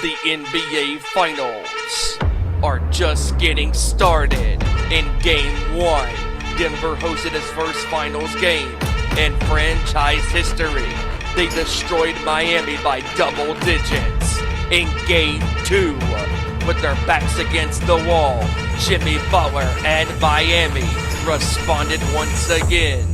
The NBA Finals are just getting started. In Game 1, Denver hosted its first Finals game in franchise history. They destroyed Miami by double digits. In Game 2, with their backs against the wall, Jimmy Butler and Miami responded once again,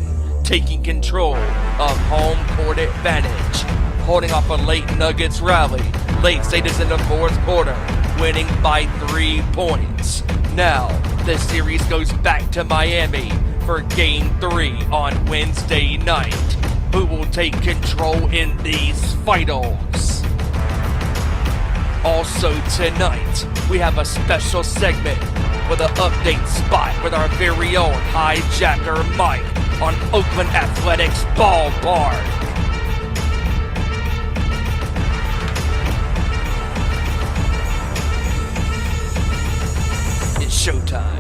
taking control of home court advantage, holding off a late Nuggets rally, late stages in the fourth quarter, winning by 3 points. Now, the series goes back to Miami for Game 3 on Wednesday night. Who will take control in these finals? Also tonight, we have a special segment with an update spot with our very own HiJacker Mike on Oakland Athletics ballpark. It's showtime.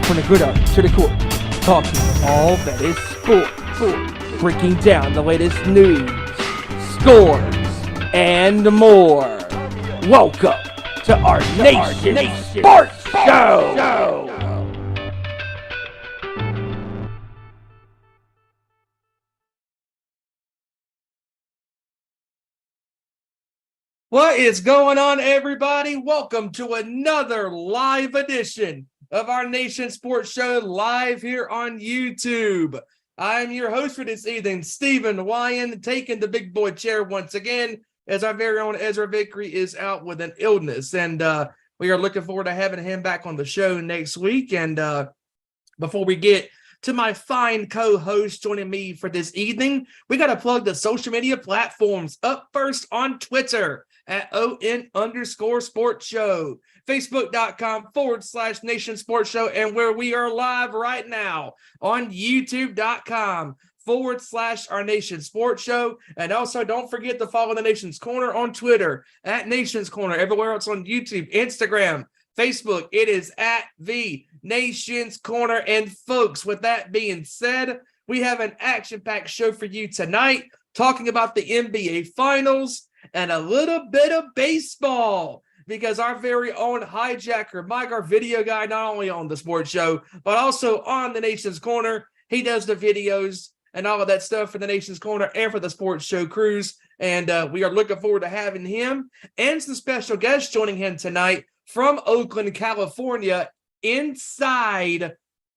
From the gridiron to the court, talking all that is sport, breaking down the latest news, scores, and more. Welcome to our Nation Sports Show. What is going on, everybody? Welcome to another live edition of our Nation Sports Show live here on YouTube. I'm your host for this evening, Stephen Wyand, taking the big boy chair once again as our very own Ezra Vickery is out with an illness. And we are looking forward to having him back on the show next week. And before we get to my fine co-host joining me for this evening, we got to plug the social media platforms. Up first on Twitter at @ON_sports show, Facebook.com/Nation Sports Show, and where we are live right now on YouTube.com/Our Nation Sports Show. And also don't forget to follow the Nation's Corner on Twitter at Nation's Corner. Everywhere else on YouTube, Instagram, Facebook, it is at the Nation's Corner. And folks, with that being said, we have an action-packed show for you tonight, talking about the NBA Finals and a little bit of baseball, because our very own HiJacker Mike, our video guy, not only on the sports show, but also on the Nation's Corner, he does the videos and all of that stuff for the Nation's Corner and for the sports show crews. And we are looking forward to having him and some special guests joining him tonight from Oakland, California, inside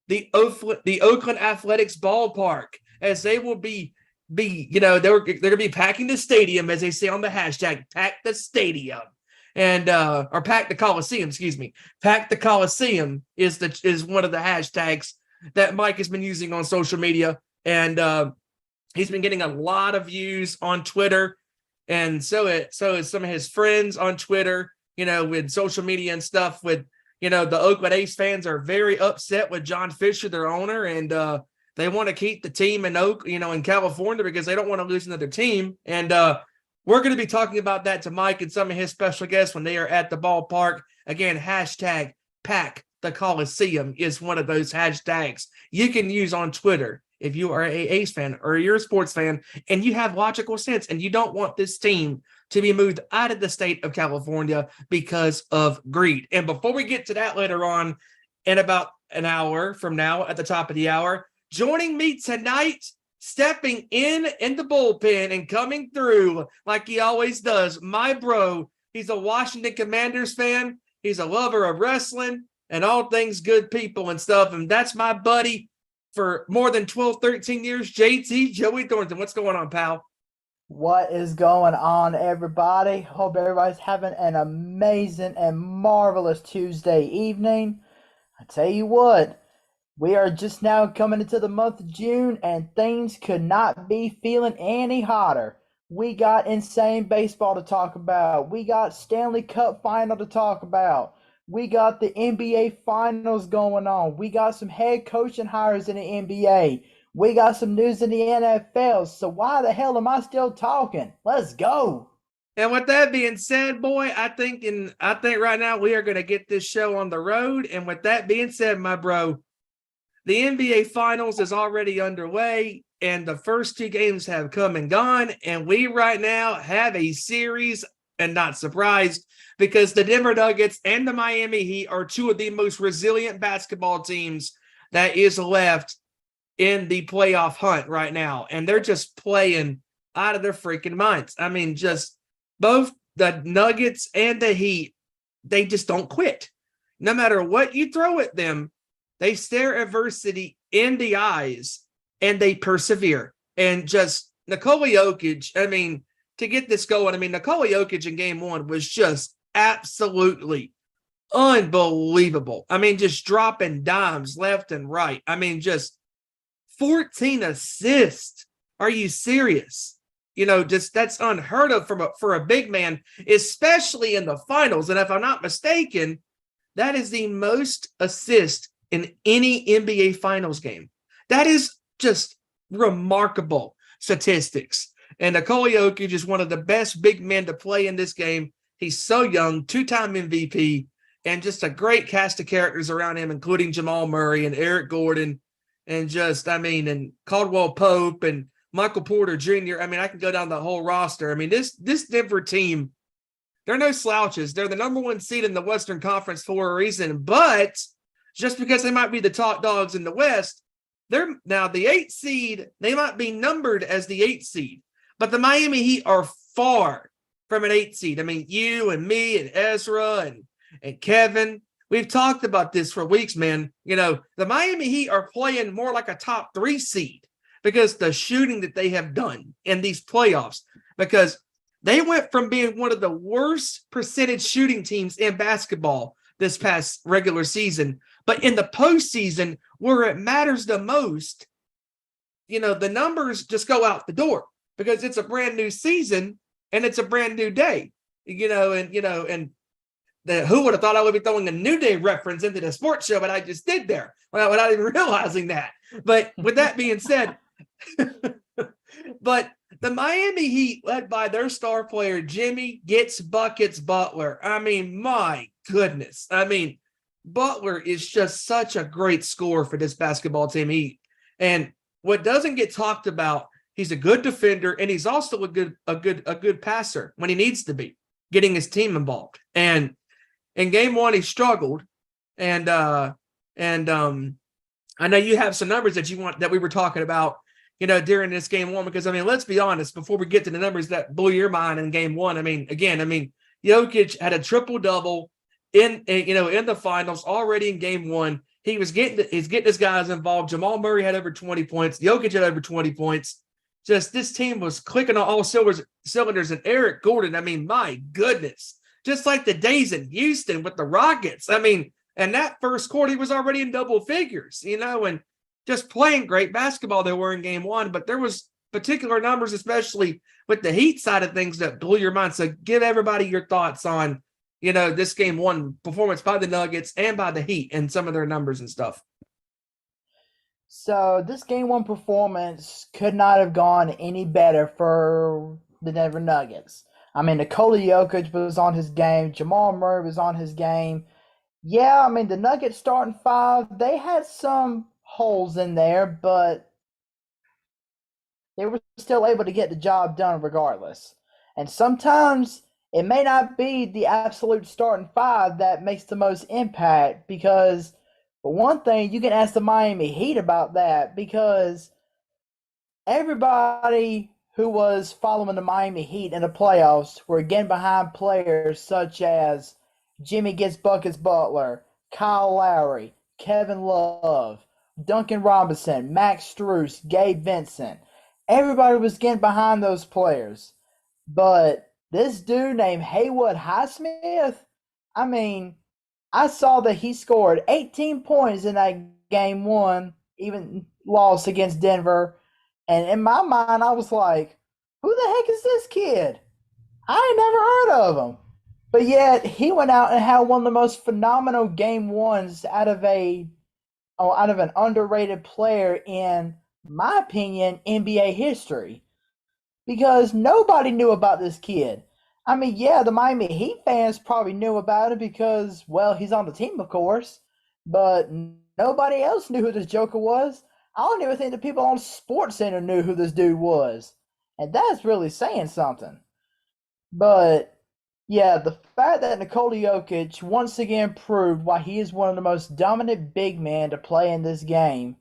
the Oakland Athletics ballpark, as they will be they're going to be packing the stadium, as they say on the hashtag, pack the stadium. And or pack the Coliseum, excuse me. Pack the Coliseum is one of the hashtags that Mike has been using on social media. And he's been getting a lot of views on Twitter. And so is some of his friends on Twitter, with social media and stuff. With, the Oakland A's fans are very upset with John Fisher, their owner, and they want to keep the team in in California because they don't want to lose another team. And we're going to be talking about that to Mike and some of his special guests when they are at the ballpark. Again, hashtag pack the Coliseum is one of those hashtags you can use on Twitter if you are a A's fan or you're a sports fan and you have logical sense and you don't want this team to be moved out of the state of California because of greed. And before we get to that later on, in about an hour from now at the top of the hour, joining me tonight, stepping in the bullpen and coming through like he always does, my bro. He's a Washington Commanders fan. He's a lover of wrestling and all things good people and stuff. And that's my buddy for more than 12, 13 years, JT, Joey Thornton. What's going on, pal? What is going on, everybody? Hope everybody's having an amazing and marvelous Tuesday evening. I tell you what, we are just now coming into the month of June, and things could not be feeling any hotter. We got insane baseball to talk about. We got Stanley Cup final to talk about. We got the NBA finals going on. We got some head coaching hires in the NBA. We got some news in the NFL. So why the hell am I still talking? Let's go. And with that being said, boy, I think right now we are going to get this show on the road. And with that being said, my bro, the NBA Finals is already underway, and the first two games have come and gone. And we right now have a series, and not surprised, because the Denver Nuggets and the Miami Heat are two of the most resilient basketball teams that is left in the playoff hunt right now. And they're just playing out of their freaking minds. I mean, just both the Nuggets and the Heat, they just don't quit. No matter what you throw at them, they stare adversity in the eyes and they persevere. And just Nikola Jokic, I mean, to get this going, I mean, Nikola Jokic in game one was just absolutely unbelievable. I mean, just dropping dimes left and right. I mean, just 14 assists. Are you serious? You know, just that's unheard of for a big man, especially in the finals. And if I'm not mistaken, that is the most assists in any NBA Finals game. That is just remarkable statistics. And Nikola Jokic is one of the best big men to play in this game. He's so young, two-time MVP, and just a great cast of characters around him, including Jamal Murray and Eric Gordon, and just, I mean, and Caldwell Pope and Michael Porter Jr. I mean, I can go down the whole roster. I mean, this Denver team, they're no slouches. They're the number one seed in the Western Conference for a reason, but just because they might be the top dogs in the West, they're now the 8th seed. They might be numbered as the 8th seed, but the Miami Heat are far from an 8th seed. I mean, you and me and Ezra and Kevin, we've talked about this for weeks, man. You know, the Miami Heat are playing more like a top 3 seed because the shooting that they have done in these playoffs, because they went from being one of the worst percentage shooting teams in basketball this past regular season. But in the postseason, where it matters the most, you know, the numbers just go out the door because it's a brand new season and it's a brand new day, and who would have thought I would be throwing a New Day reference into the sports show, but I just did there without even realizing that. But with that being said, but the Miami Heat, led by their star player, Jimmy Gets Buckets Butler. I mean, my goodness. I mean, Butler is just such a great scorer for this basketball team. And what doesn't get talked about, he's a good defender, and he's also a good passer when he needs to be, getting his team involved. And in game one, he struggled. And I know you have some numbers that we were talking about, during this game one, because I mean, let's be honest, before we get to the numbers that blew your mind in game one, I mean, Jokic had a triple-double in the finals already in game one. He's getting his guys involved. Jamal Murray had over 20 points. Jokic had over 20 points. Just this team was clicking on all cylinders. And Eric Gordon, I mean, my goodness, just like the days in Houston with the Rockets. I mean, and that first quarter, he was already in double figures, and just playing great basketball they were in game one. But there was particular numbers, especially with the Heat side of things, that blew your mind. So give everybody your thoughts on, this game one performance by the Nuggets and by the Heat and some of their numbers and stuff. So this game one performance could not have gone any better for the Denver Nuggets. I mean, Nikola Jokic was on his game. Jamal Murray was on his game. Yeah, I mean, the Nuggets starting five, they had some holes in there, but they were still able to get the job done regardless. And sometimes it may not be the absolute starting five that makes the most impact, because for one thing, you can ask the Miami Heat about that, because everybody who was following the Miami Heat in the playoffs were getting behind players such as Jimmy Gets Buckets Butler, Kyle Lowry, Kevin Love, Duncan Robinson, Max Strus, Gabe Vincent. everybody was getting behind those players. But this dude named Haywood Highsmith, I mean, I saw that he scored 18 points in that game one, even lost against Denver. And in my mind, I was like, who the heck is this kid? I ain't never heard of him. But yet, he went out and had one of the most phenomenal game ones out of an underrated player in my opinion, NBA history. Because nobody knew about this kid. I mean, yeah, the Miami Heat fans probably knew about it because, well, he's on the team, of course. But nobody else knew who this Joker was. I don't even think the people on SportsCenter knew who this dude was. And that's really saying something. But, yeah, the fact that Nikola Jokic once again proved why he is one of the most dominant big men to play in this game.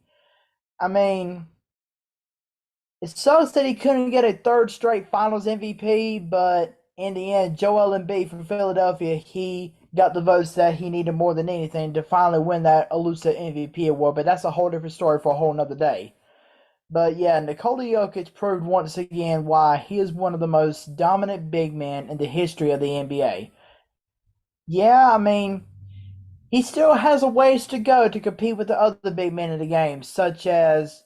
I mean, it sucks that he couldn't get a third straight Finals MVP, but in the end, Joel Embiid from Philadelphia, he got the votes that he needed more than anything to finally win that elusive MVP award. But that's a whole different story for a whole nother day. But yeah, Nikola Jokic proved once again why he is one of the most dominant big men in the history of the NBA. Yeah, I mean, he still has a ways to go to compete with the other big men in the game, such as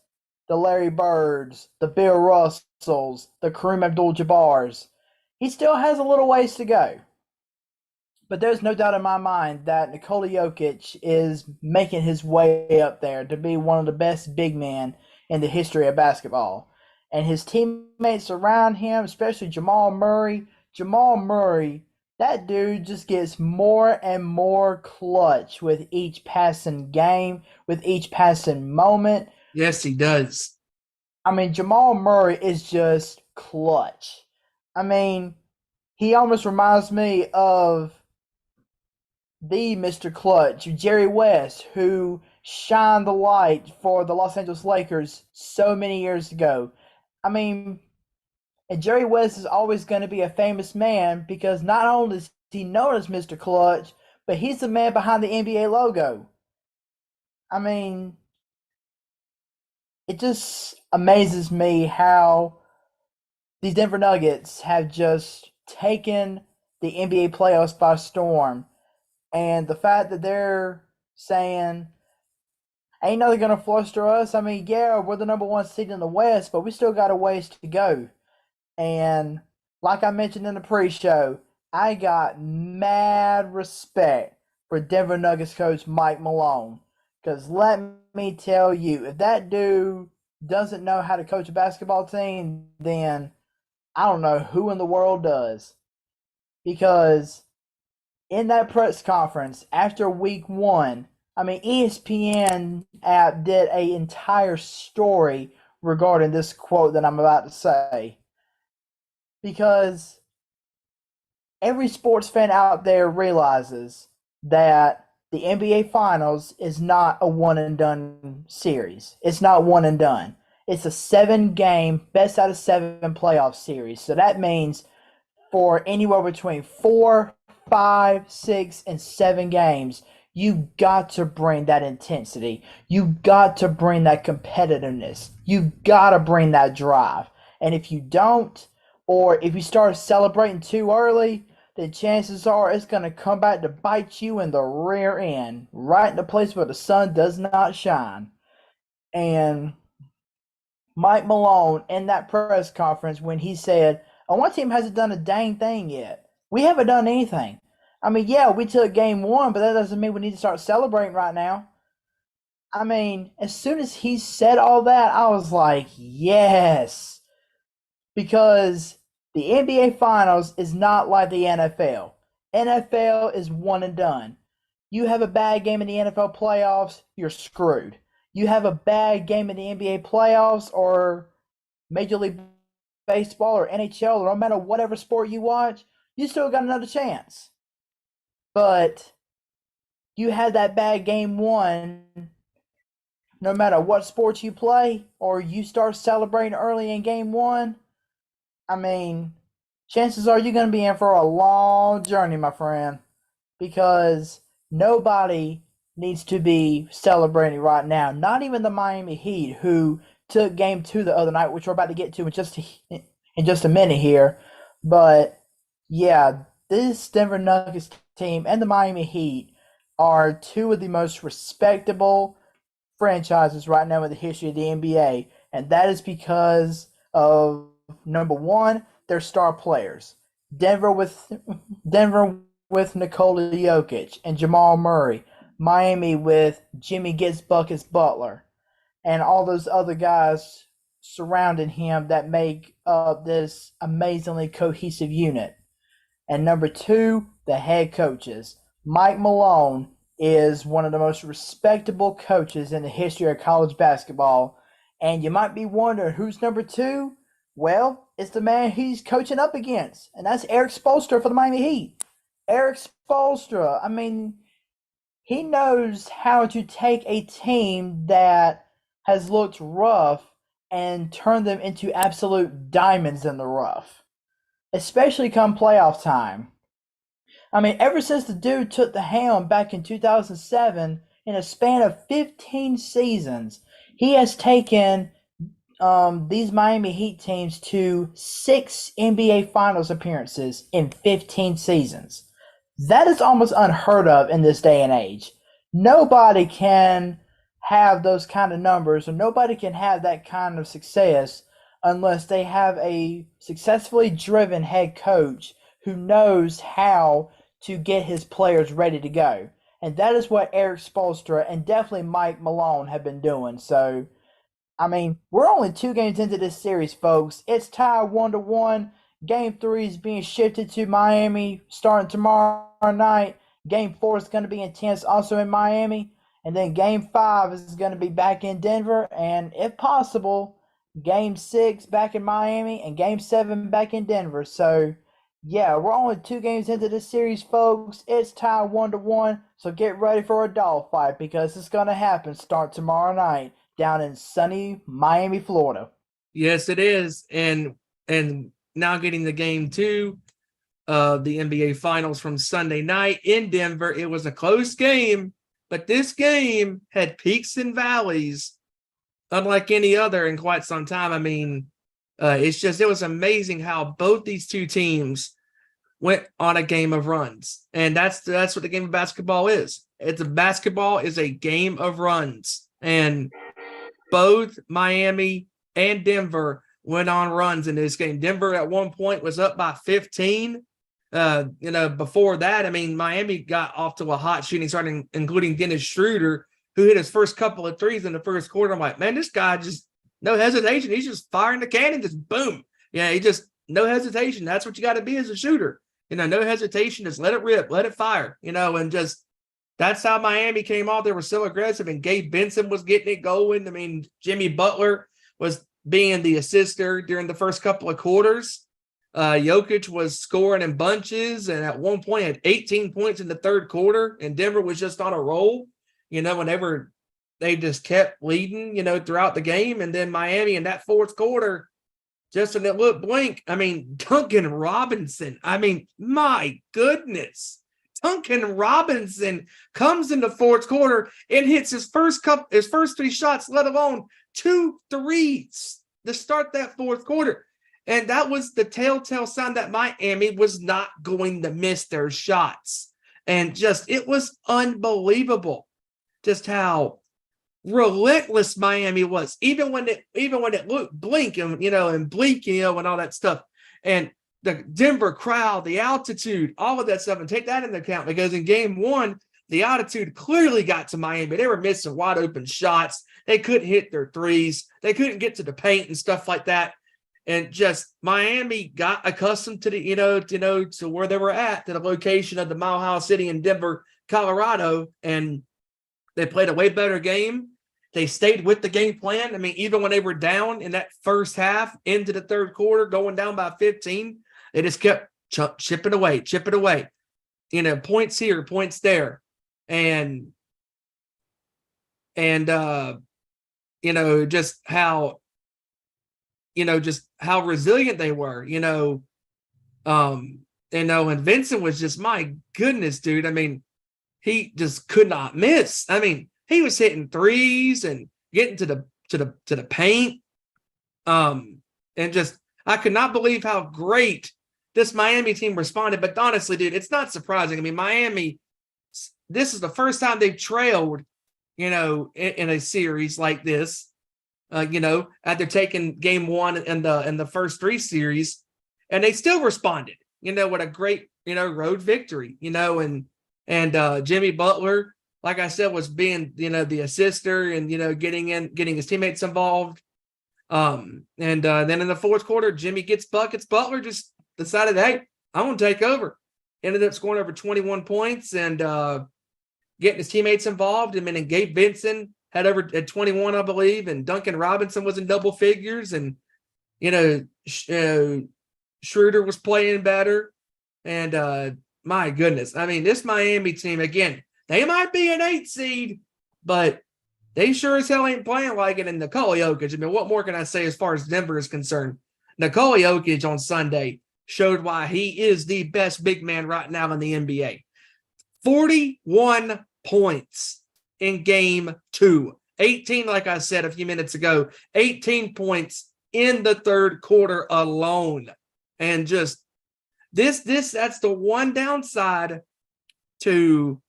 the Larry Birds, the Bill Russells, the Kareem Abdul-Jabbars. He still has a little ways to go. But there's no doubt in my mind that Nikola Jokic is making his way up there to be one of the best big men in the history of basketball. And his teammates around him, especially Jamal Murray, that dude just gets more and more clutch with each passing game, with each passing moment. Yes, he does. I mean, Jamal Murray is just clutch. I mean, he almost reminds me of the Mr. Clutch, Jerry West, who shined the light for the Los Angeles Lakers so many years ago. I mean, and Jerry West is always going to be a famous man because not only is he known as Mr. Clutch, but he's the man behind the NBA logo. I mean, it just amazes me how these Denver Nuggets have just taken the NBA playoffs by storm. And the fact that they're saying, ain't nothing going to fluster us. I mean, yeah, we're the number one seed in the West, but we still got a ways to go. And like I mentioned in the pre-show, I got mad respect for Denver Nuggets coach Mike Malone. Because let me tell you, if that dude doesn't know how to coach a basketball team, then I don't know who in the world does. Because in that press conference after week one, I mean, ESPN app did an entire story regarding this quote that I'm about to say. Because every sports fan out there realizes that the NBA Finals is not a one-and-done series. It's not one and done. It's a 7-game, best out of 7 playoff series. So that means for anywhere between 4, 5, 6, and 7 games, you got to bring that intensity. You got to bring that competitiveness. You got to bring that drive. And if you don't, or if you start celebrating too early, then chances are it's going to come back to bite you in the rear end, right in the place where the sun does not shine. And Mike Malone in that press conference when he said, oh, my team hasn't done a dang thing yet. We haven't done anything. I mean, yeah, we took game one, but that doesn't mean we need to start celebrating right now. I mean, as soon as he said all that, I was like, yes. Because the NBA Finals is not like the NFL. NFL is one and done. You have a bad game in the NFL playoffs, you're screwed. You have a bad game in the NBA playoffs or Major League Baseball or NHL or no matter whatever sport you watch, you still got another chance. But you had that bad game one, no matter what sport you play, or you start celebrating early in game one, I mean, chances are you're going to be in for a long journey, my friend, because nobody needs to be celebrating right now. Not even the Miami Heat, who took game 2 the other night, which we're about to get to in just a minute here. But yeah, this Denver Nuggets team and the Miami Heat are two of the most respectable franchises right now in the history of the NBA, and that is because of number one, their star players. Denver with Nikola Jokic and Jamal Murray, Miami with Jimmy Gets Buckets Butler, and all those other guys surrounding him that make up this amazingly cohesive unit. And number two, the head coaches. Mike Malone is one of the most respectable coaches in the history of college basketball. And you might be wondering who's number two? Well, it's the man he's coaching up against, and that's Eric Spoelstra for the Miami Heat. Eric Spoelstra, I mean, he knows how to take a team that has looked rough and turn them into absolute diamonds in the rough, especially come playoff time. I mean, ever since the dude took the helm back in 2007, in a span of 15 seasons, he has taken these Miami Heat teams to 6 NBA Finals appearances in 15 seasons. That is almost unheard of in this day and age. Nobody can have those kind of numbers, or nobody can have that kind of success unless they have a successfully driven head coach who knows how to get his players ready to go. And that is what Eric Spoelstra and definitely Mike Malone have been doing. So, I mean, we're only 2 games into this series, folks. It's tied 1-1. Game 3 is being shifted to Miami starting tomorrow night. Game 4 is going to be intense also in Miami. And then Game 5 is going to be back in Denver. And if possible, Game 6 back in Miami and Game 7 back in Denver. So, yeah, we're only 2 games into this series, folks. It's tied 1-1. So get ready for a dogfight because it's going to happen start tomorrow night down in sunny Miami, Florida. Yes, it is. And now getting the game 2 of the NBA Finals from Sunday night in Denver. It was a close game, but this game had peaks and valleys unlike any other in quite some time. I mean, it was amazing how both these two teams went on a game of runs. And that's what the game of basketball is. Basketball is a game of runs. And both Miami and Denver went on runs in this game. Denver at one point was up by 15. Before that, I mean, Miami got off to a hot shooting start, including Dennis Schroeder, who hit his first couple of threes in the first quarter. I'm like, man, this guy just no hesitation. He's just firing the cannon, just boom. Yeah, he just no hesitation. That's what you got to be as a shooter. No hesitation. Just let it rip, let it fire. And just that's how Miami came off. They were so aggressive, and Gabe Benson was getting it going. I mean, Jimmy Butler was being the assister during the first couple of quarters. Jokic was scoring in bunches, and at one point had 18 points in the third quarter, and Denver was just on a roll. Whenever they just kept leading, throughout the game. And then Miami in that fourth quarter, just in that little blink, I mean, Duncan Robinson, I mean, my goodness. Duncan Robinson comes in the fourth quarter and hits his first 3 shots, let alone 2 threes to start that fourth quarter. And that was the telltale sign that Miami was not going to miss their shots. And it was unbelievable just how relentless Miami was, even when it looked blink and bleak, and all that stuff. And the Denver crowd, the altitude, all of that stuff, and take that into account, because in game 1, the altitude clearly got to Miami. They were missing wide open shots. They couldn't hit their threes. They couldn't get to the paint and stuff like that. And just Miami got accustomed to to where they were at, to the location of the Mile High City in Denver, Colorado, and they played a way better game. They stayed with the game plan. I mean, even when they were down in that first half into the third quarter, going down by 15, they just kept chipping away. Points here, points there. And just how resilient they were, and Vincent was just, my goodness, dude. I mean, he just could not miss. I mean, he was hitting threes and getting to the paint And just I could not believe how great this Miami team responded. But honestly, dude, it's not surprising. I mean, Miami, this is the first time they've trailed, in a series like this. After taking game one in the first three series, and they still responded, with a great, road victory, and Jimmy Butler, like I said, was being, the assister and, getting his teammates involved. And then in the fourth quarter, Jimmy gets buckets. Butler just decided, hey, I'm going to take over. Ended up scoring over 21 points and getting his teammates involved. I mean, and Gabe Vincent had over at 21, I believe, and Duncan Robinson was in double figures, and Schroeder was playing better. And my goodness, I mean, this Miami team, again, they might be an 8 seed, but they sure as hell ain't playing like it. And Nikola Jokic, I mean, what more can I say as far as Denver is concerned? Nikola Jokic on Sunday showed why he is the best big man right now in the NBA. 41 points in game 2. 18, like I said a few minutes ago, 18 points in the third quarter alone. And just that's the one downside to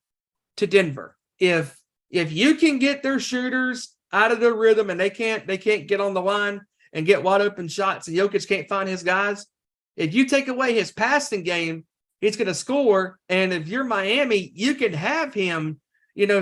Denver. If you can get their shooters out of their rhythm and they can't get on the line and get wide open shots, and Jokic can't find his guys, if you take away his passing game, he's going to score. And if you're Miami, you can have him,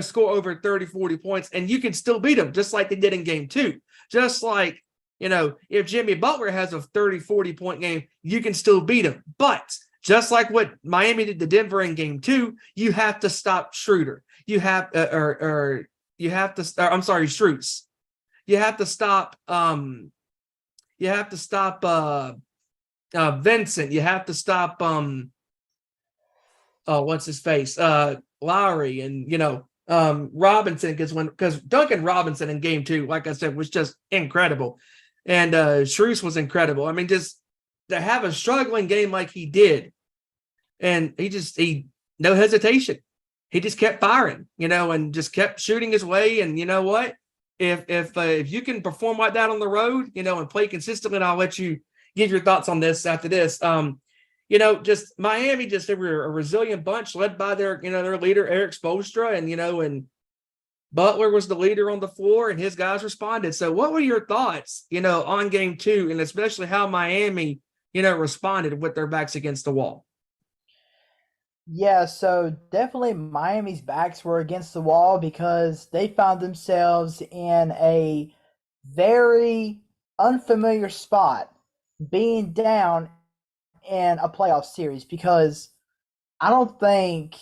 score over 30, 40 points, and you can still beat him, just like they did in game 2. Just like, if Jimmy Butler has a 30, 40 point game, you can still beat him. But just like what Miami did to Denver in game 2, you have to stop Schroeder. You have, Strus. You have to stop, Vincent. You have to stop, what's his face? Lowry and, Robinson, because Duncan Robinson in game 2, like I said, was just incredible. And Strus was incredible. I mean, just to have a struggling game like he did, and he no hesitation. He just kept firing, and just kept shooting his way. And you know what? If you can perform like that on the road, and play consistently, and I'll let you give your thoughts on this after this. Just Miami, they were a resilient bunch led by their leader, Eric Spoelstra, and Butler was the leader on the floor and his guys responded. So what were your thoughts, on game 2, and especially how Miami, responded with their backs against the wall? Yeah, so definitely Miami's backs were against the wall because they found themselves in a very unfamiliar spot, being down in a playoff series, because I don't think,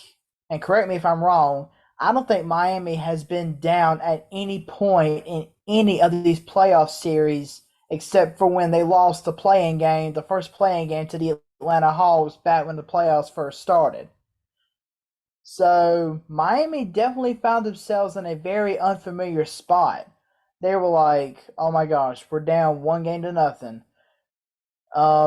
and correct me if I'm wrong, I don't think Miami has been down at any point in any of these playoff series except for when they lost the first playing game to the Atlanta Hawks back when the playoffs first started. So Miami definitely found themselves in a very unfamiliar spot. They were like, oh my gosh, we're down 1-0.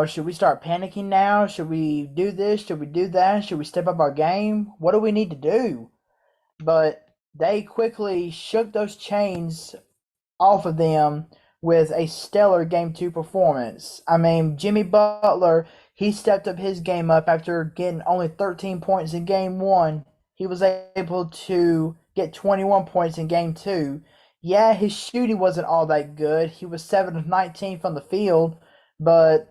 Should we start panicking now? Should we do this? Should we do that? Should we step up our game? What do we need to do? But they quickly shook those chains off of them with a stellar Game 2 performance. I mean, Jimmy Butler, he stepped up his game up after getting only 13 points in Game 1. He was able to get 21 points in Game 2. Yeah, his shooting wasn't all that good. He was 7 of 19 from the field, but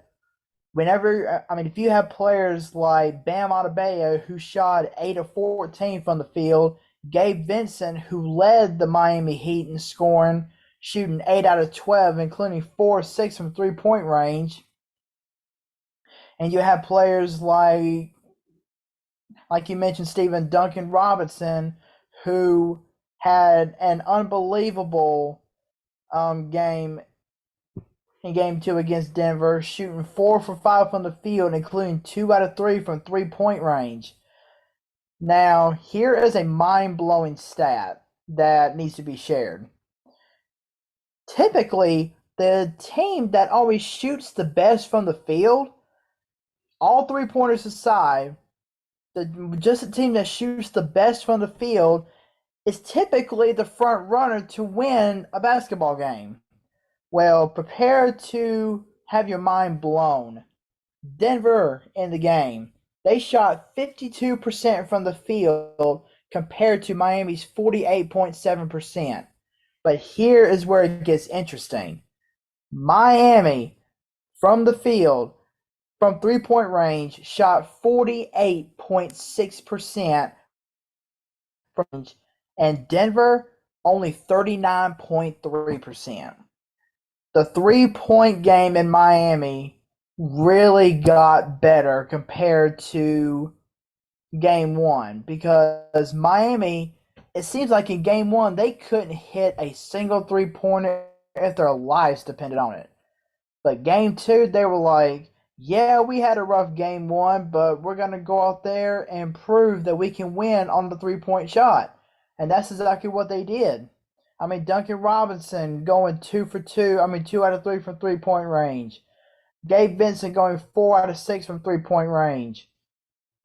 if you have players like Bam Adebayo, who shot 8 of 14 from the field, Gabe Vincent, who led the Miami Heat in scoring, shooting 8 out of 12, including 4 of 6 from three-point range, and you have players like you mentioned, Stephen, Duncan Robinson, who had an unbelievable game in Game 2 against Denver, shooting 4 for 5 from the field, including 2 out of 3 from three-point range. Now, here is a mind-blowing stat that needs to be shared. Typically, the team that always shoots the best from the field, all three-pointers aside, just the team that shoots the best from the field is typically the front runner to win a basketball game. Well, prepare to have your mind blown. Denver in the game, they shot 52% from the field compared to Miami's 48.7%. But here is where it gets interesting. Miami, from the field, from three-point range, shot 48.6%, and Denver only 39.3%. The three-point game in Miami really got better compared to game one because Miami, it seems like in game one, they couldn't hit a single three-pointer if their lives depended on it. But game two, they were like, yeah, we had a rough game one, but we're going to go out there and prove that we can win on the three-point shot. And that's exactly what they did. I mean, Duncan Robinson going 2 for 2. I mean, 2 out of 3 from three-point range. Gabe Vincent going 4 out of 6 from three-point range.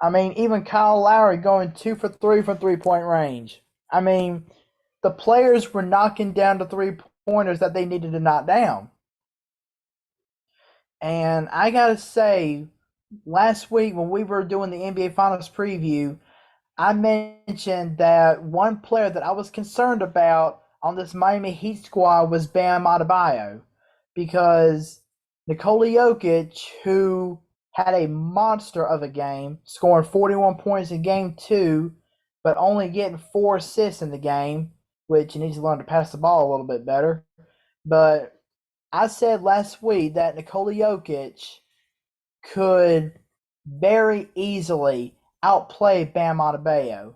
I mean, even Kyle Lowry going 2 for 3 from three-point range. I mean, the players were knocking down the three-pointers that they needed to knock down. And I got to say, last week when we were doing the NBA Finals preview, I mentioned that one player that I was concerned about on this Miami Heat squad was Bam Adebayo because Nikola Jokic, who had a monster of a game, scoring 41 points in game two, but only getting 4 assists in the game, which he needs to learn to pass the ball a little bit better. But I said last week that Nikola Jokic could very easily outplay Bam Adebayo.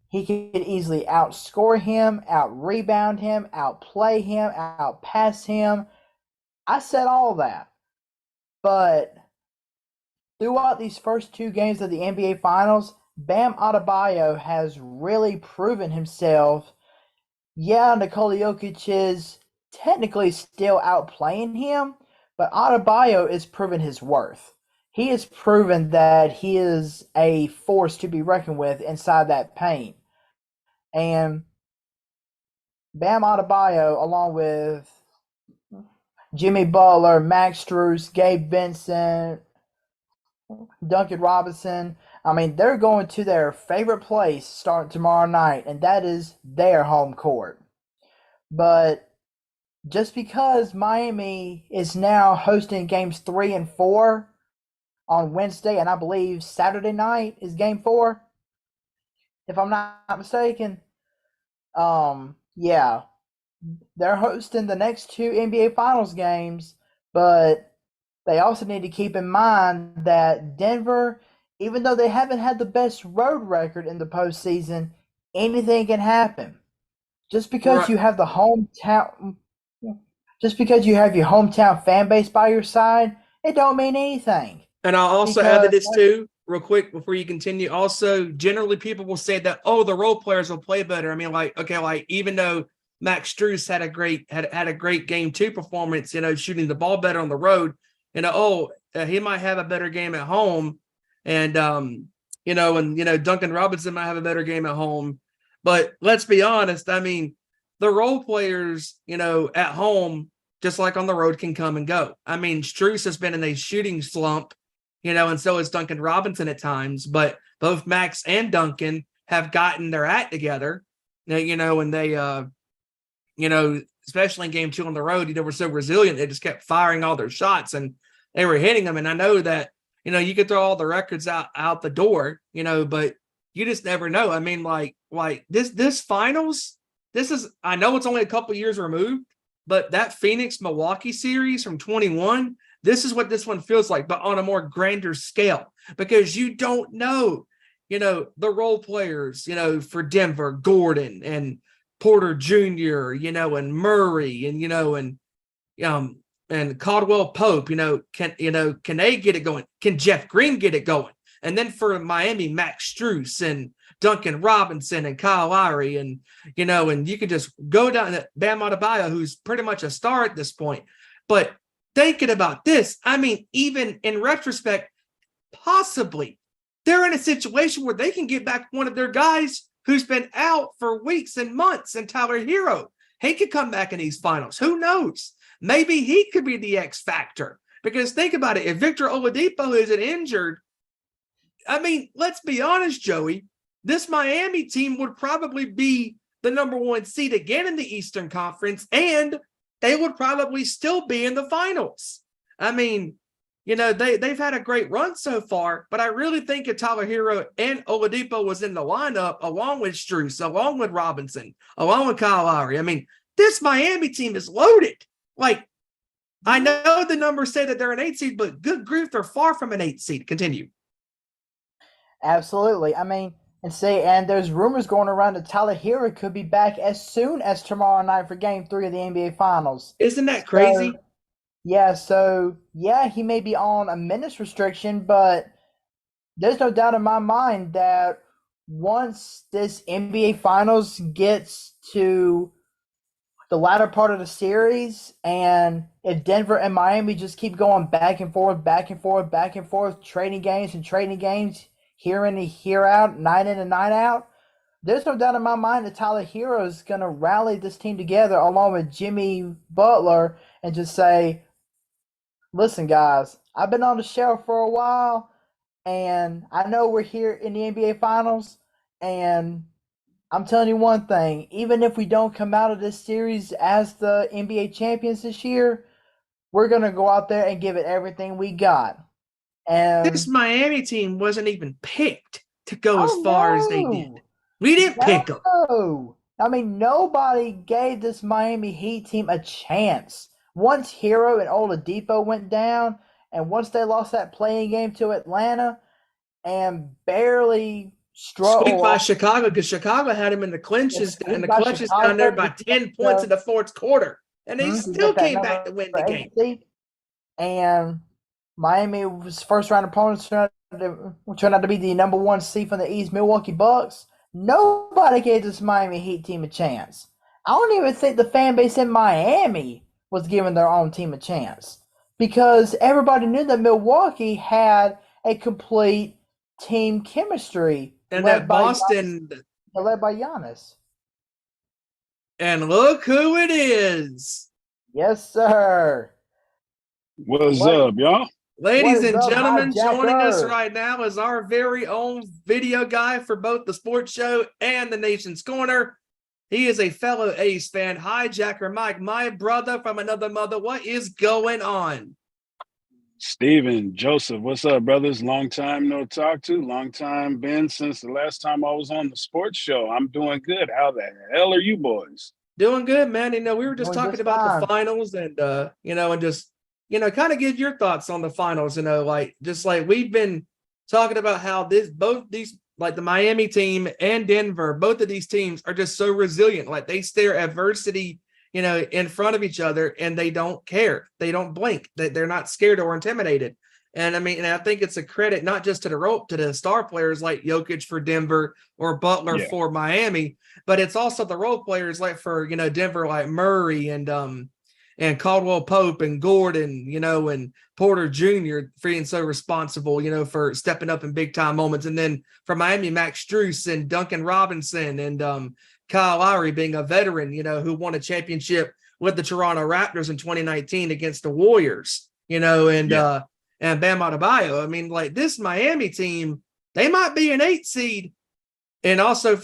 He could easily outscore him, out-rebound him, outplay him, outpass him. I said all that. But throughout these first 2 games of the NBA Finals, Bam Adebayo has really proven himself. Yeah, Nikola Jokic is technically still outplaying him, but Adebayo is proving his worth. He has proven that he is a force to be reckoned with inside that paint. And Bam Adebayo, along with Jimmy Butler, Max Strus, Gabe Vincent, Duncan Robinson, I mean, they're going to their favorite place starting tomorrow night, and that is their home court. But just because Miami is now hosting games 3 and 4 on Wednesday, and I believe Saturday night is game 4, if I'm not mistaken. Yeah, they're hosting the next 2 NBA Finals games, but they also need to keep in mind that Denver, even though they haven't had the best road record in the postseason, anything can happen. Just because you have the hometown, just because you have your hometown fan base by your side, it don't mean anything. And I'll also add to this too, real quick before you continue. Also, generally people will say that, oh, the role players will play better. I mean, even though Max Strus had a great game 2 performance, shooting the ball better on the road, he might have a better game at home, and Duncan Robinson might have a better game at home. But let's be honest, I mean, the role players, at home, just like on the road, can come and go. I mean, Strus has been in a shooting slump, and so has Duncan Robinson at times, but both Max and Duncan have gotten their act together, and they, especially in game 2 on the road, were so resilient. They just kept firing all their shots and they were hitting them. And I know that, you could throw all the records out the door, but you just never know. I mean, like this finals, I know it's only a couple years removed, but that Phoenix-Milwaukee series from 21, this is what this one feels like, but on a more grander scale, because you don't know, the role players, for Denver, Gordon and Porter Jr., and Murray and Caldwell Pope, can they get it going? Can Jeff Green get it going? And then for Miami, Max Strus and Duncan Robinson and Kyle Lowry, and you could just go down to Bam Adebayo, who's pretty much a star at this point. But thinking about this, I mean, even in retrospect, possibly they're in a situation where they can get back one of their guys who's been out for weeks and months, and Tyler Hero. He could come back in these finals. Who knows? maybe he could be the X factor. Because think about it, if Victor Oladipo isn't injured, I mean, let's be honest, Joey, this Miami team would probably be the number 1 seed again in the Eastern Conference, and they would probably still be in the finals. I mean, you know, they've had a great run so far, but I really think if Tyler Hero and Oladipo was in the lineup, along with Strus, along with Robinson, along with Kyle Lowry, I mean, this Miami team is loaded. Like, I know the numbers say that they're an 8 seed, but good grief, they're far from an 8 seed. Continue. Absolutely. I mean, and there's rumors going around that Tyler Hero could be back as soon as tomorrow night for Game 3 of the NBA Finals. Isn't that crazy? So he may be on a minutes restriction, but there's no doubt in my mind that once this NBA Finals gets to the latter part of the series, and if Denver and Miami just keep going back and forth, trading games, here in and here out, night in and night out, there's no doubt in my mind that Tyler Hero is going to rally this team together along with Jimmy Butler and just say, listen, guys, I've been on the show for a while, and I know we're here in the NBA Finals, and I'm telling you one thing, even if we don't come out of this series as the NBA champions this year, we're going to go out there and give it everything we got. And this Miami team wasn't even picked to go as far as they did. We didn't pick them. I mean, nobody gave this Miami Heat team a chance. Once Hero and Oladipo went down, and once they lost that playing game to Atlanta and barely sweep by Chicago, because Chicago had him in the clenches down there by 10 points in the fourth quarter. And they still came back to win the game. And Miami's first round opponents turned out to be the number 1 seed from the East, Milwaukee Bucks. Nobody gave this Miami Heat team a chance. I don't even think the fan base in Miami was giving their own team a chance, because everybody knew that Milwaukee had a complete team chemistry. And that Boston led by Giannis. And look who it is. Yes, sir. What's up, y'all? Ladies and gentlemen, joining us right now is our very own video guy for both the sports show and the Nation's Corner. He is a fellow Ace fan, HiJacker Mike, my brother from another mother. What is going on? Steven, Joseph, what's up, brothers? Long time no talk to. Long time been since the last time I was on the sports show. I'm doing good. How the hell are you boys? Doing good, man. You know, we were just talking about the finals and, and just, kind of give your thoughts on the finals, just like we've been talking about how both these, like the Miami team and Denver, both of these teams are just so resilient. Like they stare adversity in front of each other, and they don't care. They don't blink. They're not scared or intimidated. And I think it's a credit not just to the star players like Jokic for Denver or Butler for Miami, but it's also the role players like for Denver, like Murray and Caldwell Pope and Gordon, and Porter Jr. for being so responsible, for stepping up in big time moments. And then for Miami, Max Strus and Duncan Robinson and Kyle Lowry being a veteran, who won a championship with the Toronto Raptors in 2019 against the Warriors, and Bam Adebayo. I mean, like this Miami team, they might be an 8 seed. And also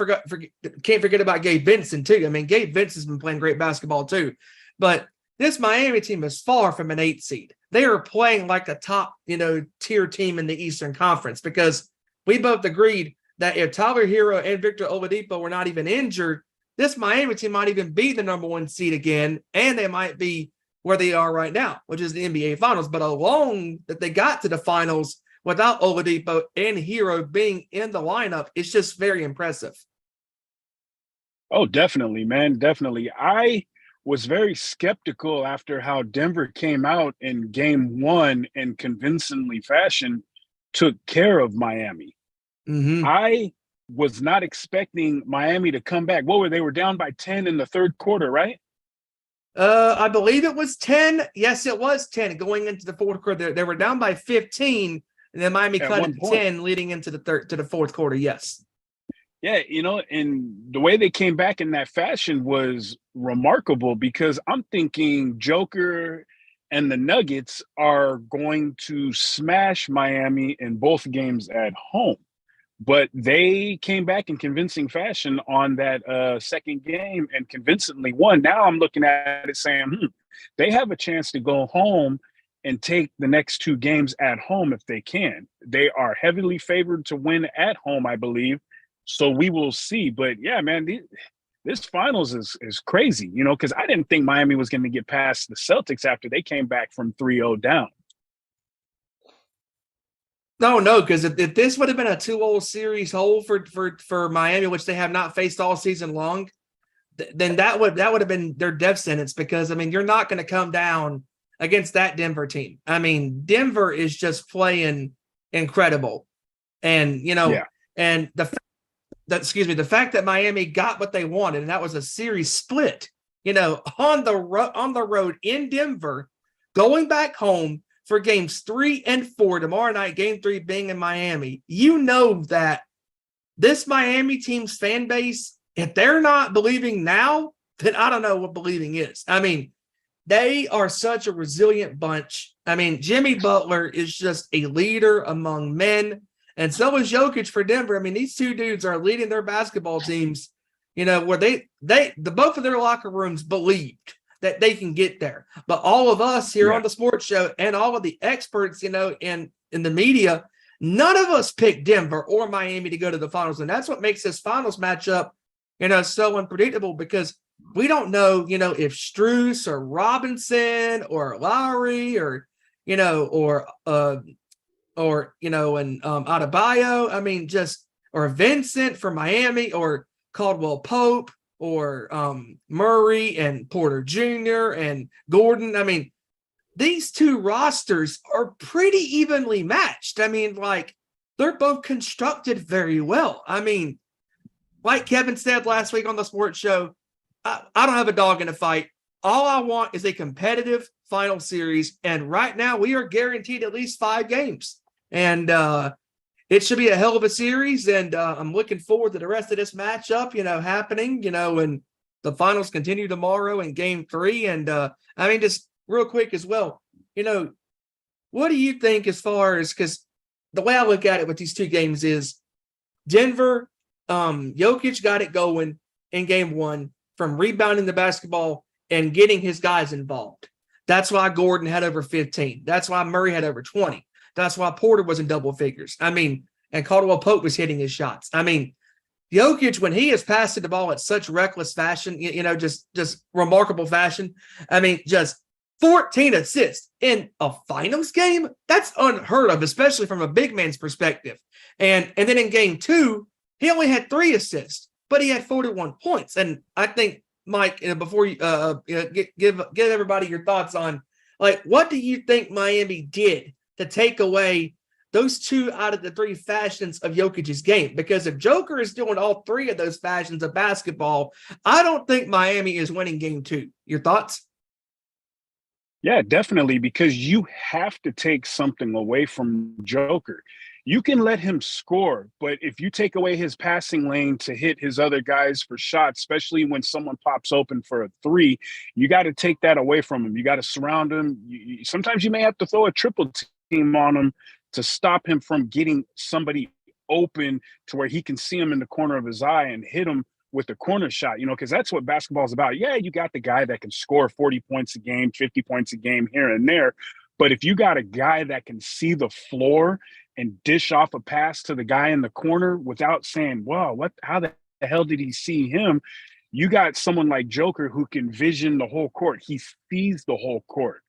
can't forget about Gabe Vincent too. I mean, Gabe Vincent's been playing great basketball too. But this Miami team is far from an 8 seed. They are playing like a top, tier team in the Eastern Conference, because we both agreed that if Tyler Hero and Victor Oladipo were not even injured, this Miami team might even be the number 1 seed again, and they might be where they are right now, which is the NBA Finals. But alone that they got to the finals without Oladipo and Hero being in the lineup, it's just very impressive. Oh, definitely, man. Definitely. I was very skeptical after how Denver came out in game 1 and convincingly fashion took care of Miami. Mm-hmm. I was not expecting Miami to come back. They were down by 10 in the third quarter, right? I believe it was 10. Yes, it was 10 going into the fourth quarter. They were down by 15, and then Miami cut it to 10 leading into the fourth quarter. Yes. Yeah, and the way they came back in that fashion was remarkable because I'm thinking Joker and the Nuggets are going to smash Miami in both games at home. But they came back in convincing fashion on that second game and convincingly won. Now I'm looking at it saying, they have a chance to go home and take the next two games at home if they can. They are heavily favored to win at home, I believe. So we will see. But yeah, man, this finals is crazy, because I didn't think Miami was going to get past the Celtics after they came back from 3-0 down. No, because if this would have been a 2-0 series hole for Miami, which they have not faced all season long, then that would have been their death sentence. Because I mean, you're not going to come down against that Denver team. I mean, Denver is just playing incredible, and and the fact that Miami got what they wanted, and that was a series split, on the road in Denver, going back home for games 3 and 4 tomorrow night, game 3 being in Miami. That this Miami team's fan base, if they're not believing now, then I don't know what believing is. I mean, they are such a resilient bunch. I mean, Jimmy Butler is just a leader among men, and so is Jokic for Denver. I mean, these two dudes are leading their basketball teams, where both of their locker rooms believed that they can get there. But all of us here on the sports show and all of the experts, in the media, none of us picked Denver or Miami to go to the finals. And that's what makes this finals matchup, so unpredictable, because we don't know, if Strus or Robinson or Lowry or Adebayo, I mean, or Vincent for Miami, or Caldwell Pope, or Murray and Porter Jr. and Gordon. I mean, these two rosters are pretty evenly matched. I mean, they're both constructed very well. I mean, like Kevin said last week on the sports show, I don't have a dog in the fight. All I want is a competitive final series. And right now we are guaranteed at least 5 games. And it should be a hell of a series, and I'm looking forward to the rest of this matchup, happening, and the finals continue tomorrow in game 3. And I mean, just real quick as well, what do you think as far as, because the way I look at it with these two games is Denver, Jokic got it going in game 1 from rebounding the basketball and getting his guys involved. That's why Gordon had over 15. That's why Murray had over 20. That's why Porter was in double figures. I mean, and Caldwell Pope was hitting his shots. I mean, Jokic, when he has passed the ball at such reckless fashion, just remarkable fashion. I mean, just 14 assists in a finals game. That's unheard of, especially from a big man's perspective. And then in game 2, he only had 3 assists, but he had 41 points. And I think, Mike, before you give everybody your thoughts on, what do you think Miami did to take away those 2 out of the 3 fashions of Jokic's game? Because if Joker is doing all 3 of those fashions of basketball, I don't think Miami is winning game 2. Your thoughts? Yeah, definitely, because you have to take something away from Joker. You can let him score, but if you take away his passing lane to hit his other guys for shots, especially when someone pops open for a 3, you got to take that away from him. You got to surround him. Sometimes you may have to throw a triple team on him to stop him from getting somebody open to where he can see him in the corner of his eye and hit him with the corner shot, because that's what basketball is about. Yeah, you got the guy that can score 40 points a game, 50 points a game here and there. But if you got a guy that can see the floor and dish off a pass to the guy in the corner without saying, wow, how the hell did he see him? You got someone like Joker who can vision the whole court. He sees the whole court.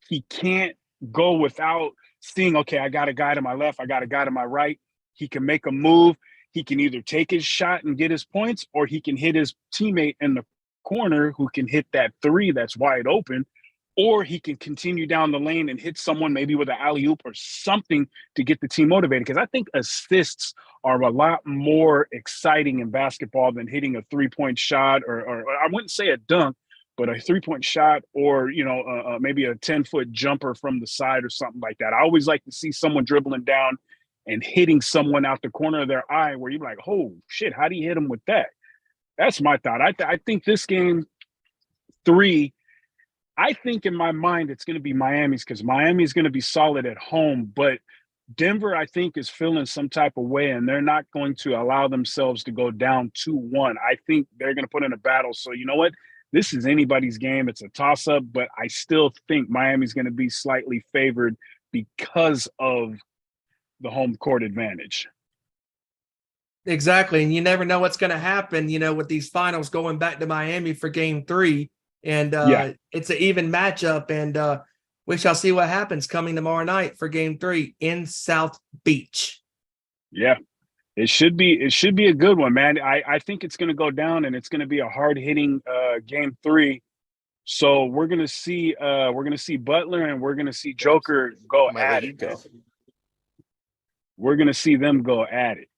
He can't go without seeing, okay, I got a guy to my left, I got a guy to my right. He can make a move. He can either take his shot and get his points, or he can hit his teammate in the corner who can hit that 3 that's wide open, or he can continue down the lane and hit someone maybe with an alley-oop or something to get the team motivated. Because I think assists are a lot more exciting in basketball than hitting a 3-point shot, or I wouldn't say a dunk, but a 3-point shot, or maybe a 10-foot jumper from the side or something like that. I always like to see someone dribbling down and hitting someone out the corner of their eye where you're like, oh, shit, how do you hit him with that? That's my thought. I think this game 3, I think in my mind it's going to be Miami's because Miami's going to be solid at home. But Denver, I think, is feeling some type of way, and they're not going to allow themselves to go down 2-1. I think they're going to put in a battle. So you know what? This is anybody's game. It's a toss-up, but I still think Miami's going to be slightly favored because of the home court advantage. Exactly. And you never know what's going to happen, with these finals going back to Miami for game 3. And it's an even matchup. And we shall see what happens coming tomorrow night for game 3 in South Beach. Yeah. It should be a good one, man. I think it's going to go down, and it's going to be a hard-hitting game 3. So we're going to see Butler and we're going to see Joker go at it. We're going to see them go at it.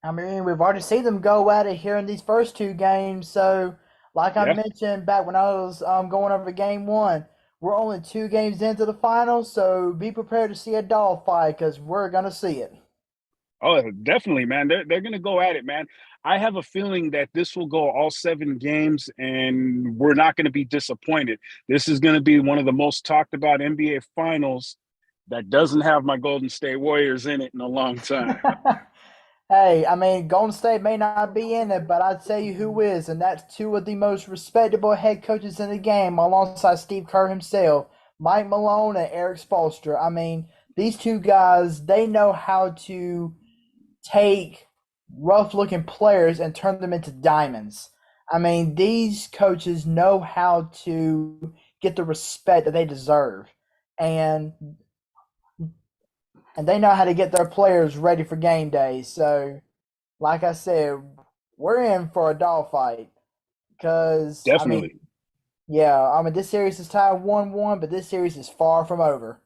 I mean, we've already seen them go at it here in these first 2 games. So, like I mentioned back when I was going over game 1, we're only 2 games into the finals, so be prepared to see a dogfight because we're going to see it. Oh, definitely, man. They're going to go at it, man. I have a feeling that this will go all 7 games, and we're not going to be disappointed. This is going to be one of the most talked about NBA finals that doesn't have my Golden State Warriors in it in a long time. Hey, I mean, Golden State may not be in it, but I'll tell you who is, and that's 2 of the most respectable head coaches in the game alongside Steve Kerr himself, Mike Malone and Eric Spoelstra. I mean, these 2 guys, they know how to take rough-looking players and turn them into diamonds. I mean, these coaches know how to get the respect that they deserve, and they know how to get their players ready for game day. So, like I said, we're in for a dogfight because definitely. I mean, this series is tied 1-1, but this series is far from over.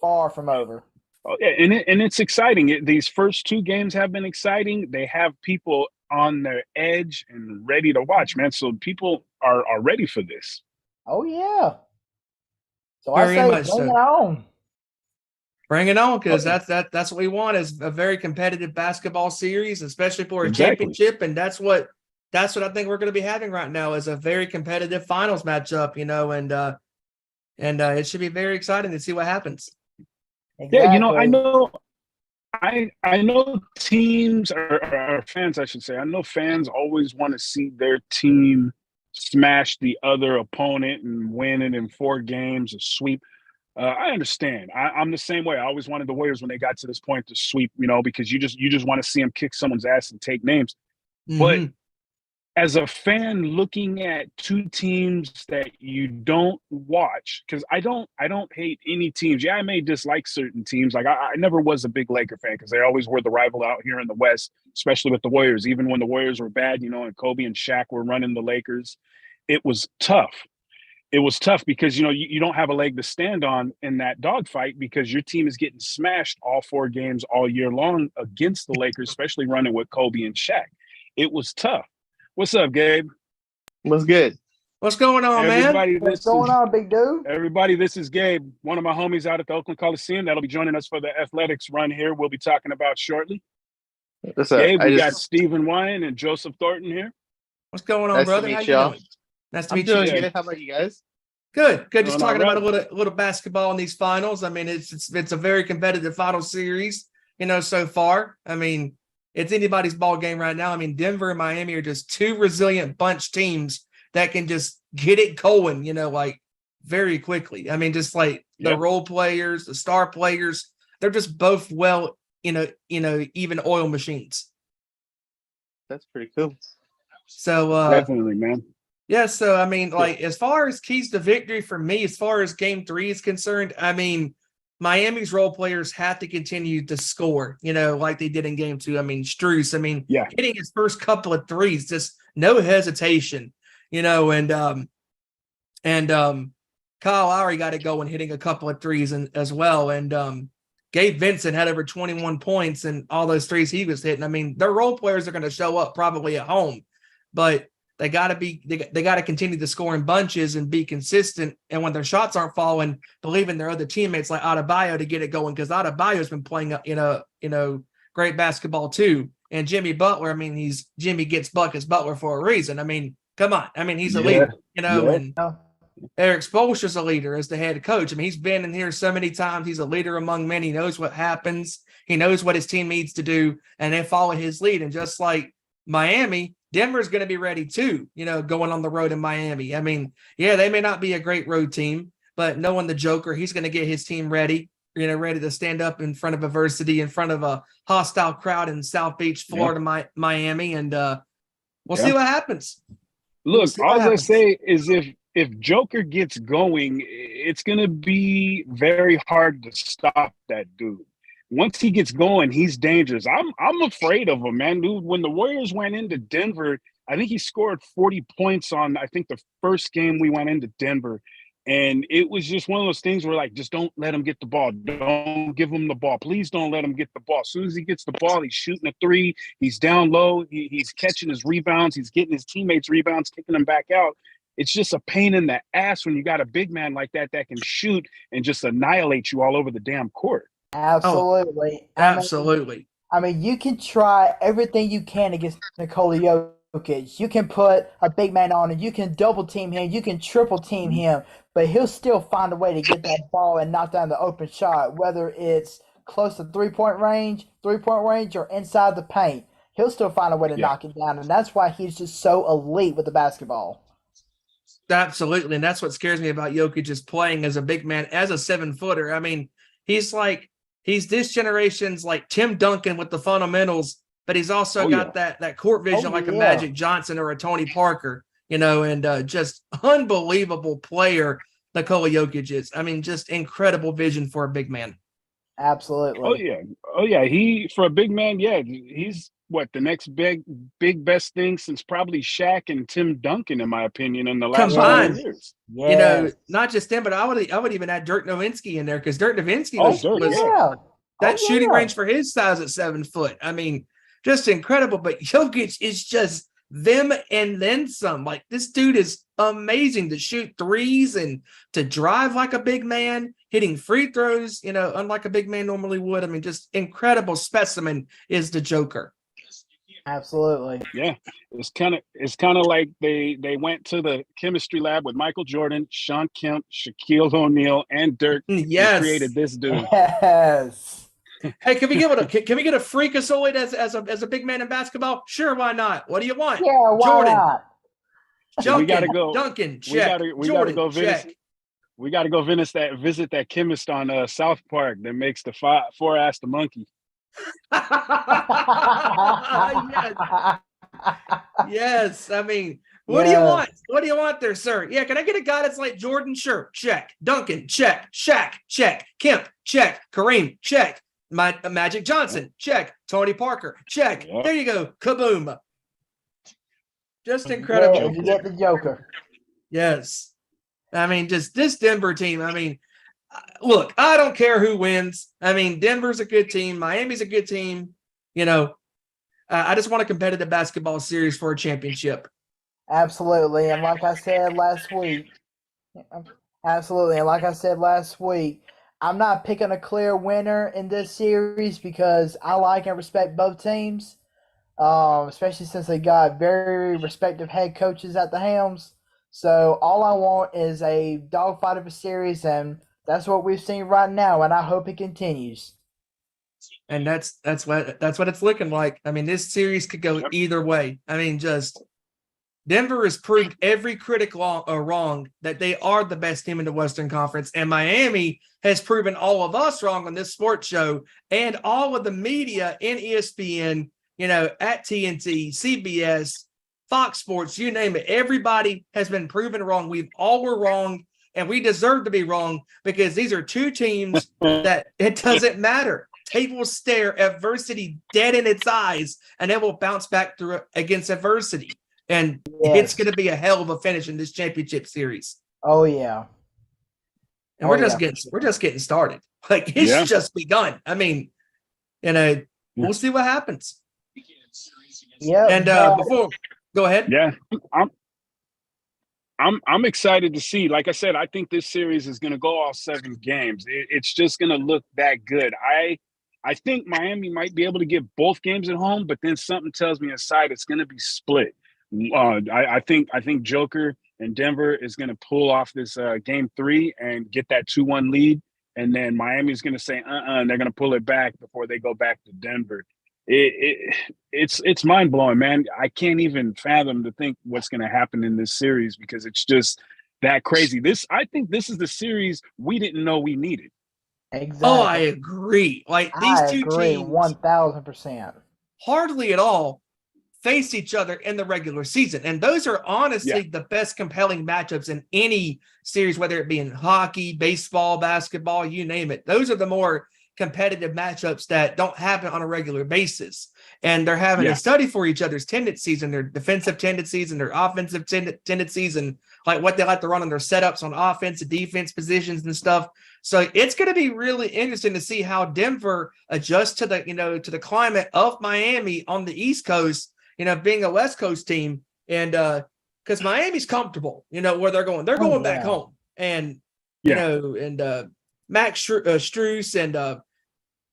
Far from over. Oh, yeah, and it's exciting. These first 2 games have been exciting. They have people on their edge and ready to watch, man. So people are ready for this. Oh yeah. So Very I much say, bring so. it on. Bring it on, because that's what we want, is a very competitive basketball series, especially for a championship. And that's what I think we're going to be having right now, is a very competitive finals matchup, and it should be very exciting to see what happens. Exactly. Yeah, I know teams or fans, I should say. I know fans always want to see their team smash the other opponent and win it in 4 games, a sweep. I understand. I'm the same way. I always wanted the Warriors, when they got to this point, to sweep, because you just want to see them kick someone's ass and take names. Mm-hmm. But as a fan looking at 2 teams that you don't watch, because I don't hate any teams. Yeah, I may dislike certain teams. Like I never was a big Laker fan because they always were the rival out here in the West, especially with the Warriors. Even when the Warriors were bad, and Kobe and Shaq were running the Lakers, it was tough. It was tough because, you don't have a leg to stand on in that dogfight because your team is getting smashed all 4 games all year long against the Lakers, especially running with Kobe and Shaq. It was tough. What's up, Gabe? What's good? What's going on, man? What's going on, big dude? Everybody, this is Gabe, one of my homies out at the Oakland Coliseum that'll be joining us for the athletics run here we'll be talking about shortly. What's up? Gabe, we got Stephen Wyand and Joseph Thornton here. What's going on, Nice brother? to How meet you y'all. doing? Nice to I'm meet you. doing good. How about you guys? Good. Just Doing talking all about a little basketball in these finals. I mean, it's a very competitive final series, so far. I mean, it's anybody's ball game right now. I mean, Denver and Miami are just 2 resilient bunch teams that can just get it going, like very quickly. I mean, just like the role players, the star players, they're just both even oil machines. That's pretty cool. So Definitely, man. Yeah, so I mean, like, as far as keys to victory for me, as far as game 3 is concerned, I mean, Miami's role players have to continue to score, like they did in game 2. I mean, Strus, hitting his first couple of threes, just no hesitation, and Kyle Lowry got it going, hitting a couple of threes as well. And Gabe Vincent had over 21 points and all those threes he was hitting. I mean, their role players are going to show up probably at home, but they got to continue to score in bunches and be consistent. And when their shots aren't falling, believe in their other teammates like Adebayo to get it going, because Adebayo's been playing great basketball too. And Jimmy Butler, I mean, Jimmy gets buckets Butler for a reason. I mean, come on. I mean, he's a leader, and Eric Spoelstra's a leader as the head coach. I mean, he's been in here so many times. He's a leader among men. He knows what happens. He knows what his team needs to do, and they follow his lead. And just like Miami, Denver's going to be ready too, going on the road in Miami. I mean, yeah, they may not be a great road team, but knowing the Joker, he's going to get his team ready, ready to stand up in front of adversity, in front of a hostile crowd in South Beach, Florida, Miami, and we'll see what happens. Look, all I say is if Joker gets going, it's going to be very hard to stop that dude. Once he gets going, he's dangerous. I'm afraid of him, man. Dude, when the Warriors went into Denver, I think he scored 40 points on, I think, the first game we went into Denver. And it was just one of those things where, like, just don't let him get the ball. Don't give him the ball. Please don't let him get the ball. As soon as he gets the ball, he's shooting a three. He's down low. He's catching his rebounds. He's getting his teammates' rebounds, kicking them back out. It's just a pain in the ass when you got a big man like that can shoot and just annihilate you all over the damn court. Absolutely. Absolutely. I mean, you can try everything you can against Nikola Jokic. You can put a big man on him. You can double team him. You can triple team him. But he'll still find a way to get that ball and knock down the open shot, whether it's close to three-point range, or inside the paint. He'll still find a way to knock it down. And that's why he's just so elite with the basketball. Absolutely. And that's what scares me about Jokic, is playing as a big man, as a 7-footer. I mean, he's this generation's like Tim Duncan with the fundamentals, but he's also got that court vision like a Magic Johnson or a Tony Parker, and just unbelievable player Nikola Jokic is. I mean, just incredible vision for a big man. Absolutely. Oh yeah. He, for a big man, he's the next big best thing since probably Shaq and Tim Duncan, in my opinion, in the last 20 years. Yes. Not just them, but I would even add Dirk Nowitzki in there, because Dirk Nowitzki was shooting range for his size at 7 foot. I mean, just incredible. But Jokic is just them and then some. Like, this dude is amazing to shoot threes and to drive like a big man, hitting free throws, unlike a big man normally would. I mean, just incredible specimen is the Joker. Absolutely. Yeah. It's kind of like they went to the chemistry lab with Michael Jordan, Sean Kemp, Shaquille O'Neal, and Dirk. Yes. And created this dude. Yes. Hey, can we get a freakazoid as a big man in basketball? Sure, why not? What do you want? Yeah, why Jordan. not? Duncan, we gotta go. Duncan, check. We gotta go visit. We gotta go visit that chemist on South Park that makes the four-ass the monkey. Yes. I mean, what do you want? What do you want there, sir? Yeah, can I get a guy that's like Jordan? Sure. Check. Duncan, check. Shaq, check. Kemp, check. Kareem, check. Magic Johnson, check. Tony Parker, check. Yep. There you go. Kaboom. Just incredible. Yeah, you get the Joker. Yes. I mean, just this Denver team. I mean, look, I don't care who wins. I mean, Denver's a good team. Miami's a good team. I just want a competitive basketball series for a championship. Absolutely. And like I said last week, I'm not picking a clear winner in this series because I like and respect both teams, especially since they got very respective head coaches at the helms. So all I want is a dogfight of a series, and that's what we've seen right now, and I hope it continues. And that's what it's looking like. I mean, this series could go either way. I mean, just Denver has proved every critic wrong that they are the best team in the Western Conference, and Miami has proven all of us wrong on this sports show, and all of the media in ESPN, at TNT, CBS, Fox Sports, you name it. Everybody has been proven wrong. We've all were wrong, and we deserve to be wrong because these are two teams that it doesn't matter. They will stare adversity dead in its eyes, and it will bounce back through against adversity. And it's going to be a hell of a finish in this championship series. Oh yeah, and we're just getting started. Like, it's just begun. I mean, we'll see what happens. Yeah. And Go ahead. Yeah, I'm excited to see. Like I said, I think this series is going to go all 7 games. It's just going to look that good. I think Miami might be able to get both games at home, but then something tells me inside it's going to be split. I think Joker and Denver is going to pull off this game 3 and get that 2-1 lead, and then Miami's going to say and they're going to pull it back before they go back to Denver. It's mind blowing, man. I can't even fathom to think what's going to happen in this series because it's just that crazy. I think this is the series we didn't know we needed. Exactly. Oh, I agree. Like these two teams, 1,000%. hardly at all face each other in the regular season, and those are honestly the best compelling matchups in any series, whether it be in hockey, baseball, basketball, you name it. Those are the more competitive matchups that don't happen on a regular basis, and they're having to study for each other's tendencies and their defensive tendencies and their offensive tendencies and like what they like to run on their setups on offense and defense positions and stuff. So it's going to be really interesting to see how Denver adjusts to the to the climate of Miami on the East Coast, being a West Coast team, and because Miami's comfortable, where they're going back home, and Max Strus and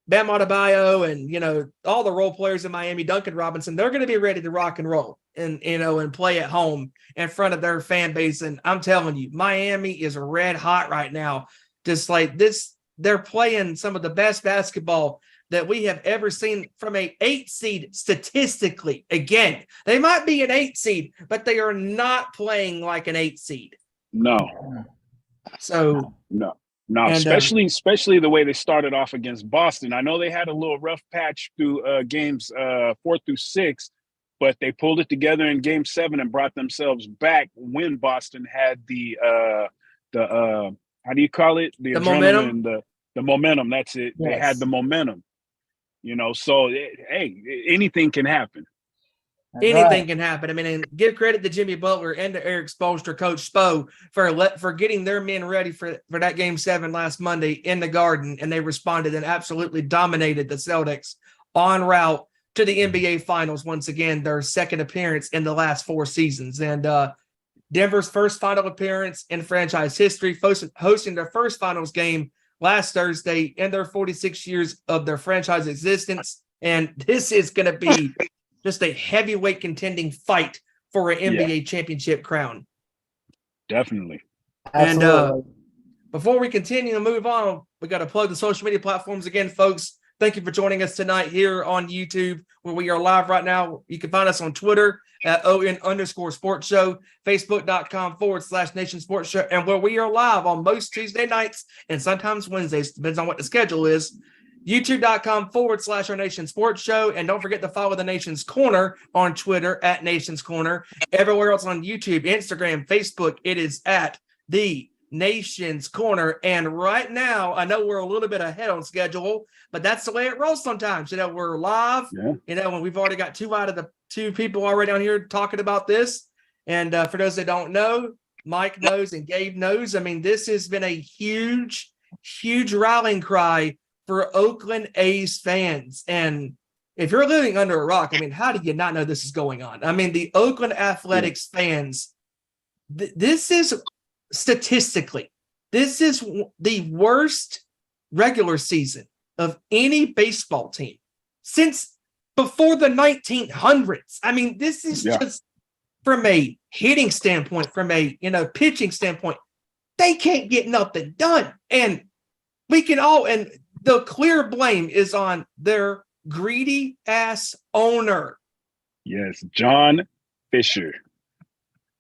Bam Adebayo and, all the role players in Miami, Duncan Robinson, they're going to be ready to rock and roll and, and play at home in front of their fan base. And I'm telling you, Miami is red hot right now. Just like this, they're playing some of the best basketball that we have ever seen from a 8 seed statistically. Again, they might be an 8 seed, but they are not playing like an 8 seed. No. So no, especially the way they started off against Boston. I know they had a little rough patch through games 4 through 6, but they pulled it together in game 7 and brought themselves back when Boston had the how do you call it? The momentum. The momentum. That's it. Yes. They had the momentum. So hey, anything can happen. Anything can happen. I mean, and give credit to Jimmy Butler and to Eric Spoelstra, Coach Spo, for getting their men ready for that Game 7 last Monday in the Garden, and they responded and absolutely dominated the Celtics en route to the NBA Finals once again, their second appearance in the last 4 seasons. And Denver's first final appearance in franchise history, hosting their first finals game last Thursday in their 46 years of their franchise existence. And this is going to be just a heavyweight contending fight for an NBA championship crown. Definitely. And before we continue and move on, we got to plug the social media platforms again, folks. Thank you for joining us tonight here on YouTube, where we are live right now. You can find us on Twitter at ON_sports show, Facebook.com/Nation Sports Show, and where we are live on most Tuesday nights and sometimes Wednesdays, depends on what the schedule is. YouTube.com/Our Nation Sports Show. And don't forget to follow the Nation's Corner on Twitter at Nation's Corner. Everywhere else on YouTube, Instagram, Facebook, it is at the Nation's Corner. And right now, I know we're a little bit ahead on schedule, but that's the way it rolls sometimes. We're live, when we've already got 2 out of the 2 people already on here talking about this. And for those that don't know, Mike knows and Gabe knows. I mean, this has been a huge, huge rallying cry for Oakland A's fans. And if you're living under a rock, I mean, how do you not know this is going on? I mean, the Oakland Athletics fans, this is statistically, this is the worst regular season of any baseball team since before the 1900s. I mean, this is just from a hitting standpoint, from a, pitching standpoint, they can't get nothing done. And we can all, and the clear blame is on their greedy ass owner. Yes, John Fisher.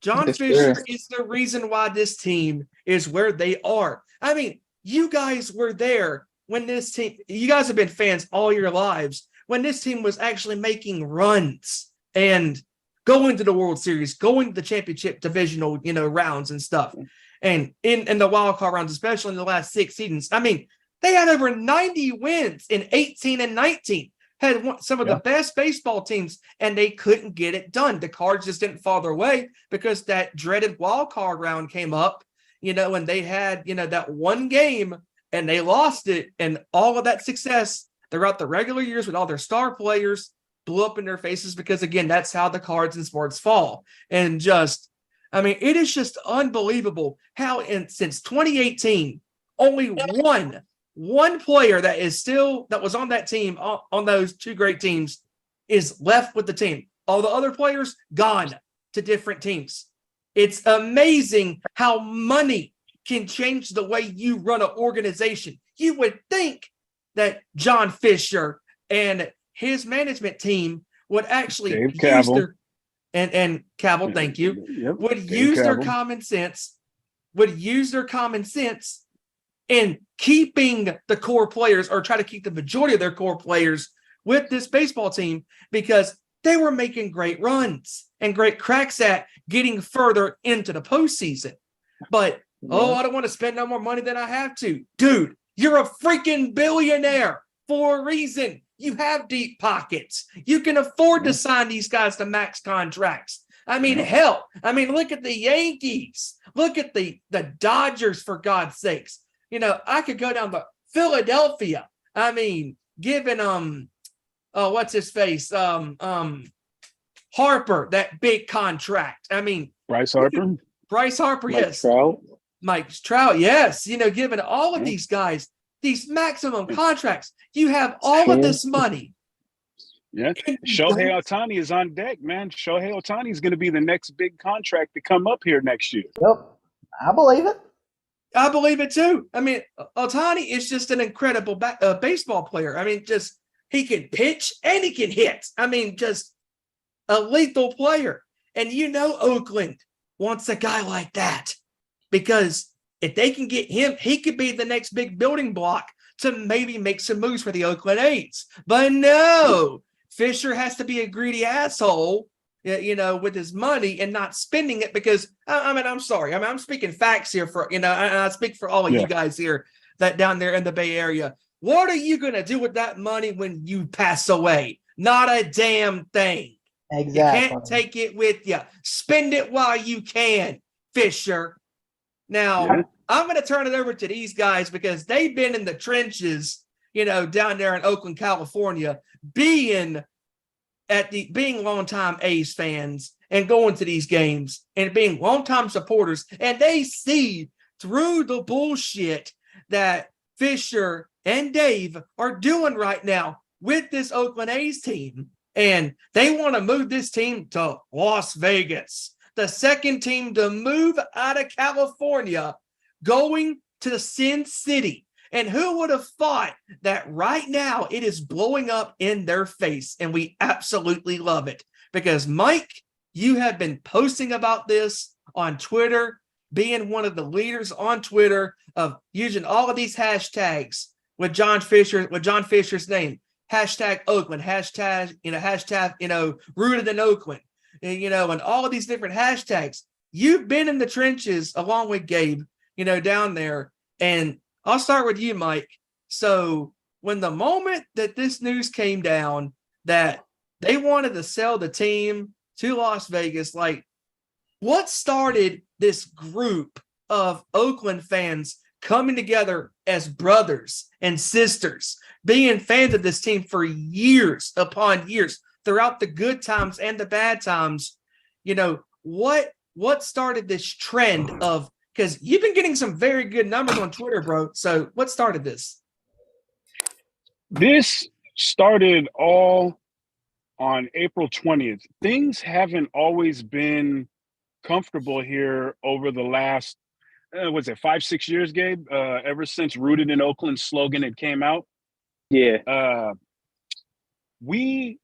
John Fisher is the reason why this team is where they are. I mean, you guys were there when this team, you guys have been fans all your lives, when this team was actually making runs and going to the World Series, going to the championship divisional, rounds and stuff. And in the wild card rounds, especially in the last 6 seasons, I mean, they had over 90 wins in 18 and 19, had some of the best baseball teams, and they couldn't get it done. The Cards just didn't fall their way because that dreaded wild card round came up, and they had, that one game and they lost it. And all of that success throughout the regular years with all their star players, blew up in their faces because, again, that's how the cards in sports fall. And just, I mean, it is just unbelievable how since 2018, only one player that was on that team, on those two great teams, is left with the team. All the other players gone to different teams. It's amazing how money can change the way you run an organization. You would think that John Fisher and his management team would actually Dave use Cavill. their and Cavill, thank you, Yep. would Dave use their Cavill. common sense in keeping the core players, or try to keep the majority of their core players with this baseball team, because they were making great runs and great cracks at getting further into the postseason. But, I don't want to spend no more money than I have to. Dude, you're a freaking billionaire for a reason. You have deep pockets. You can afford to sign these guys to max contracts. I mean, hell, look at the Yankees. Look at the Dodgers, for God's sakes. I could go down to Philadelphia. Giving what's his face? Harper, that big contract. Bryce Harper. Bryce Harper, Mike yes. Trout. Mike Trout, yes. Giving all of these guys these maximum contracts. You have all of this money. Yeah. Shohei Ohtani is on deck, man. Shohei Ohtani is going to be the next big contract to come up here next year. Yep. I believe it. I believe it too. Ohtani is just an incredible baseball player. He can pitch and he can hit. Just a lethal player. And Oakland wants a guy like that, because if they can get him, he could be the next big building block to maybe make some moves for the Oakland A's. But no, Fisher has to be a greedy asshole, with his money and not spending it, because I'm sorry. I'm speaking facts here and I speak for all of you guys here that down there in the Bay Area. What are you going to do with that money when you pass away? Not a damn thing. Exactly. You can't take it with you. Spend it while you can, Fisher. Now, I'm going to turn it over to these guys, because they've been in the trenches, down there in Oakland, California, being longtime A's fans and going to these games and being longtime supporters. And they see through the bullshit that Fisher and Dave are doing right now with this Oakland A's team. And they want to move this team to Las Vegas, the second team to move out of California, going to Sin City. And who would have thought that right now it is blowing up in their face? And we absolutely love it, because Mike, you have been posting about this on Twitter, being one of the leaders on Twitter of using all of these hashtags with John Fisher's name. Hashtag Oakland, hashtag, rooted in Oakland, and all of these different hashtags. You've been in the trenches along with Gabe, down there. And I'll start with you, Mike. So when the moment that this news came down that they wanted to sell the team to Las Vegas, what started this group of Oakland fans coming together as brothers and sisters, being fans of this team for years upon years, throughout the good times and the bad times? What started this trend of, because you've been getting some very good numbers on Twitter, bro. So what started this? This started all on April 20th. Things haven't always been comfortable here over the last, 5-6 years, Gabe? Ever since Rooted in Oakland slogan had came out. Yeah. We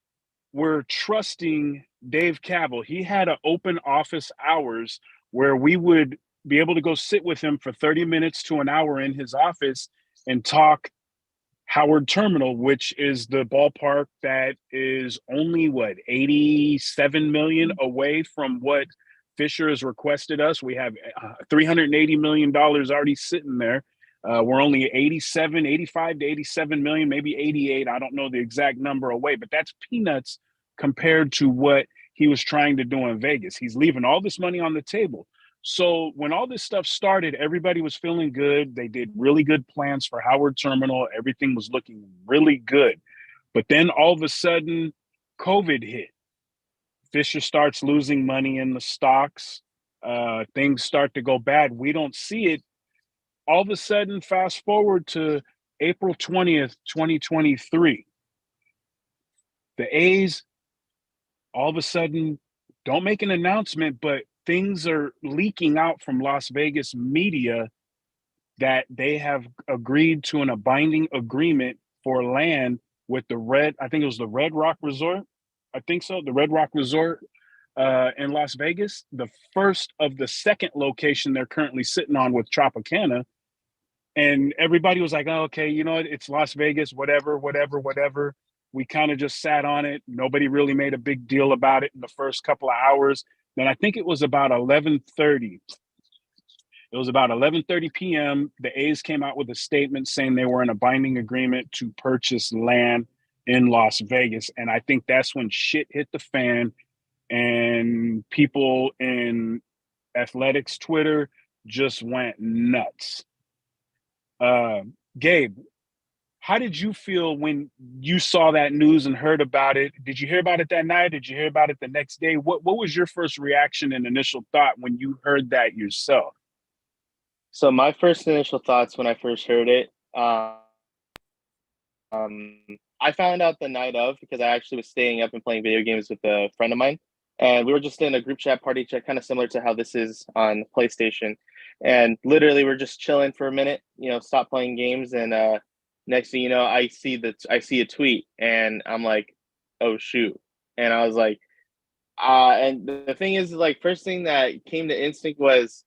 were trusting Dave Cavill. He had an open office hours where we would be able to go sit with him for 30 minutes to an hour in his office and talk Howard Terminal, which is the ballpark that is only 87 million away from what Fisher has requested us. We have $380 million already sitting there. We're only 85 to 87 million, maybe 88. I don't know the exact number away, but that's peanuts compared to what he was trying to do in Vegas. He's leaving all this money on the table. So when all this stuff started, everybody was feeling good. They did really good plans for Howard Terminal. Everything was looking really good. But then all of a sudden, COVID hit. Fisher starts losing money in the stocks. Things start to go bad. We don't see it. All of a sudden, fast forward to April 20th, 2023. The A's all of a sudden don't make an announcement, but things are leaking out from Las Vegas media that they have agreed to a binding agreement for land with I think it was the Red Rock Resort. I think so. The Red Rock Resort in Las Vegas, the first of the second location they're currently sitting on with Tropicana. And everybody was like, oh, okay, you know what? It's Las Vegas, whatever. We kind of just sat on it. Nobody really made a big deal about it in the first couple of hours. Then I think it was about 11:30. It was about 11:30 p.m. The A's came out with a statement saying they were in a binding agreement to purchase land in Las Vegas. And I think that's when shit hit the fan and people in athletics Twitter just went nuts. Gabe, how did you feel when you saw that news and heard about it? Did you hear about it that night? Did you hear about it the next day? What was your first reaction and initial thought when you heard that yourself? So my first initial thoughts when I first heard it, I found out the night of because I actually was staying up and playing video games with a friend of mine. And we were just in a group chat, party chat, kind of similar to how this is on PlayStation. And literally we're just chilling for a minute, stop playing games. And next thing you know, I see a tweet and I'm like, oh, shoot. And I was like, and the thing is, like, first thing that came to instinct was,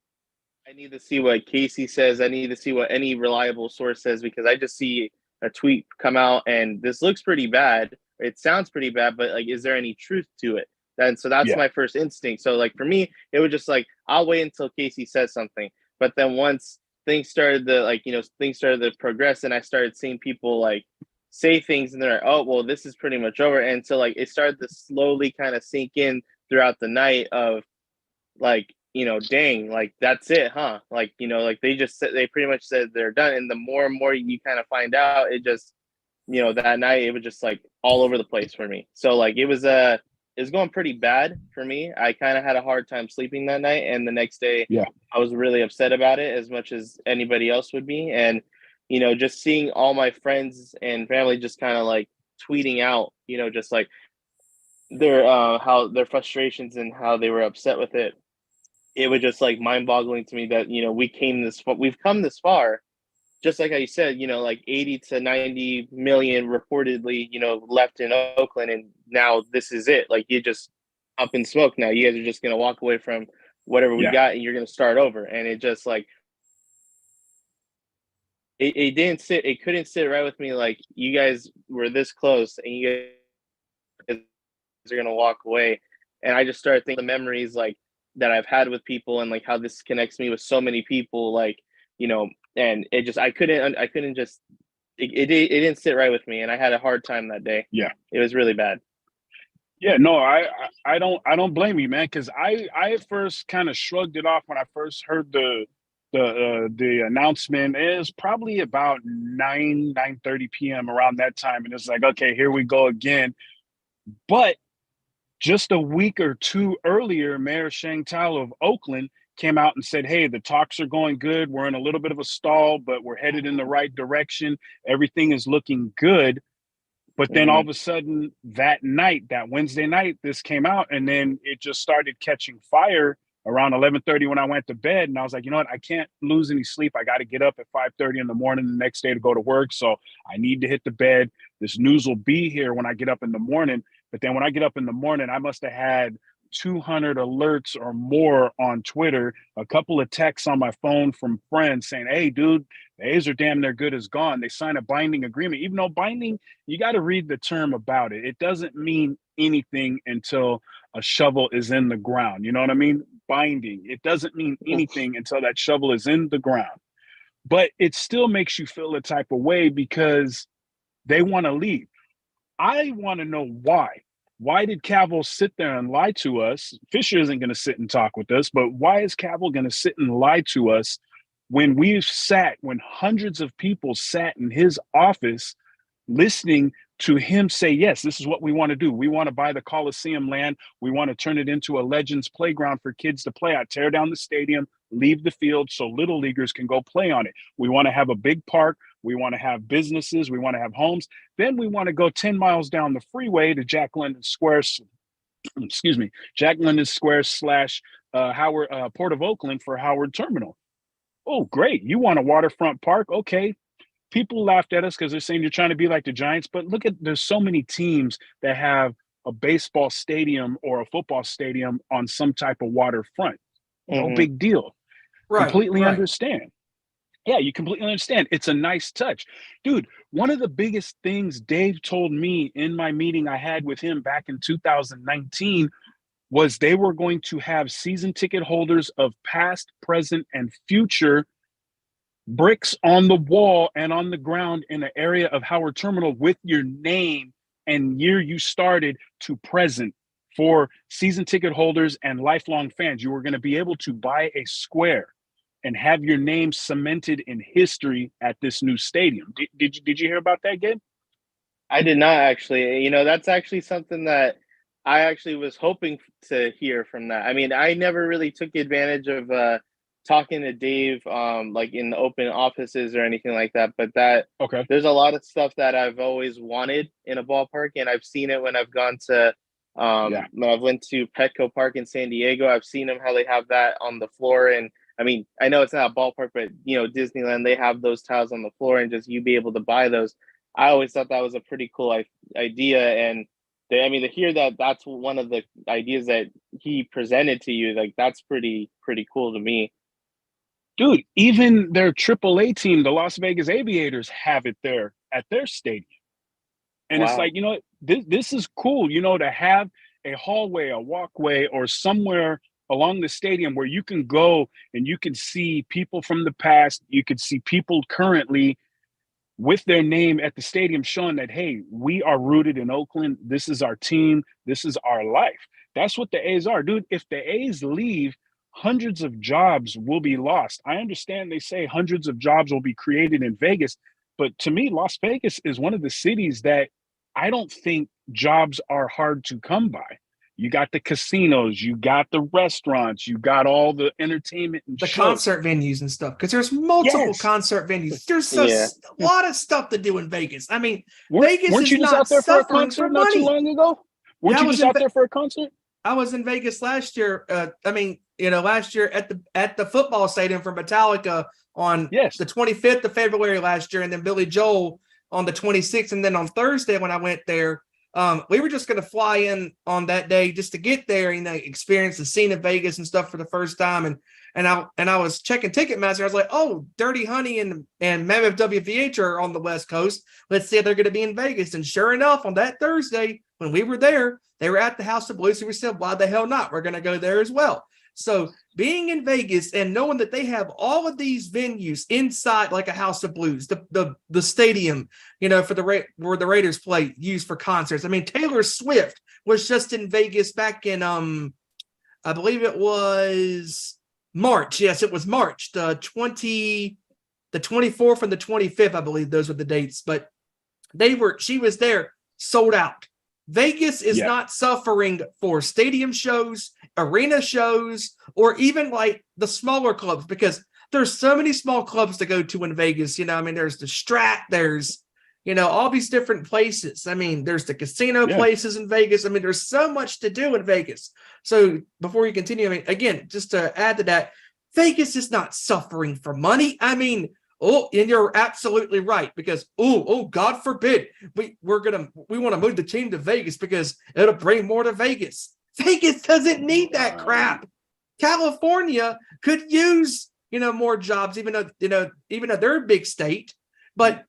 I need to see what Casey says. I need to see what any reliable source says because I just see a tweet come out and this looks pretty bad. It sounds pretty bad, but like, is there any truth to it? And so that's my first instinct. So like for me, it was just like, I'll wait until Casey says something. But then once things started to progress and I started seeing people like say things and they're like, oh, well, this is pretty much over. And so like, it started to slowly kind of sink in throughout the night of like, dang, like that's it, huh? Like, like they pretty much said they're done. And the more and more you kind of find out, it just, that night it was just like all over the place for me. So like it was going pretty bad for me. I kind of had a hard time sleeping that night. And the next day I was really upset about it as much as anybody else would be. And, just seeing all my friends and family just kind of like tweeting out, just like how their frustrations and how they were upset with it. It was just like mind-boggling to me that we've come this far, just like how you said, like 80 to 90 million reportedly, left in Oakland, and now this is it. Like you just up in smoke now. You guys are just gonna walk away from whatever we got, and you're gonna start over. And it just like it couldn't sit right with me. Like you guys were this close, and you guys are gonna walk away. And I just started thinking the memories like that I've had with people and like how this connects me with so many people, like, and it just, it didn't sit right with me. And I had a hard time that day. Yeah. It was really bad. Yeah, no, I don't blame you, man. Cause I at first kind of shrugged it off when I first heard the announcement. It was probably about 9:30 p.m. around that time. And it's like, okay, here we go again. But just a week or two earlier, Mayor Shang Tao of Oakland came out and said, hey, the talks are going good. We're in a little bit of a stall, but we're headed in the right direction. Everything is looking good. But then all of a sudden that Wednesday night, this came out and then it just started catching fire around 11:30 when I went to bed. And I was like, you know what? I can't lose any sleep. I got to get up at 5:30 in the morning the next day to go to work. So I need to hit the bed. This news will be here when I get up in the morning. But then when I get up in the morning, I must have had 200 alerts or more on Twitter, a couple of texts on my phone from friends saying, hey, dude, the A's are damn near good as gone. They signed a binding agreement. Even though binding, you got to read the term about it. It doesn't mean anything until a shovel is in the ground. You know what I mean? Binding. It doesn't mean anything until that shovel is in the ground. But it still makes you feel a type of way because they want to leave. I want to know why. Why did Cavill sit there and lie to us? Fisher isn't going to sit and talk with us, but why is Cavill going to sit and lie to us when hundreds of people sat in his office listening to him say, yes, this is what we want to do. We want to buy the Coliseum land. We want to turn it into a Legends playground for kids to play at. Tear down the stadium, leave the field so little leaguers can go play on it. We want to have a big park. We want to have businesses. We want to have homes. Then we want to go 10 miles down the freeway to Jack London Square. Excuse me, Jack London Square / Howard Port of Oakland for Howard Terminal. Oh, great. You want a waterfront park? Okay. People laughed at us because they're saying you're trying to be like the Giants, but look at, there's so many teams that have a baseball stadium or a football stadium on some type of waterfront. No big deal. Completely understand. Yeah, you completely understand. It's a nice touch. Dude, one of the biggest things Dave told me in my meeting I had with him back in 2019 was they were going to have season ticket holders of past, present, and future bricks on the wall and on the ground in an area of Howard Terminal with your name and year you started to present for season ticket holders and lifelong fans. You were going to be able to buy a square and have your name cemented in history at this new stadium. Did you hear about that, Gabe? I did not actually. You know, that's actually something that I actually was hoping to hear from that. I mean, I never really took advantage of talking to Dave like in the open offices or anything like that. But there's a lot of stuff that I've always wanted in a ballpark, and I've seen it when I've gone to when I've went to Petco Park in San Diego. I've seen them how they have that on the floor, and I mean, I know it's not a ballpark, but you know, Disneyland, they have those tiles on the floor, and just you be able to buy those. I always thought that was a pretty cool idea, and to hear that that's one of the ideas that he presented to you, like that's pretty cool to me. Dude, even their AAA team, the Las Vegas Aviators, have it there at their stadium. And It's like, you know, this is cool, you know, to have a hallway, a walkway, or somewhere along the stadium where you can go and you can see people from the past, you could see people currently with their name at the stadium showing that, hey, we are rooted in Oakland. This is our team. This is our life. That's what the A's are, dude. If the A's leave, hundreds of jobs will be lost. I understand they say hundreds of jobs will be created in Vegas, but to me, Las Vegas is one of the cities that I don't think jobs are hard to come by. You got the casinos, you got the restaurants, you got all the entertainment and the shows. concert venues and stuff, because there's multiple concert venues. There's a lot of stuff to do in Vegas. I mean, Vegas weren't is you just not out there for a suffering concert for not too money. long ago? Weren't you just out there for a concert? I was in Vegas last year. Last year at the football stadium for Metallica on the 25th of February last year, and then Billy Joel on the 26th, and then on Thursday when I went there. We were just going to fly in on that day just to get there, you know, experience the scene of Vegas and stuff for the first time. And I was checking Ticketmaster. I was like, oh, Dirty Honey and Mammoth WVH are on the West Coast. Let's see if they're going to be in Vegas. And sure enough, on that Thursday when we were there, they were at the House of Blues. So we said, why the hell not? We're going to go there as well. So being in Vegas and knowing that they have all of these venues inside, like a House of Blues, the stadium, you know, where the Raiders play, used for concerts. I mean, Taylor Swift was just in Vegas back in I believe it was March. Yes, it was March, the 24th and the 25th. I believe those were the dates. But she was there, sold out. Vegas is not suffering for stadium shows, arena shows, or even like the smaller clubs, because there's so many small clubs to go to in Vegas. You know, I mean, there's the Strat, there's, you know, all these different places. I mean, there's the casino places in Vegas. I mean, there's so much to do in Vegas. So before you continue, I mean, again, just to add to that, Vegas is not suffering for money. I mean, oh, and you're absolutely right, because God forbid we want to move the team to Vegas because it'll bring more to Vegas. Vegas doesn't need that crap. California could use, you know, more jobs, even though they're a big state. But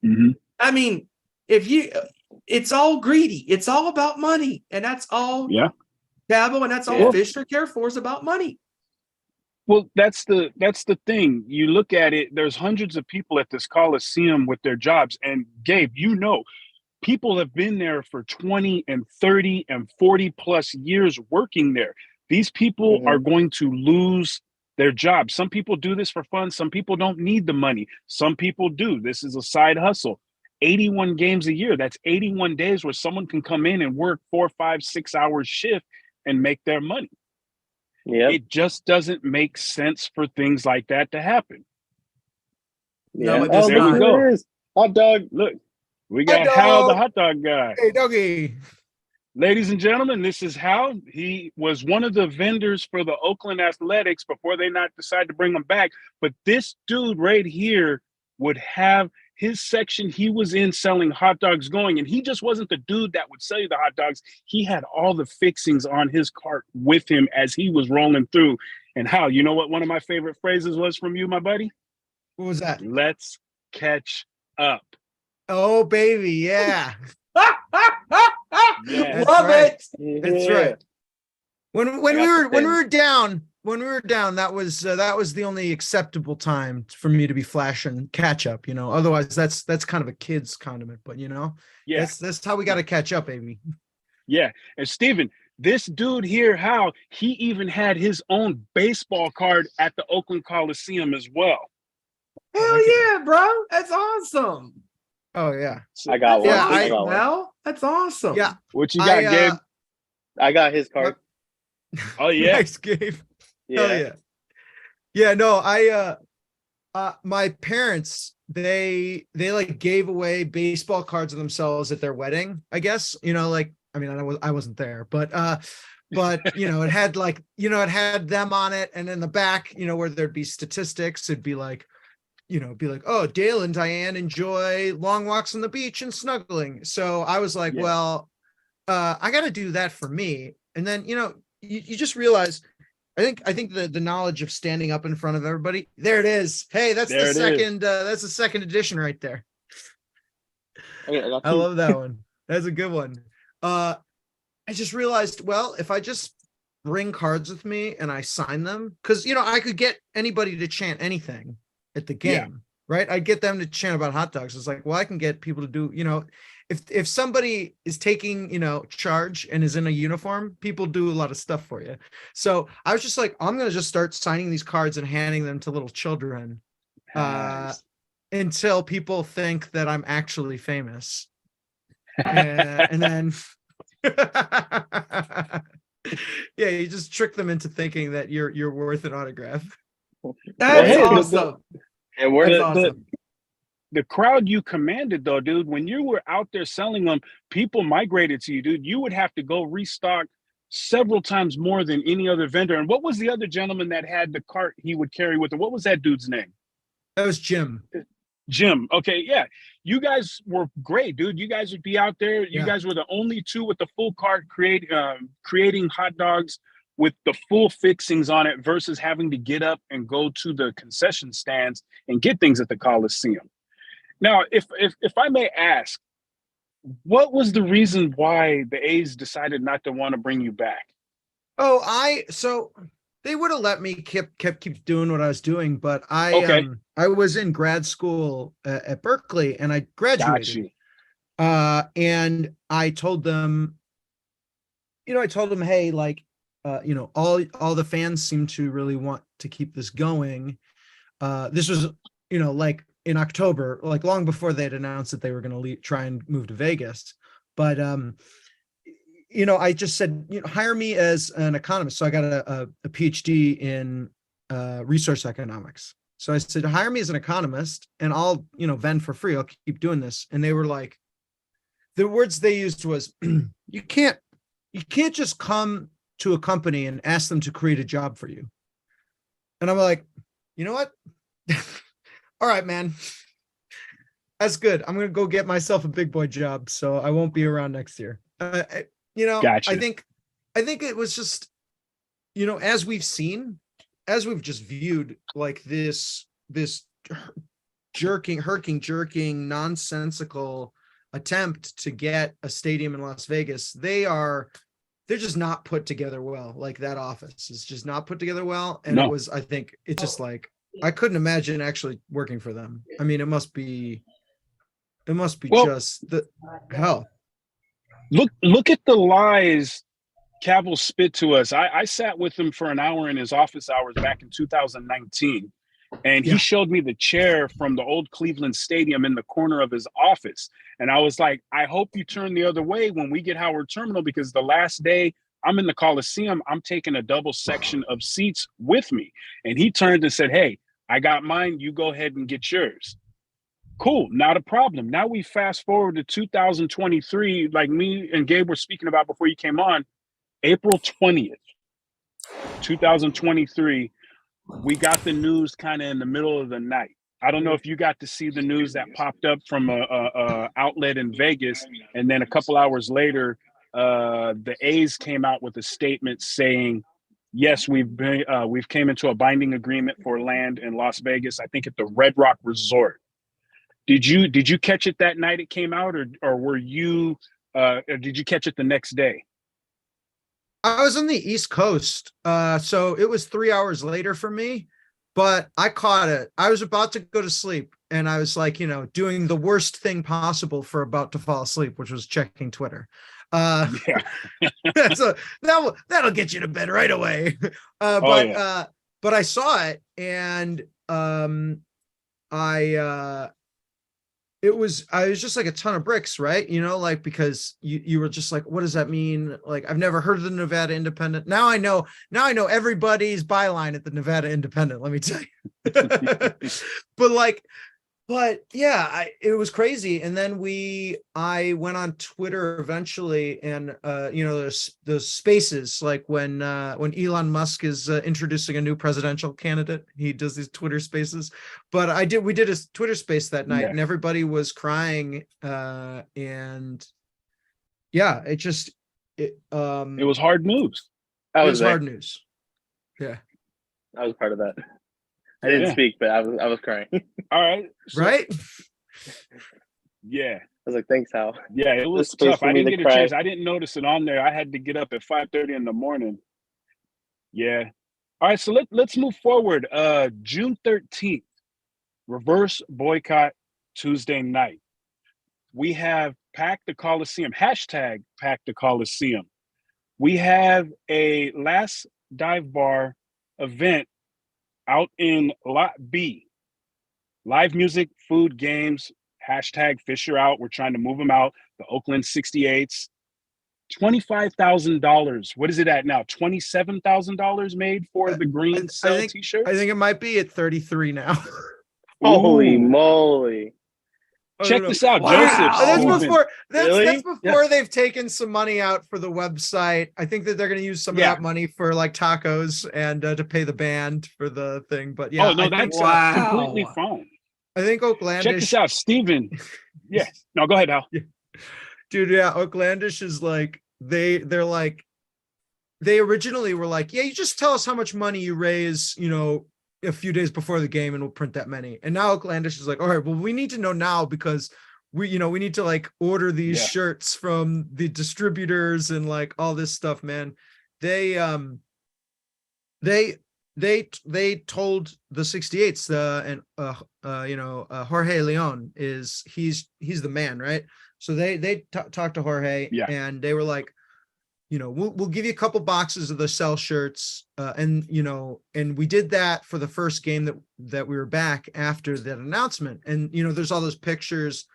I mean, it's all greedy. It's all about money, and that's all. Yeah, Cabo, and that's all Fisher care for is about money. Well, that's the thing. You look at it, there's hundreds of people at this Coliseum with their jobs. And Gabe, you know, people have been there for 20 and 30 and 40 plus years working there. These people are going to lose their jobs. Some people do this for fun. Some people don't need the money. Some people do. This is a side hustle. 81 games a year. That's 81 days where someone can come in and work 4, 5, 6 hours shift and make their money. Yeah. It just doesn't make sense for things like that to happen. No, it Oh, does There we look not. go. who it is. Hot dog. Look, we Hi, got Hal, the dog. hot dog guy. Hey, doggy. Ladies and gentlemen, this is Hal. He was one of the vendors for the Oakland Athletics before they not decide to bring him back. But this dude right here would have his section he was in selling hot dogs going. And he just wasn't the dude that would sell you the hot dogs. He had all the fixings on his cart with him as he was rolling through. And Hal, you know what one of my favorite phrases was from you, my buddy? What was that? Let's catch up. Oh, baby, yeah. Yeah. Love right. it. That's Yeah. right. When I we got were the when we thing. were down, that was the only acceptable time for me to be flashing catch up. Otherwise that's kind of a kid's condiment. But Yeah. that's how we got to catch up, baby. Yeah. And Steven, this dude here, Hal, he even had his own baseball card at the Oakland Coliseum as well. Hell yeah, bro. That's awesome. Oh yeah, I got one. Yeah, I got one. Well, that's awesome. yeah. What you got, Gabe? I got his card. Oh, yeah. Nice, Gabe. Yeah. Hell yeah. Yeah, no, my parents, they like gave away baseball cards of themselves at their wedding, I guess. I wasn't there, but it had it had them on it, and in the back, where there'd be statistics, it'd be like, oh, Dale and Diane enjoy long walks on the beach and snuggling. So I was like, Yeah. well, I got to do that for me. And then, you just realize, I think the knowledge of standing up in front of everybody, there it is. Hey, that's There that's the second edition right there. Okay, I got I two. love that one. That's a good one. I just realized, well, if I just bring cards with me and I sign them, because I could get anybody to chant anything at the game, Yeah. right? I'd get them to chant about hot dogs. It's like, well, I can get people to do, if somebody is taking, charge and is in a uniform, people do a lot of stuff for you. So I was just like, I'm going to just start signing these cards and handing them to little children Nice. until people think that I'm actually famous. And then, yeah, you just trick them into thinking that you're worth an autograph. That's Hey, awesome. And we're That's the- awesome. The crowd you commanded, though, dude, when you were out there selling them, people migrated to you, dude. You would have to go restock several times more than any other vendor. And what was the other gentleman that had the cart he would carry with him? What was that dude's name? That was Jim. Jim. Okay, yeah. You guys were great, dude. You guys would be out there. You Yeah. guys were the only two with the full cart creating hot dogs with the full fixings on it versus having to get up and go to the concession stands and get things at the Coliseum. Now, if I may ask, what was the reason why the A's decided not to want to bring you back? So they would have let me keep doing what I was doing, but Okay. I was in grad school at Berkeley and I Got graduated. you. And I told them, hey, like, all the fans seem to really want to keep this going. This was, like in October, like long before they'd announced that they were going to try and move to Vegas. But, I just said, hire me as an economist. So I got a PhD in resource economics. So I said, hire me as an economist and I'll, vend for free. I'll keep doing this. And they were like, the words they used was, you can't just come to a company and ask them to create a job for you. And I'm like, you know what? All right, man. That's good. I'm going to go get myself a big boy job. So I won't be around next year. Gotcha. I think it was just, as we've just viewed like this jerking, nonsensical attempt to get a stadium in Las Vegas, they're just not put together well. Like that office is just not put together well. And No. I think it's just like, I couldn't imagine actually working for them. I mean, it must be Well, just the hell. Look at the lies Cavill spit to us. I sat with him for an hour in his office hours back in 2019. And he showed me the chair from the old Cleveland Stadium in the corner of his office. And I was like, I hope you turn the other way when we get Howard Terminal, because the last day I'm in the Coliseum, I'm taking a double section of seats with me. And he turned and said, hey, I got mine. You go ahead and get yours. Cool, not a problem. Now we fast forward to 2023, like me and Gabe were speaking about before you came on, April 20th, 2023. We got the news kind of in the middle of the night. I don't know if you got to see the news that popped up from a outlet in Vegas, and then a couple hours later, the A's came out with a statement saying, "Yes, we've came into a binding agreement for land in Las Vegas. I think at the Red Rock Resort." Did you catch it that night it came out, or were you? Or did you catch it the next day? I was on the East Coast, so it was 3 hours later for me, but I caught it. I was about to go to sleep, and I was like, doing the worst thing possible for about to fall asleep, which was checking Twitter. Yeah. So that'll get you to bed right away. But I saw it, and I was just like a ton of bricks, right? Because you were just like, what does that mean? Like, I've never heard of the Nevada Independent. Now I know everybody's byline at the Nevada Independent, let me tell you. But yeah, it was crazy. And then I went on Twitter eventually, and there's spaces, like when Elon Musk is introducing a new presidential candidate, he does these Twitter spaces. But we did a Twitter space that night, and everybody was crying. And yeah, it was hard news. It was hard news. Yeah, I was part of that. I didn't speak, but I was crying. All right. Right? Yeah. I was like, thanks, Hal. Yeah, it was tough. I didn't get a chance. I didn't notice it on there. I had to get up at 5:30 in the morning. Yeah. All right, so let's move forward. June 13th, reverse boycott Tuesday night. We have Pack the Coliseum, hashtag Pack the Coliseum. We have a last dive bar event out in Lot B. Live music, food, games, hashtag Fisher out. We're trying to move them out. The Oakland 68s. $25,000. What is it at now? $27,000 made for the green cell t-shirts? I think it might be at 33 now. Holy moly. Check this out, wow. Joseph. That's before they've taken some money out for the website. I think that they're going to use some of that money for like tacos and to pay the band for the thing. But yeah, that's completely fine. I think Oaklandish. Check this out, Steven. Yeah. No, go ahead, Al. Yeah. Dude, yeah, Oaklandish is like they originally were like, yeah, you just tell us how much money you raise, a few days before the game, and we'll print that many. And now Oaklandish is like, all right, well, we need to know now, because we need to like order these shirts from the distributors and like all this stuff, man. They told the 68s, Jorge Leon he's the man, right? So they talked to Jorge, and they were like, we'll give you a couple boxes of the cell shirts, and we did that for the first game that we were back after that announcement. And there's all those pictures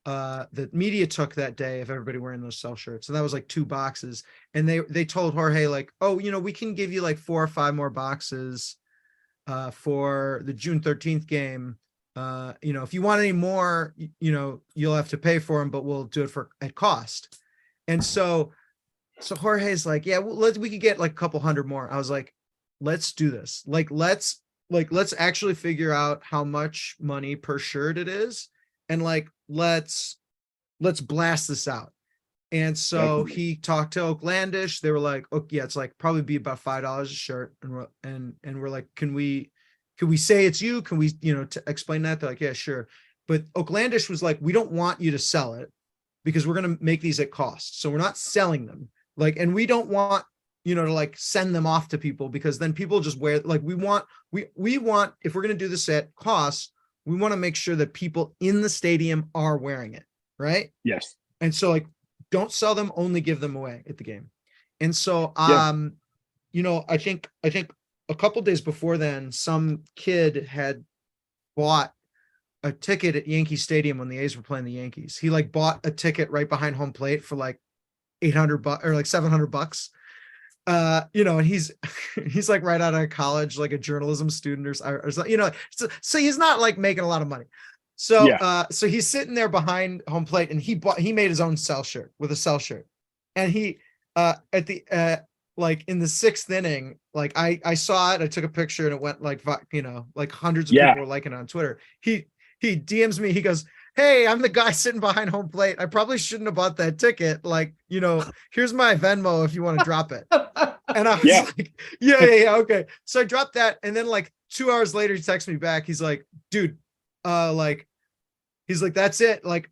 that media took that day of everybody wearing those cell shirts, and that was like 2 boxes. And they told Jorge like, oh, we can give you like 4 or 5 more boxes for the June 13th game. If you want any more, you'll have to pay for them, but we'll do it at cost. And so Jorge's like, yeah, we could get like a couple hundred more. I was like, let's do this. Let's actually figure out how much money per shirt it is, and like let's blast this out. And so he talked to Oaklandish. They were like, oh yeah, it's like probably be about $5 a shirt. And we're like, can we say it's you? Can we to explain that? They're like, yeah, sure. But Oaklandish was like, we don't want you to sell it, because we're going to make these at cost. So we're not selling them. Like, and we don't want, to like send them off to people, because then people just wear, like, we want, if we're going to do this at cost, we want to make sure that people in the stadium are wearing it. Right. Yes. And so like, don't sell them, only give them away at the game. And so, I think a couple days before then, some kid had bought a ticket at Yankee Stadium when the A's were playing the Yankees. He like bought a ticket right behind home plate for like $800 or like $700. And he's he's like right out of college, like a journalism student or so he's not like making a lot of money. So so he's sitting there behind home plate, and he made his own Cell shirt with a Cell shirt, and he at the like in the 6th inning, like I saw it, I took a picture, and it went like like hundreds of people were liking it on Twitter. He DMs me, he goes, "Hey, I'm the guy sitting behind home plate. I probably shouldn't have bought that ticket. Like, here's my Venmo if you want to drop it." And I was like, yeah, okay. So I dropped that, and then like 2 hours later, he texts me back. He's like, "Dude, he's like, that's it. Like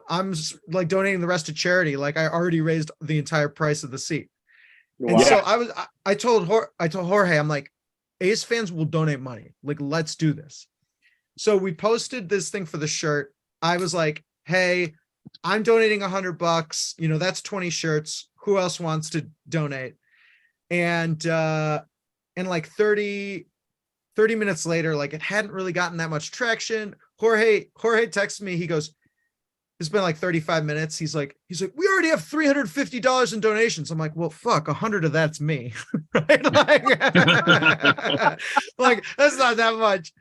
I'm like donating the rest to charity. Like I already raised the entire price of the seat." Wow. And so I told Jorge, I'm like, A's fans will donate money. Like, let's do this. So we posted this thing for the shirt. I was like, "Hey, I'm donating $100. That's 20 shirts. Who else wants to donate?" And like 30 minutes later, like it hadn't really gotten that much traction. Jorge texted me. He goes, "It's been like 35 minutes. He's like, "We already have $350 in donations." I'm like, "Well, fuck, 100 of that's me." Right? Like that's not that much.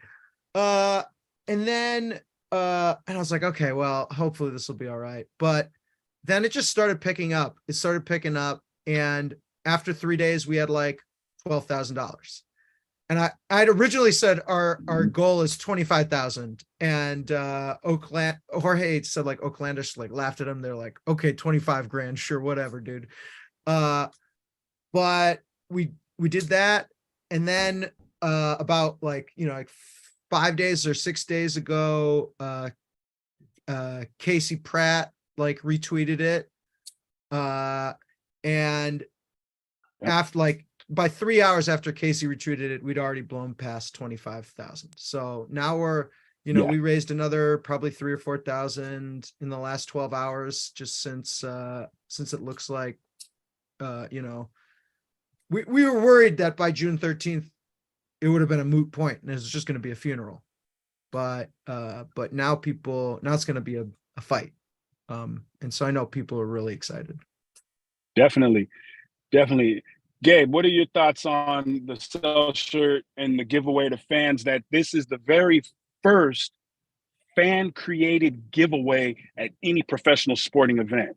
And then and I was like, okay, well, hopefully this will be all right. But then it just started picking up. And after 3 days, we had like $12,000. And I'd originally said our goal is 25,000. And Jorge said like Oaklandish like laughed at him. They're like, "Okay, 25 grand, sure, whatever, dude." But we did that, and then about like 5 days or 6 days ago, Casey Pratt like retweeted it, and after like by 3 hours after Casey retweeted it, we'd already blown past 25,000. So now we're we raised another probably 3,000 or 4,000 in the last 12 hours, just since it looks like we were worried that by June 13th it would have been a moot point and it was just going to be a funeral. But now it's going to be a fight. And so I know people are really excited. Definitely. Gabe, what are your thoughts on the Cell shirt and the giveaway to fans, that this is the very first fan-created giveaway at any professional sporting event?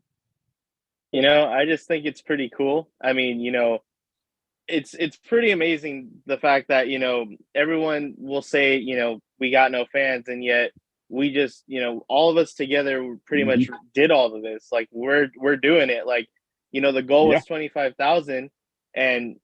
I just think it's pretty cool. I mean, it's pretty amazing the fact that, everyone will say, we got no fans, and yet we just, all of us together pretty much did all of this. Like we're doing it. Like, the goal was 25,000. And,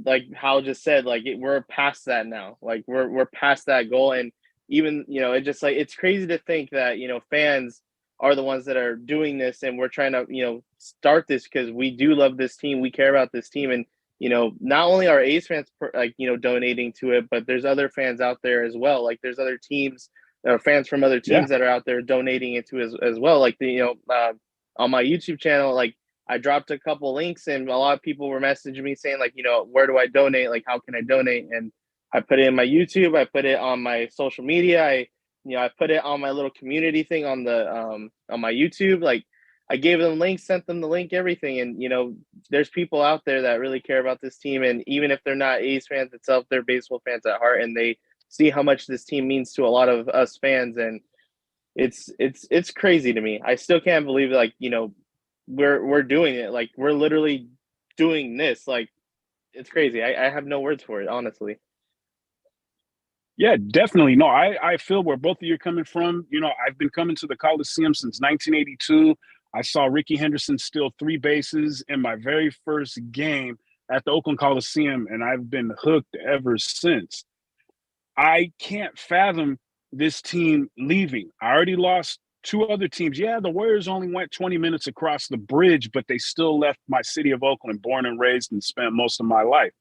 like Hal just said, like we're past that now. Like we're past that goal. And even, it just like, it's crazy to think that, fans are the ones that are doing this, and we're trying to, start this because we do love this team. We care about this team. And, not only are A's fans donating to it, but there's other fans out there as well. Like there's other teams or fans from other teams that are out there donating it to as well. Like on my YouTube channel, like I dropped a couple links, and a lot of people were messaging me saying like, where do I donate? Like, how can I donate? And I put it in my YouTube. I put it on my social media. I put it on my little community thing on my YouTube. Like I gave them links, sent them the link, everything. And, there's people out there that really care about this team. And even if they're not A's fans itself, they're baseball fans at heart, and they see how much this team means to a lot of us fans. And it's crazy to me. I still can't believe like, we're doing it. Like we're literally doing this. Like it's crazy. I have no words for it, honestly. Yeah, definitely. No, I feel where both of you are coming from. I've been coming to the Coliseum since 1982. I saw Ricky Henderson steal 3 bases in my very first game at the Oakland Coliseum, and I've been hooked ever since. I can't fathom this team leaving. I already lost 2 other teams. Yeah, the Warriors only went 20 minutes across the bridge, but they still left my city of Oakland, born and raised and spent most of my life.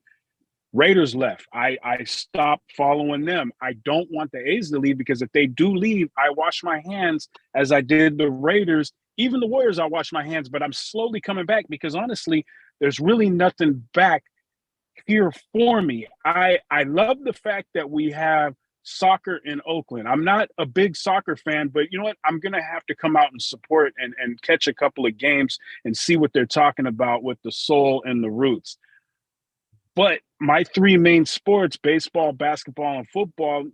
Raiders left. I stopped following them. I don't want the A's to leave, because if they do leave, I wash my hands as I did the Raiders. Even the Warriors, I wash my hands, but I'm slowly coming back, because honestly, there's really nothing back here for me. I love the fact that we have soccer in Oakland. I'm not a big soccer fan, but you know what? I'm gonna have to come out and support and catch a couple of games and see what they're talking about with the soul and the roots. But my three main sports, baseball, basketball, and football,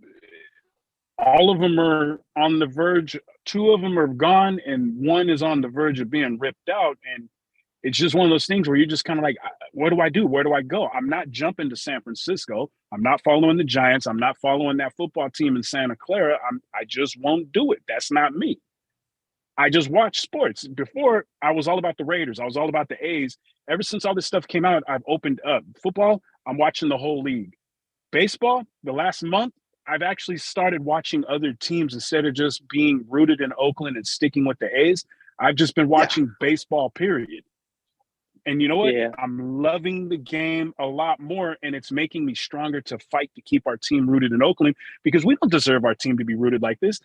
all of them are on the verge. Two of them are gone, and one is on the verge of being ripped out. And it's just one of those things where you're just kind of like, what do I do? Where do I go? I'm not jumping to San Francisco. I'm not following the Giants. I'm not following that football team in Santa Clara. I just won't do it. That's not me. I just watch sports. Before, I was all about the Raiders. I was all about the A's. Ever since all this stuff came out, I've opened up. Football, I'm watching the whole league. Baseball, the last month, I've actually started watching other teams instead of just being rooted in Oakland and sticking with the A's. I've just been watching baseball, period. And you know what? Yeah. I'm loving the game a lot more, and it's making me stronger to fight to keep our team rooted in Oakland, because we don't deserve our team to be rooted like this.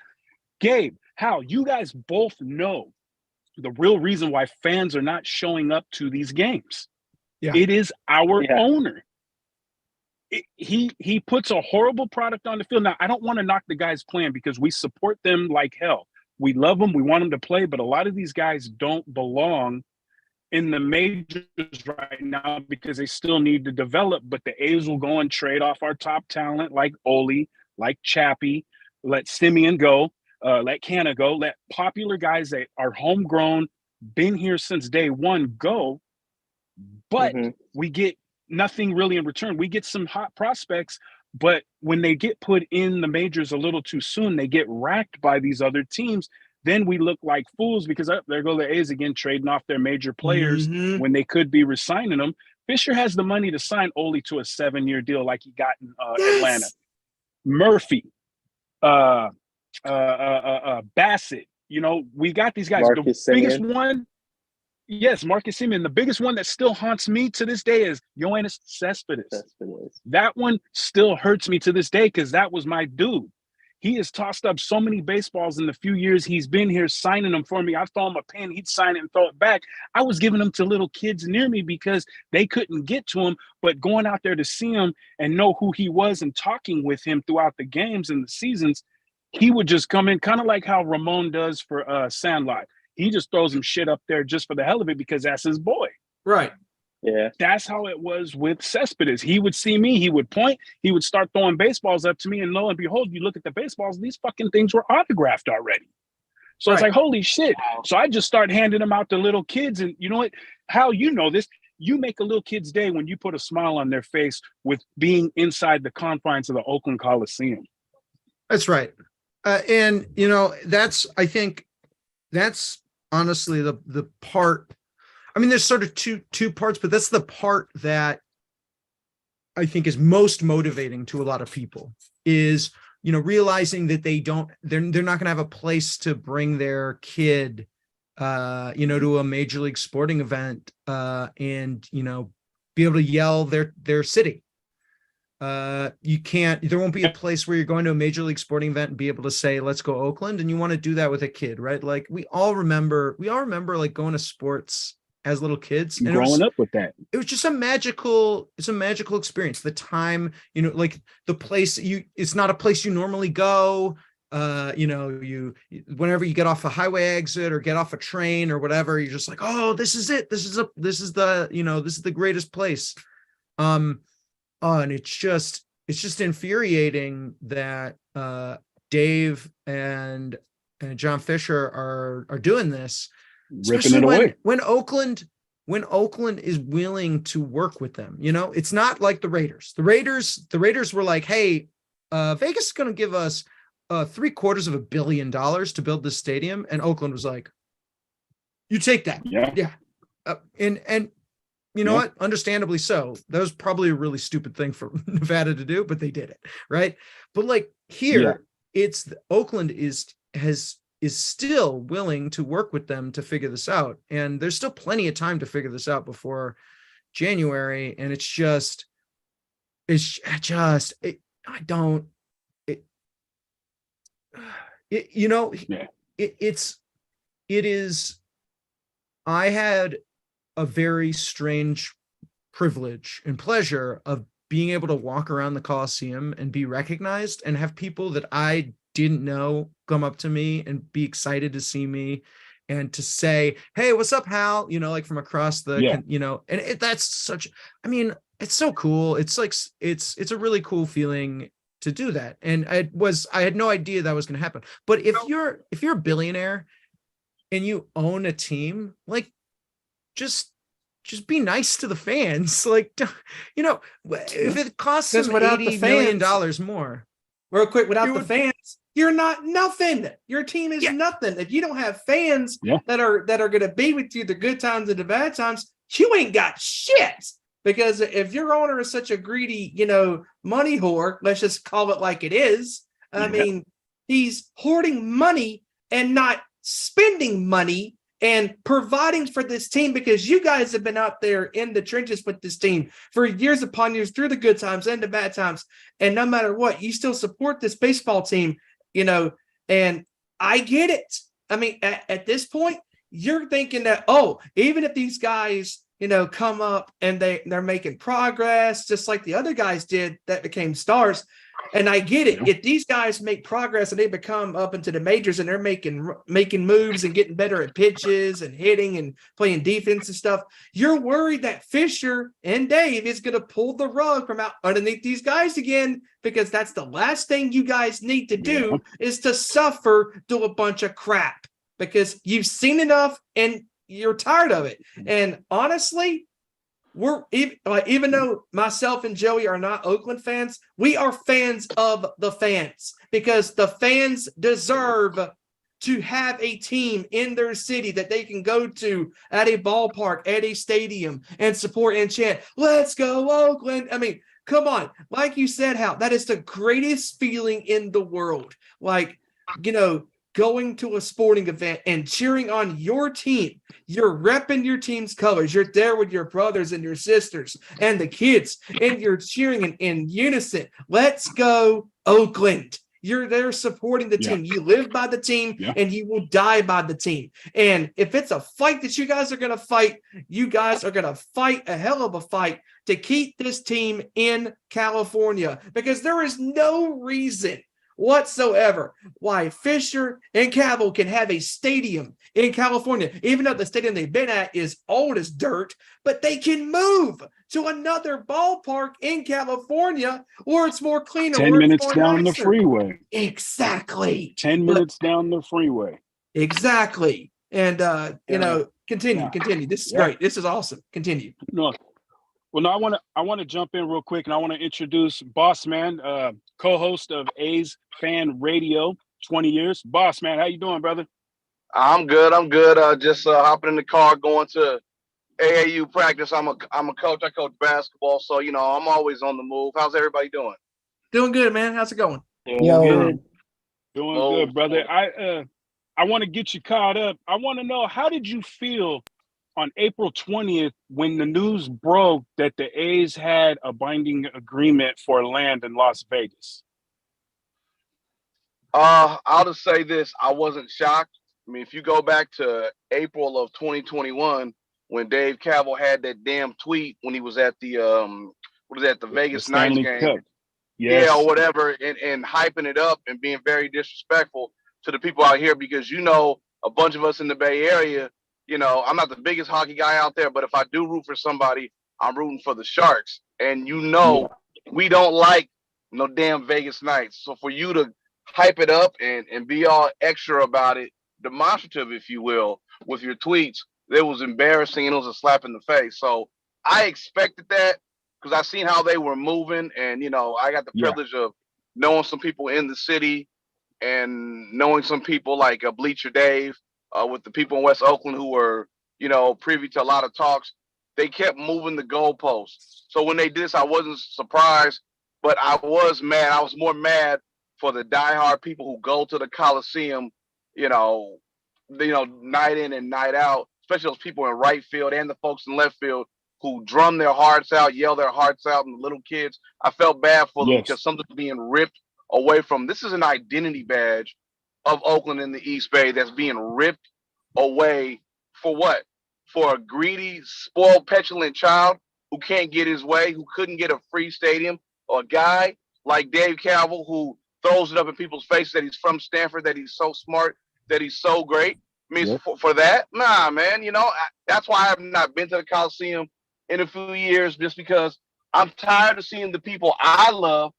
Gabe, Hal, you guys both know the real reason why fans are not showing up to these games. Yeah. It is our owner. He puts a horrible product on the field. Now, I don't want to knock the guys playing, because we support them like hell. We love them. We want them to play, but a lot of these guys don't belong in the majors right now because they still need to develop. But the A's will go and trade off our top talent like Ole, like Chappie, let Simeon go, let Canna go, let popular guys that are homegrown, been here since day one go. But we get nothing really in return. We get some hot prospects, but when they get put in the majors a little too soon, they get racked by these other teams. Then we look like fools because there go the A's again, trading off their major players when they could be resigning them. Fisher has the money to sign Ole to a 7-year deal like he got in Atlanta. Murphy, Bassett. You know, we got these guys. Marcus The biggest Simeon. one, yes, Marcus Simeon. The biggest one that still haunts me to this day is Yoenis Cespedes. That one still hurts me to this day because that was my dude. He has tossed up so many baseballs in the few years he's been here, signing them for me. I'd throw him a pen, he'd sign it and throw it back. I was giving them to little kids near me because they couldn't get to him, but going out there to see him and know who he was and talking with him throughout the games and the seasons, he would just come in kind of like how Ramon does for Sandlot. He just throws him shit up there just for the hell of it because that's his boy. Right. Yeah. That's how it was with Cespedes. He would see me, he would point, he would start throwing baseballs up to me, and lo and behold, you look at the baseballs, these fucking things were autographed already. So it's like, holy shit. So I just start handing them out to little kids, and you know what? How you know this? You make a little kid's day when you put a smile on their face with being inside the confines of the Oakland Coliseum. That's right. And, you know, I think that's honestly the part. I mean, there's sort of two parts, but that's the part that I think is most motivating to a lot of people is, you know, realizing that they're not going to have a place to bring their kid, you know, to a major league sporting event and, you know, be able to yell their city. There won't be a place where you're going to a major league sporting event and be able to say, let's go Oakland. And you want to do that with a kid, right? Like we all remember like going to sports as little kids and growing up with that. It was just a magical experience. The time, you know, like the place it's not a place you normally go. You know, whenever you get off a highway exit or get off a train or whatever, you're just like, oh, this is it. This is the greatest place. And it's just infuriating that Dave and John Fisher are doing this, ripping it away. When Oakland is willing to work with them. You know, it's not like the Raiders. The Raiders were like, hey, Vegas is going to give us $750 million to build this stadium, and Oakland was like, you take that. Yeah. And you know what? Understandably so. That was probably a really stupid thing for Nevada to do, but they did it, right? But like here, it's Oakland is still willing to work with them to figure this out, and there's still plenty of time to figure this out before January. And it is. I had a very strange privilege and pleasure of being able to walk around the Coliseum and be recognized and have people that I didn't know come up to me and be excited to see me and to say, hey, what's up, Hal? Like from across the, and that's such, I mean, it's so cool. It's like, it's a really cool feeling to do that. And I had no idea that was going to happen. But if you're a billionaire and you own a team, like just be nice to the fans. Like, if it costs them $80 million more. Real quick, without the fans, you're not nothing. Your team is nothing. If you don't have fans that are going to be with you the good times and the bad times, you ain't got shit. Because if your owner is such a greedy, money whore, let's just call it like it is. I mean, he's hoarding money and not spending money and providing for this team, because you guys have been out there in the trenches with this team for years upon years, through the good times and the bad times. And no matter what, you still support this baseball team, and I get it. I mean, at this point, you're thinking that, even if these guys, come up and they're making progress, just like the other guys did that became stars. And I get it. If these guys make progress and they become up into the majors and they're making moves and getting better at pitches and hitting and playing defense and stuff, you're worried that Fisher and Dave is going to pull the rug from out underneath these guys again, because that's the last thing you guys need to do is to suffer through a bunch of crap, because you've seen enough and you're tired of it. And honestly, we're even though myself and Joey are not Oakland fans, we are fans of the fans, because the fans deserve to have a team in their city that they can go to at a ballpark, at a stadium, and support and chant, "Let's go Oakland." I mean, come on. Like you said, Hal, that is the greatest feeling in the world. Like, going to a sporting event and cheering on your team. You're repping your team's colors. You're there with your brothers and your sisters and the kids, and you're cheering in unison. Let's go Oakland. You're there supporting the team. You live by the team and you will die by the team. And if it's a fight that you guys are going to fight, you guys are going to fight a hell of a fight to keep this team in California, because there is no reason whatsoever why Fisher and Cavill can have a stadium in California, even though the stadium they've been at is old as dirt, but they can move to another ballpark in California where it's more cleaner. 10 minutes down the freeway. Exactly. 10 minutes down the freeway. Exactly. And, continue. This is great. This is awesome. Continue. No. Well, no, I want to jump in real quick, and I want to introduce Boss Man, co-host of A's Fan Radio, 20 years. Boss Man, how you doing, brother? I'm good. Just hopping in the car, going to AAU practice. I'm a coach. I coach basketball, so I'm always on the move. How's everybody doing? Doing good, man. How's it going? Doing good, brother. I want to get you caught up. I want to know, how did you feel on April 20th when the news broke that the A's had a binding agreement for land in Las Vegas? I'll just say this. I wasn't shocked. I mean, if you go back to April of 2021, when Dave Cavill had that damn tweet when he was at the Vegas Knights game. Cup. Yes. Yeah, or whatever, and hyping it up and being very disrespectful to the people out here, because a bunch of us in the Bay Area, I'm not the biggest hockey guy out there, but if I do root for somebody, I'm rooting for the Sharks. And we don't like no damn Vegas Knights. So for you to hype it up and be all extra about it, demonstrative, if you will, with your tweets, it was embarrassing and it was a slap in the face. So I expected that, because I seen how they were moving, and I got the privilege of knowing some people in the city and knowing some people like Bleacher Dave, with the people in West Oakland who were, privy to a lot of talks. They kept moving the goalposts. So when they did this, I wasn't surprised, but I was mad. I was more mad for the diehard people who go to the Coliseum, night in and night out, especially those people in right field and the folks in left field who drum their hearts out, yell their hearts out, and the little kids. I felt bad for them because something's being ripped away from. This is an identity badge of Oakland in the East Bay that's being ripped away for what? For a greedy, spoiled, petulant child who can't get his way, who couldn't get a free stadium, or a guy like Dave Calvin who throws it up in people's faces that he's from Stanford, that he's so smart, that he's so great. I mean, for that, nah, man. That's why I have not been to the Coliseum in a few years, just because I'm tired of seeing the people I love,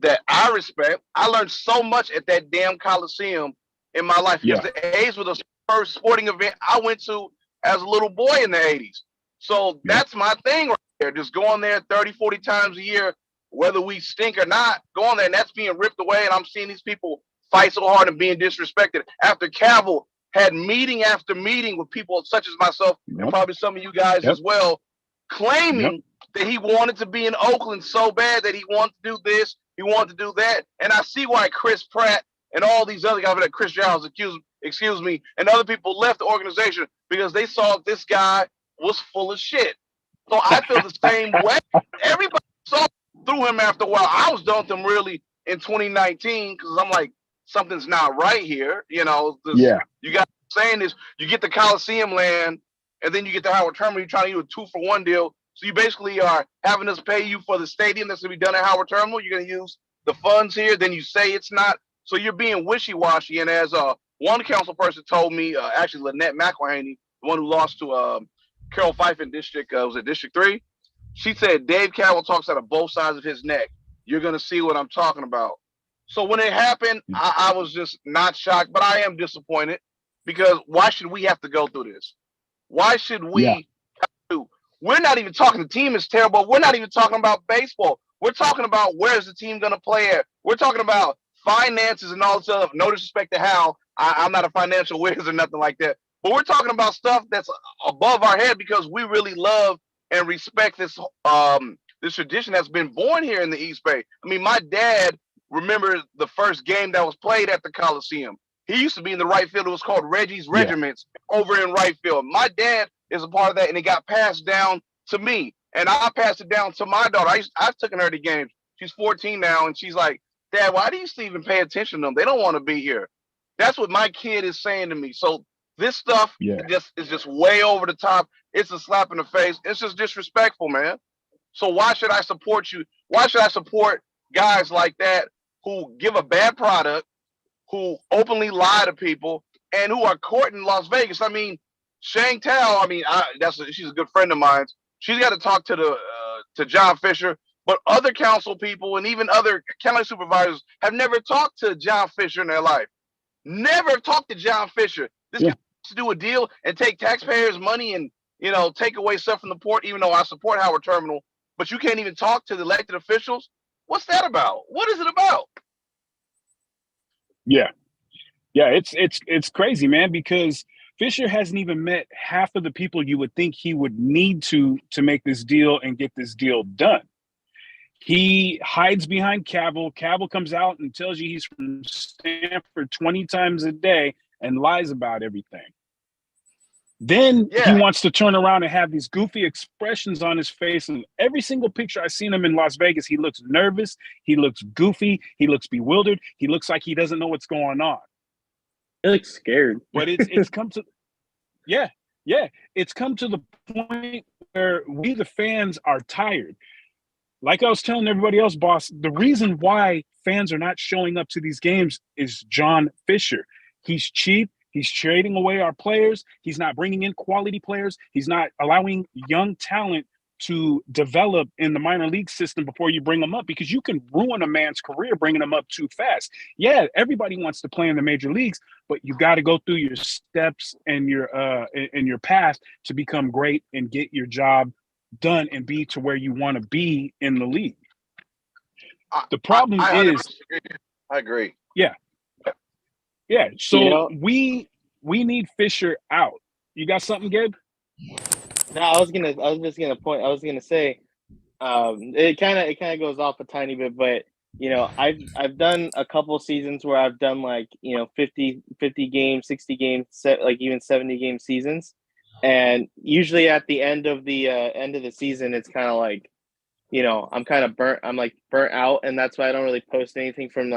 that I respect. I learned so much at that damn Coliseum in my life, because the A's were the first sporting event I went to as a little boy in the 80s. So that's my thing right there. Just going there 30, 40 times a year, whether we stink or not, going there, and that's being ripped away. And I'm seeing these people fight so hard and being disrespected after Cavill had meeting after meeting with people such as myself and probably some of you guys as well, claiming that he wanted to be in Oakland so bad, that he wanted to do this, he wanted to do that. And I see why Chris Pratt and all these other guys, like Chris Giles, excuse me, and other people left the organization because they saw this guy was full of shit. So I feel the same way. Everybody saw through him after a while. I was done with him really in 2019 because I'm like, something's not right here. You got saying this, you get the Coliseum land, and then you get the Howard Terminal, you're trying to do a 2-for-1 deal. So you basically are having us pay you for the stadium that's going to be done at Howard Terminal. You're going to use the funds here. Then you say it's not. So you're being wishy-washy. And as one council person told me, actually Lynette McElhaney, the one who lost to Carol Fife in District 3, she said Dave Calvin talks out of both sides of his neck. You're going to see what I'm talking about. So when it happened, I was just not shocked, but I am disappointed, because why should we have to go through this? Why should we have to? We're not even talking, the team is terrible. We're not even talking about baseball. We're talking about where's the team going to play at. We're talking about finances and all this stuff. No disrespect to Hal. I'm not a financial whiz or nothing like that. But we're talking about stuff that's above our head, because we really love and respect this this tradition that's been born here in the East Bay. I mean, my dad remembers the first game that was played at the Coliseum. He used to be in the right field. It was called Reggie's Regiments over in right field. My dad is a part of that, and it got passed down to me. And I passed it down to my daughter. I've taken her to games. She's 14 now, and she's like, Dad, why do you still even pay attention to them? They don't want to be here. That's what my kid is saying to me. So this stuff is just way over the top. It's a slap in the face. It's just disrespectful, man. So why should I support you? Why should I support guys like that who give a bad product, who openly lie to people, and who are courting Las Vegas? I mean, Chantel, she's a good friend of mine. She's got to talk to John Fisher, but other council people and even other county supervisors have never talked to John Fisher in their life. Never talked to John Fisher. This guy wants to do a deal and take taxpayers' money and take away stuff from the port. Even though I support Howard Terminal, but you can't even talk to the elected officials. What's that about? What is it about? Yeah, it's crazy, man, because Fisher hasn't even met half of the people you would think he would need to make this deal and get this deal done. He hides behind Cavill. Cavill comes out and tells you he's from Stanford 20 times a day and lies about everything. Then he wants to turn around and have these goofy expressions on his face. And every single picture I've seen him in Las Vegas, he looks nervous. He looks goofy. He looks bewildered. He looks like he doesn't know what's going on. He looks scared. But it's come to it's come to the point where we, the fans, are tired. Like I was telling everybody else, boss, the reason why fans are not showing up to these games is John Fisher. He's cheap. He's trading away our players. He's not bringing in quality players. He's not allowing young talent to develop in the minor league system before you bring them up, because you can ruin a man's career bringing them up too fast. Yeah, everybody wants to play in the major leagues, but you got to go through your steps and your path to become great and get your job done and be to where you want to be in the league. The problem is, I agree. Yeah. So we need Fisher out. You got something, Gabe? No, I was gonna say, it kind of goes off a tiny bit, but I've done a couple seasons where I've done 50 games, 60 games, like even 70 game seasons, and usually at the end of the season, it's kind of like, I'm kind of burnt. I'm like burnt out, and that's why I don't really post anything from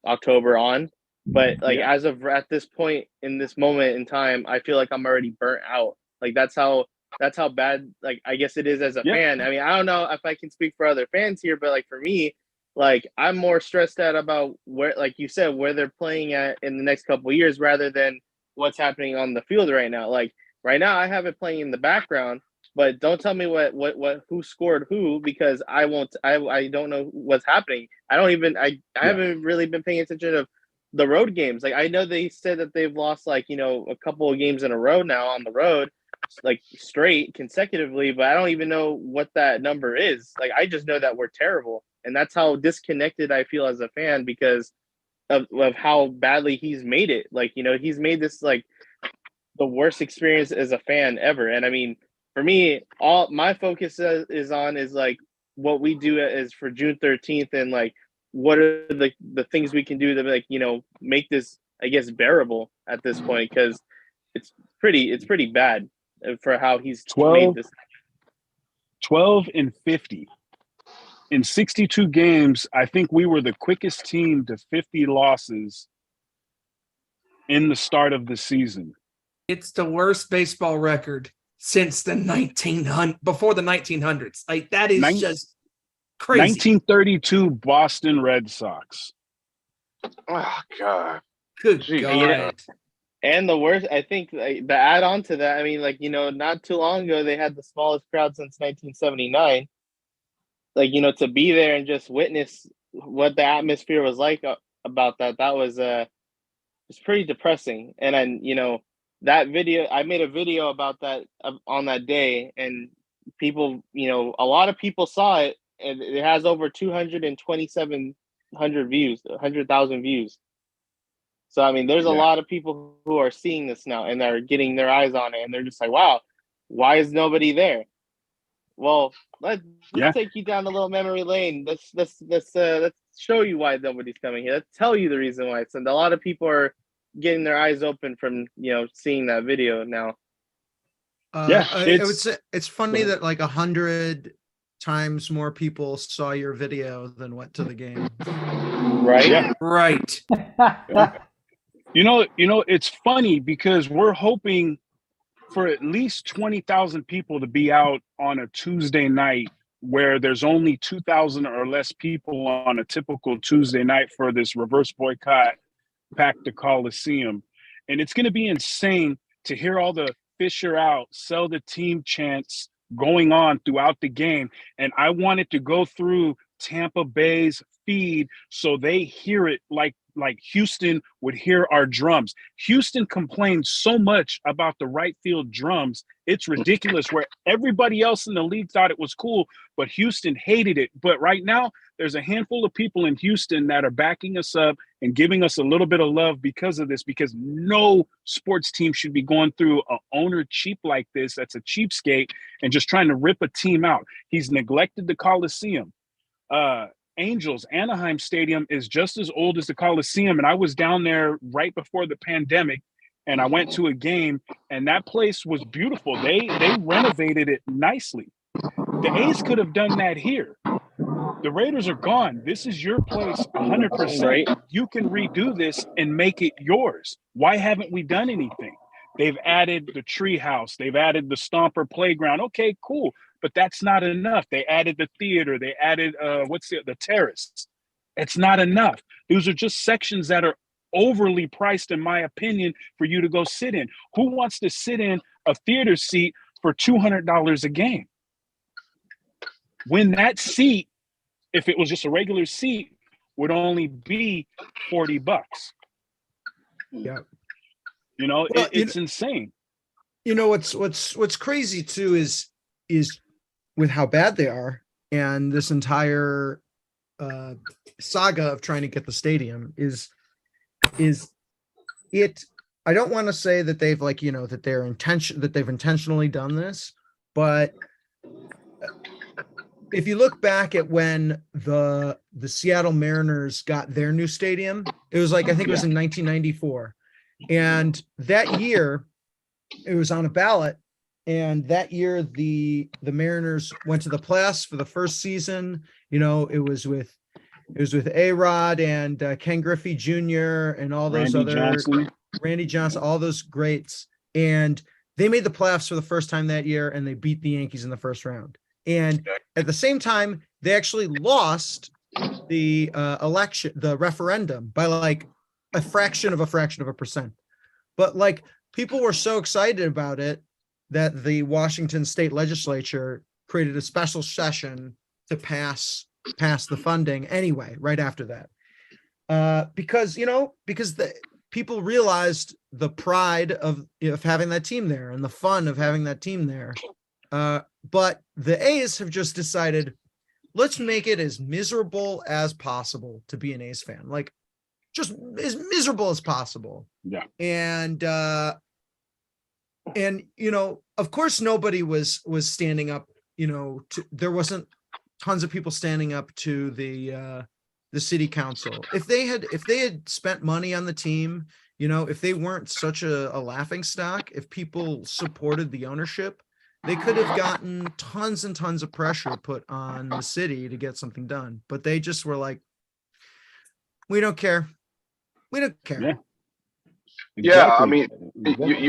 October on. But as of at this point in this moment in time, I feel like I'm already burnt out. Like that's how that's how bad, like, I guess it is as a fan. I mean, I don't know if I can speak for other fans here, but like for me, like I'm more stressed out about where, like you said, where they're playing at in the next couple of years rather than what's happening on the field right now. Like right now, I have it playing in the background, but don't tell me what who scored who, because I won't. I don't know what's happening. I haven't really been paying attention of the road games. Like I know they said that they've lost like a couple of games in a row now on the road, like straight consecutively, but I don't even know what that number is. Like I just know that we're terrible, and that's how disconnected I feel as a fan because of how badly he's made it. Like he's made this like the worst experience as a fan ever. And I mean, for me, all my focus is like what we do is for June 13th, and like what are the things we can do to like make this, I guess, bearable at this point, because it's pretty bad for how he's made this. 12-50 in 62 games. I think we were the quickest team to 50 losses in the start of the season. It's the worst baseball record since the 1900s. Like that is just crazy. 1932 Boston Red Sox. Oh God. Good Jeez. God. And the worst, I think, like, the add-on to that, I mean, like, not too long ago, they had the smallest crowd since 1979. Like, to be there and just witness what the atmosphere was like about that was it's pretty depressing. And then, that video, I made a video about that on that day, and people, a lot of people saw it, and it has over 2,700 views, 100,000 views. So, I mean, there's a lot of people who are seeing this now, and they're getting their eyes on it, and they're just like, wow, why is nobody there? Well, let's take you down a little memory lane. Let's show you why nobody's coming here. Let's tell you the reason why. So a lot of people are getting their eyes open from, seeing that video now. I would say it's funny that like 100 times more people saw your video than went to the game. Right? Yeah. Right. It's funny because we're hoping for at least 20,000 people to be out on a Tuesday night where there's only 2,000 or less people on a typical Tuesday night for this reverse boycott, pack the Coliseum. And it's going to be insane to hear all the Fisher out, sell the team chants going on throughout the game. And I wanted to go through Tampa Bay's feed so they hear it like Houston would hear our drums. Houston complained so much about the right field drums. It's ridiculous, where everybody else in the league thought it was cool, but Houston hated it. But right now, there's a handful of people in Houston that are backing us up and giving us a little bit of love because of this, because no sports team should be going through an owner cheap like this. That's a cheapskate and just trying to rip a team out. He's neglected the Coliseum. Angels, Anaheim Stadium is just as old as the Coliseum. And I was down there right before the pandemic, and I went to a game, and that place was beautiful. They renovated it nicely. The A's could have done that here. The Raiders are gone. This is your place 100%. Right. You can redo this and make it yours. Why haven't we done anything? They've added the tree house. They've added the Stomper playground. Okay, cool. But that's not enough. They added the theater. They added, the terrace. It's not enough. Those are just sections that are overly priced, in my opinion, for you to go sit in. Who wants to sit in a theater seat for $200 a game? When that seat, if it was just a regular seat, would only be $40. Yeah. It's insane. What's crazy too is with how bad they are, and this entire saga of trying to get the stadium is it. I don't want to say that they've that they've intentionally done this, but if you look back at when the Seattle Mariners got their new stadium, it was like, I think it was in 1994. And that year it was on a ballot. And that year the Mariners went to the playoffs for the first season. It was with A-Rod and Ken Griffey Jr. and all those Randy Johnson, all those greats. And they made the playoffs for the first time that year, and they beat the Yankees in the first round. And at the same time, they actually lost the the referendum by like a fraction of a percent. But like people were so excited about it that the Washington state legislature created a special session to pass the funding anyway, right after that. Because the people realized the pride of having that team there and the fun of having that team there. But the A's have just decided, let's make it as miserable as possible to be an A's fan. Like just as miserable as possible. Yeah. And of course nobody was standing up, there wasn't tons of people standing up to the city council. If they had spent money on the team, if they weren't such a laughing stock, if people supported the ownership, they could have gotten tons and tons of pressure put on the city to get something done. But they just were like, we don't care. We don't care. Yeah. Yeah, I Exactly. mean, Exactly.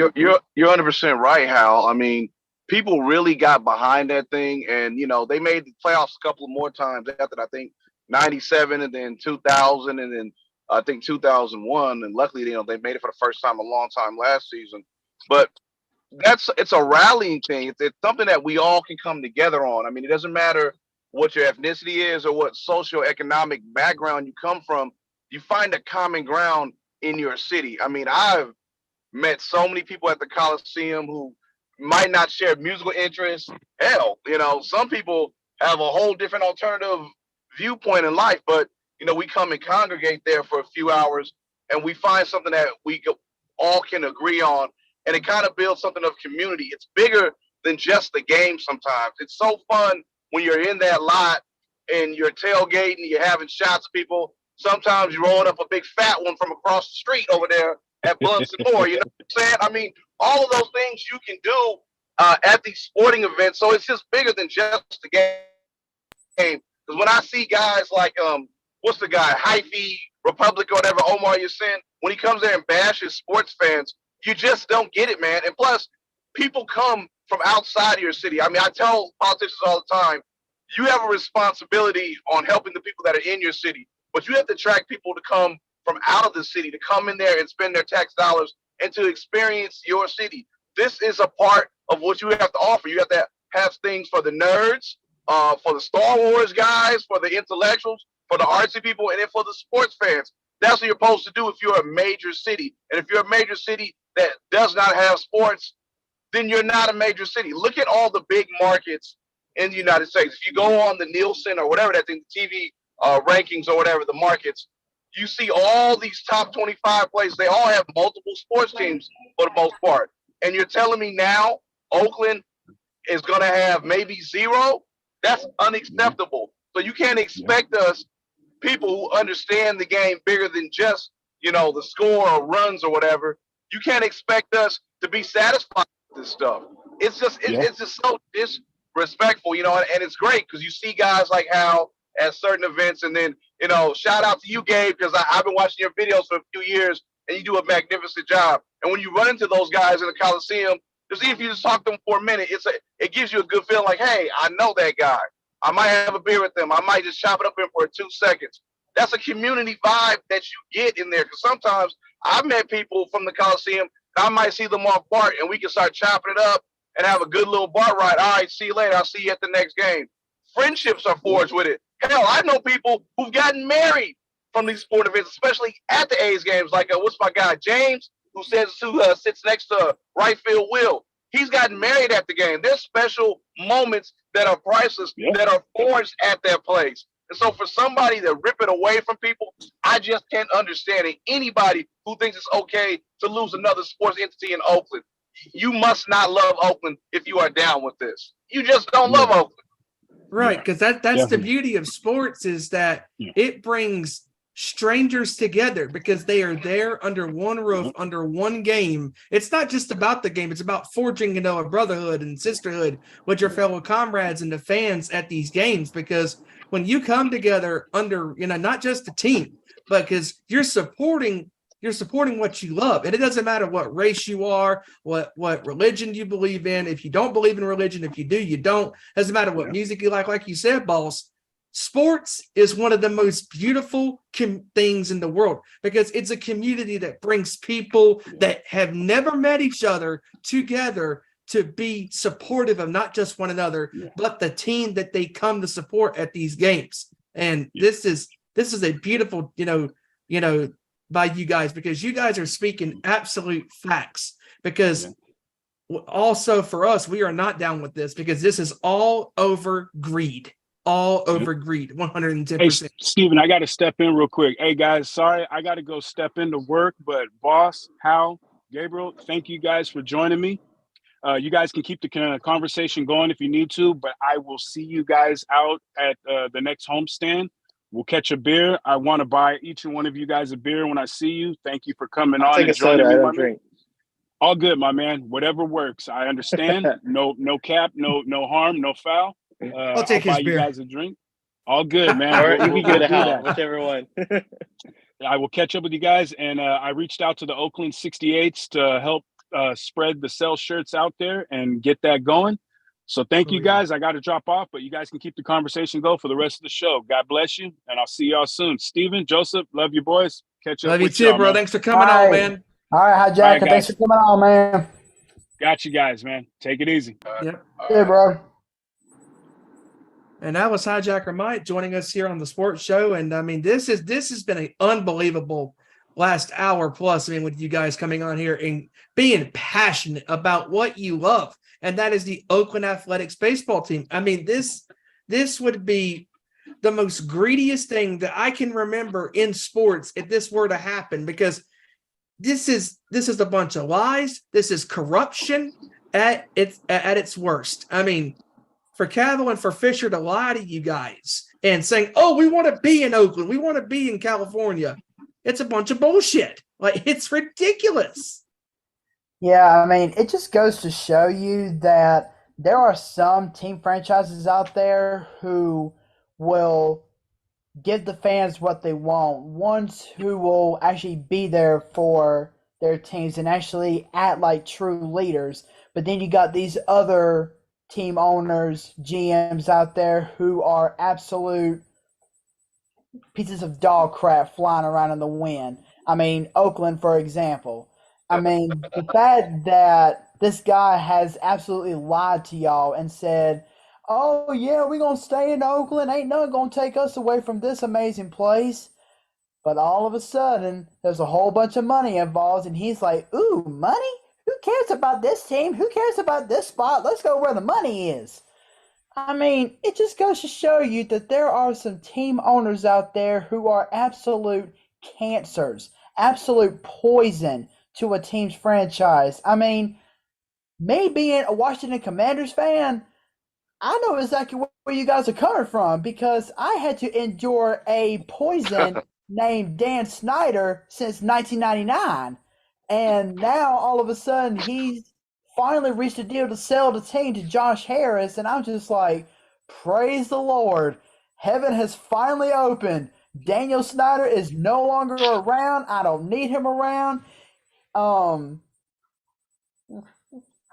you're 100% right, Hal. I mean, people really got behind that thing, and they made the playoffs a couple of more times after, I think, 97 and then 2000 and then I think 2001, and luckily they made it for the first time a long time last season. But it's a rallying thing. It's something that we all can come together on. I mean, it doesn't matter what your ethnicity is or what socioeconomic background you come from. You find a common ground in your city. I mean, I've met so many people at the Coliseum who might not share musical interests. Hell, some people have a whole different alternative viewpoint in life, but we come and congregate there for a few hours and we find something that we all can agree on, and it kind of builds something of community. It's bigger than just the game sometimes. It's so fun when you're in that lot and you're tailgating, you're having shots of people. Sometimes you're rolling up a big fat one from across the street over there at Blunts and More. You know what I'm saying? I mean, all of those things you can do at these sporting events. So it's just bigger than just the game. Because when I see guys like, what's the guy, Hyphy, Republic or whatever, Omar Yasin, when he comes there and bashes sports fans, you just don't get it, man. And plus, people come from outside of your city. I mean, I tell politicians all the time, you have a responsibility on helping the people that are in your city, but you have to attract people to come from out of the city, to come in there and spend their tax dollars and to experience your city. This is a part of what you have to offer. You have to have things for the nerds, for the Star Wars guys, for the intellectuals, for the artsy people, and then for the sports fans. That's what you're supposed to do if you're a major city. And if you're a major city that does not have sports, then you're not a major city. Look at all the big markets in the United States. If you go on the Nielsen or whatever that thing, the TV rankings or whatever, the markets, you see all these top 25 places. They all have multiple sports teams for the most part. And you're telling me now Oakland is going to have maybe zero? That's unacceptable. So you can't expect us, people who understand the game bigger than just, the score or runs or whatever, you can't expect us to be satisfied with this stuff. It's just so disrespectful, and it's great because you see guys like Hal at certain events, and then, shout out to you, Gabe, because I've been watching your videos for a few years, and you do a magnificent job. And when you run into those guys in the Coliseum, just even if you just talk to them for a minute, it gives you a good feeling like, hey, I know that guy. I might have a beer with them. I might just chop it up in for 2 seconds. That's a community vibe that you get in there. Because sometimes I've met people from the Coliseum, and I might see them off BART, and we can start chopping it up and have a good little BART ride. All right, see you later. I'll see you at the next game. Friendships are forged with it. Hell, I know people who've gotten married from these sport events, especially at the A's games. Like, what's my guy, James, who sits next to right field Will. He's gotten married at the game. There's special moments that are priceless, that are forged at that place. And so for somebody to rip it away from people, I just can't understand it. Anybody who thinks it's okay to lose another sports entity in Oakland, you must not love Oakland if you are down with this. You just don't love Oakland. Right, because that's the beauty of sports, is that it brings strangers together because they are there under one roof, under one game. It's not just about the game. It's about forging, a brotherhood and sisterhood with your fellow comrades and the fans at these games. Because when you come together under, not just the team, but because you're supporting you're supporting what you love. And it doesn't matter what race you are, what religion you believe in. If you don't believe in religion, if you do, you don't. Doesn't matter what music you like you said, boss. Sports is one of the most beautiful things in the world because it's a community that brings people that have never met each other together to be supportive of not just one another, but the team that they come to support at these games. And this is a beautiful, by you guys, because you guys are speaking absolute facts. Because also for us, we are not down with this because this is all over greed. All over greed, 110%. Hey, Steven, I got to step in real quick. Hey, guys, sorry, I got to go step into work, but boss, Hal, Gabriel, thank you guys for joining me. You guys can keep the conversation going if you need to, but I will see you guys out at the next homestand. We'll catch a beer. I want to buy each and one of you guys a beer when I see you. Thank you for coming on and joining me, my man. All good, my man. Whatever works. I understand. No cap, no harm, no foul. I'll take his beer. You guys a drink. All good, man. Or you can give it a Hal, whichever one. I will catch up with you guys. And I reached out to the Oakland 68s to help spread the sell shirts out there and get that going. So thank you guys. I got to drop off, but you guys can keep the conversation go for the rest of the show. God bless you. And I'll see y'all soon. Steven, Joseph, love you boys. Catch up. Love you too, bro. Man. Thanks for coming on, man. All right, HiJacker. Thanks for coming on, man. Got you guys, man. Take it easy. Yep. Yeah, bro. And that was HiJacker Mike joining us here on the sports show. And I mean, this has been an unbelievable last hour plus. I mean, with you guys coming on here and being passionate about what you love, and that is the Oakland Athletics baseball team. I mean, this would be the most greediest thing that I can remember in sports if this were to happen, because this is a bunch of lies. This is corruption at its worst. I mean, for Cavill and for Fisher to lie to you guys and saying, oh, we want to be in Oakland, we want to be in California, it's a bunch of bullshit. Like, it's ridiculous. Yeah, I mean, it just goes to show you that there are some team franchises out there who will give the fans what they want, ones who will actually be there for their teams and actually act like true leaders. But then you got these other team owners, GMs out there who are absolute pieces of dog crap flying around in the wind. I mean, Oakland, for example. I mean, the fact that this guy has absolutely lied to y'all and said, oh, yeah, we're going to stay in Oakland. Ain't nothing going to take us away from this amazing place. But all of a sudden, there's a whole bunch of money involved, and he's like, ooh, money? Who cares about this team? Who cares about this spot? Let's go where the money is. I mean, it just goes to show you that there are some team owners out there who are absolute cancers, absolute poison to a team's franchise. I mean, me being a Washington Commanders fan, I know exactly where you guys are coming from because I had to endure a poison named Dan Snyder since 1999. And now, all of a sudden, he's finally reached a deal to sell the team to Josh Harris. And I'm just like, praise the Lord. Heaven has finally opened. Daniel Snyder is no longer around. I don't need him around.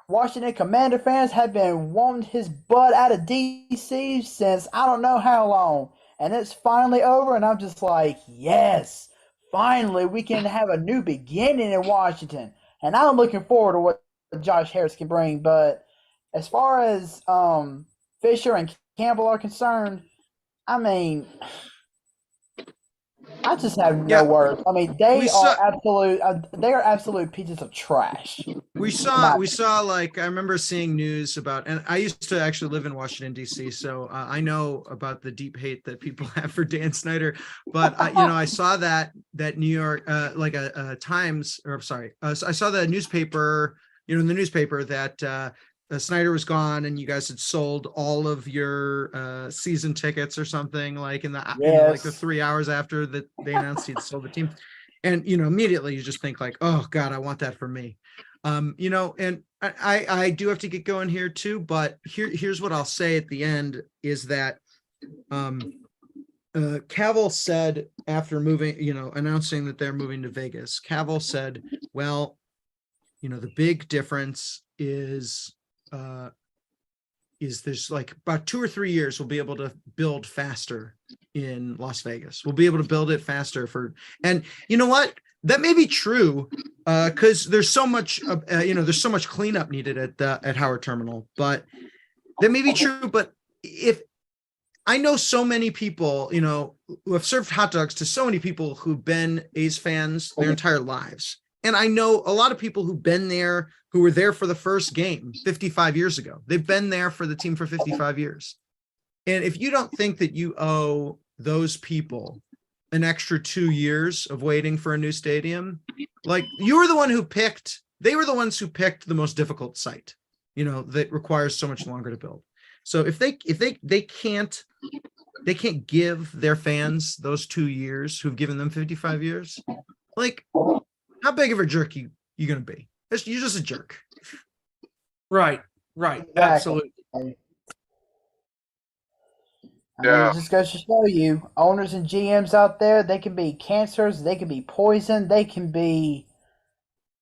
Washington Commander fans have been wanting his butt out of D.C. since I don't know how long. And it's finally over, and I'm just like, yes. Finally, we can have a new beginning in Washington. And I'm looking forward to what Josh Harris can bring. But as far as Fisher and Campbell are concerned, I mean, I just have no words. I mean, they are absolute pieces of trash. We saw like, I remember seeing news about, and I used to actually live in Washington, D.C., so I know about the deep hate that people have for Dan Snyder. But, I saw that New York, Times, or sorry, I saw the newspaper, in the newspaper that Snyder was gone and you guys had sold all of your season tickets or something, like in the 3 hours after that they announced he'd sold the team. And, immediately you just think like, oh God, I want that for me. And I do have to get going here too, but here's what I'll say at the end is that Cavill said after moving, announcing that they're moving to Vegas, Cavill said, well, the big difference is there's like about 2 or 3 years we'll be able to build faster in Las Vegas. We'll be able to build it faster and you know what? That may be true because there's so much, there's so much cleanup needed at Howard Terminal, but that may be true. But if I know so many people, who have served hot dogs to so many people who've been A's fans their entire lives. And I know a lot of people who've been there, who were there for the first game 55 years ago. They've been there for the team for 55 years. And if you don't think that you owe those people an extra 2 years of waiting for a new stadium, like you were the one they were the ones who picked the most difficult site, that requires so much longer to build. So if they can't give their fans those 2 years who've given them 55 years, like how big of a jerk you gonna be? You're just a jerk. Right. Exactly. Absolutely. It just goes to show you, owners and GMs out there, they can be cancers, they can be poison, they can be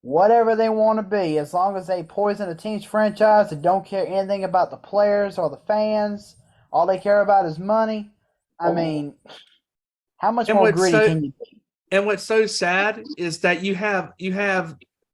whatever they want to be, as long as they poison a team's franchise and don't care anything about the players or the fans. All they care about is money. I mean, how much more greedy can you be? And what's so sad is that you have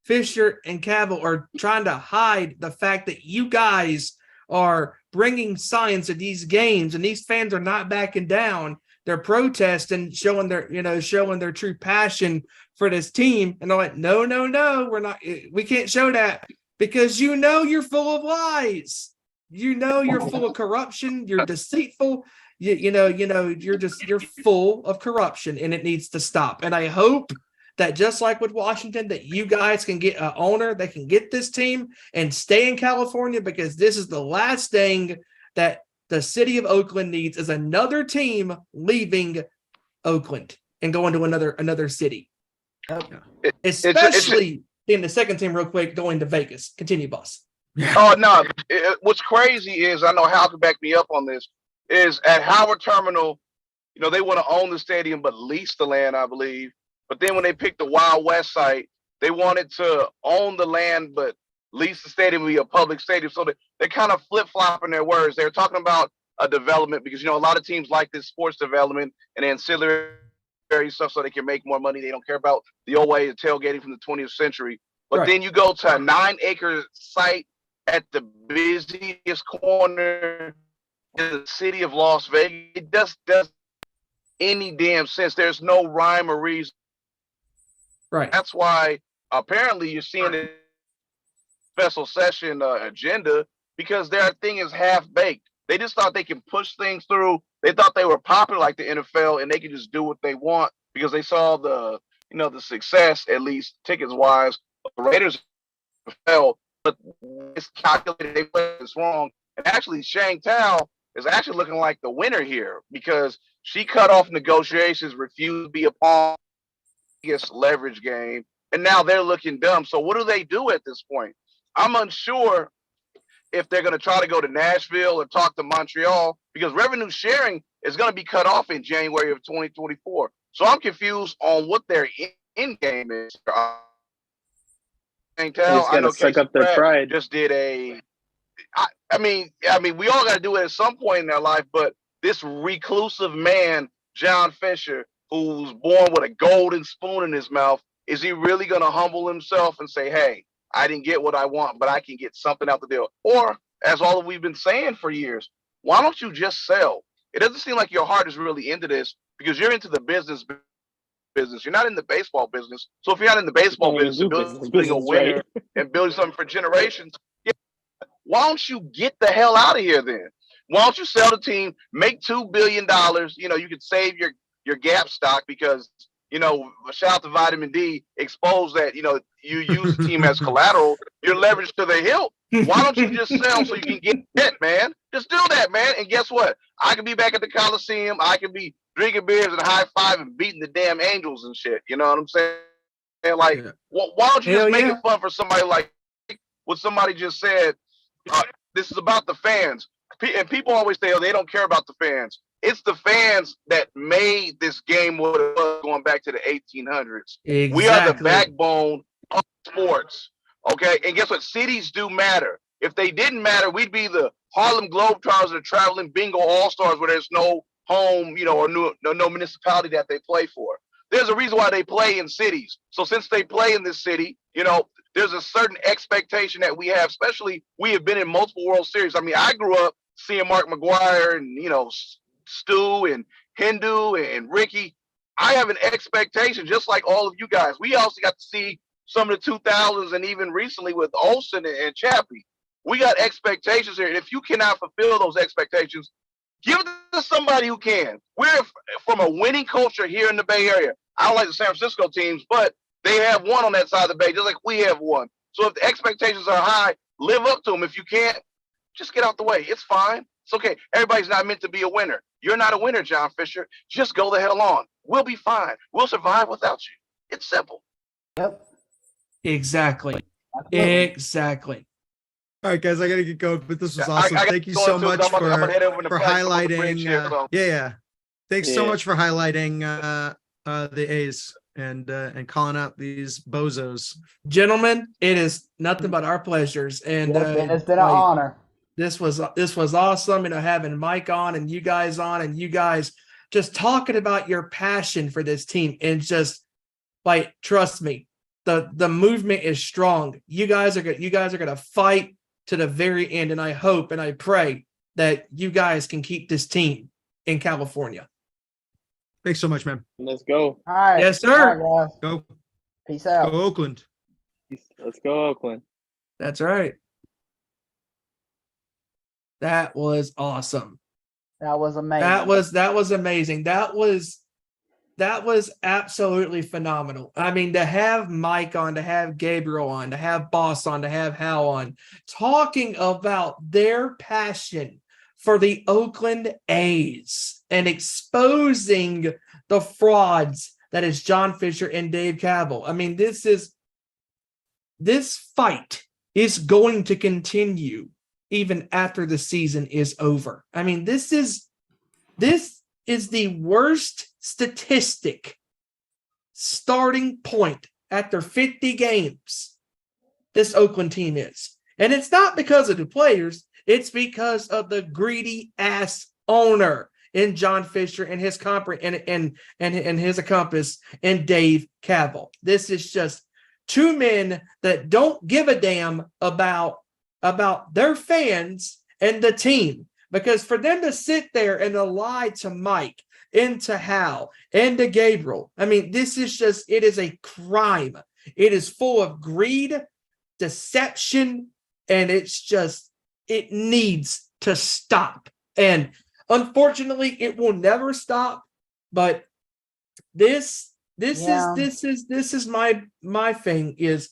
Fisher and Cavill are trying to hide the fact that you guys are bringing science to these games, and these fans are not backing down. They're protesting, showing their true passion for this team. And they're like, no, we're not. We can't show that because you're full of lies. You're full of corruption. You're deceitful. You're full of corruption, and it needs to stop. And I hope that just like with Washington, that you guys can get an owner that can get this team and stay in California, because this is the last thing that the city of Oakland needs is another team leaving Oakland and going to another city. Especially in the second team, real quick, going to Vegas. Continue, boss. Oh, no. What's crazy is, I know Hal can back me up on this, is at Howard Terminal, they want to own the stadium but lease the land, I believe. But then when they picked the Wild West site, they wanted to own the land but lease the stadium to be a public stadium. So they're kind of flip-flopping their words. They're talking about a development because, a lot of teams like this sports development and ancillary stuff so they can make more money. They don't care about the old way of tailgating from the 20th century. But then you go to a 9-acre site at the busiest corner in the city of Las Vegas. It just doesn't any damn sense. There's no rhyme or reason. Right. That's why apparently you're seeing this special session agenda, because their thing is half-baked. They just thought they can push things through. They thought they were popular like the NFL and they could just do what they want because they saw the success, at least tickets-wise. The Raiders fell, but it's calculated. They played this wrong. And actually, Shang Tao is actually looking like the winner here because she cut off negotiations, refused to be a pawn, biggest leverage game, and now they're looking dumb. So what do they do at this point? I'm unsure if they're going to try to go to Nashville or talk to Montreal, because revenue sharing is going to be cut off in January of 2024. So I'm confused on what their end game is. I know suck up their pride. Just did I mean, we all got to do it at some point in their life, but this reclusive man, John Fisher, who's born with a golden spoon in his mouth, is he really going to humble himself and say, hey, I didn't get what I want, but I can get something out the deal? Or, as all of we've been saying for years, why don't you just sell? It doesn't seem like your heart is really into this because you're into the business. You're not in the baseball business. So if you're not in the baseball business, building a winner and building something for generations, why don't you get the hell out of here then? Why don't you sell the team, make $2 billion? You could save your Gap stock because, shout out to Vitamin D, expose that, you use the team as collateral. You're leveraged to the hilt. Why don't you just sell so you can get debt, man? Just do that, man. And guess what? I can be back at the Coliseum. I can be drinking beers and high-five and beating the damn Angels and shit. You know what I'm saying? And why don't you just make it fun for somebody like what somebody just said? This is about the fans. And people always say, oh, they don't care about the fans. It's the fans that made this game what it was going back to the 1800s. Exactly. We are the backbone of sports. Okay, and guess what? Cities do matter. If they didn't matter, we'd be the Harlem Globetrotters or traveling bingo all-stars where there's no home, or no municipality that they play for. There's a reason why they play in cities. So since they play in this city, there's a certain expectation that we have, especially we have been in multiple World Series. I mean, I grew up seeing Mark McGwire and, Stu and Hindu and Ricky. I have an expectation, just like all of you guys. We also got to see some of the 2000s and even recently with Olsen and Chappie. We got expectations here. And if you cannot fulfill those expectations, give it to somebody who can. We're from a winning culture here in the Bay Area. I don't like the San Francisco teams, but they have one on that side of the Bay, just like we have one. So if the expectations are high, live up to them. If you can't, just get out the way. It's fine. It's okay. Everybody's not meant to be a winner. You're not a winner, John Fisher. Just go the hell on. We'll be fine. We'll survive without you. It's simple. Yep. Exactly. Absolutely. Exactly. All right, guys, I gotta get going, but this was I awesome. gotta Thank you go so too, much I'm gonna head over for to the highlighting. bridge here, so. Yeah. Thanks so Yeah. much for highlighting the A's and calling out these bozos. Gentlemen, it is nothing but our pleasures. And It's been an honor. This was awesome, having Mike on and you guys on, and you guys just talking about your passion for this team, and just like, trust me, the movement is strong. You guys are gonna fight to the very end, and I hope and I pray that you guys can keep this team in California. Thanks so much, man. Let's go. All right. Yes, sir. All right, guys. Go Peace out. Oakland. Let's go, Oakland. That's right. That was awesome. That was amazing. That was amazing. That was absolutely phenomenal. I mean, to have Mike on, to have Gabriel on, to have Boss on, to have Hal on, talking about their passion for the Oakland A's and exposing the frauds that is John Fisher and Dave Cabell. I mean, this fight is going to continue even after the season is over. I mean, this is the worst statistic starting point after 50 games this Oakland team is. And it's not because of the players, it's because of the greedy ass owner in John Fisher and his and his accomplice and Dave Cabell. This is just two men that don't give a damn about their fans and the team. Because for them to sit there and to lie to Mike and to Hal and to Gabriel, I mean, this is just, it is a crime. It is full of greed, deception, and it's just, it needs to stop. And unfortunately, it will never stop. But this is my thing is,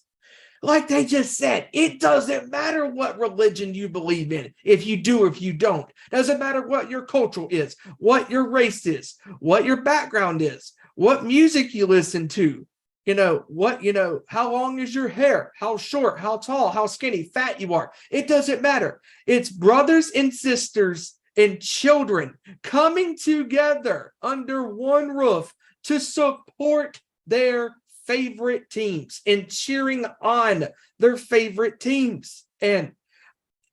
like they just said, it doesn't matter what religion you believe in, if you do or if you don't. Doesn't matter what your culture is, what your race is, what your background is, what music you listen to, how long is your hair, how short, how tall, how skinny, fat you are. It doesn't matter. It's brothers and sisters and children coming together under one roof to support their favorite teams and cheering on their favorite teams. And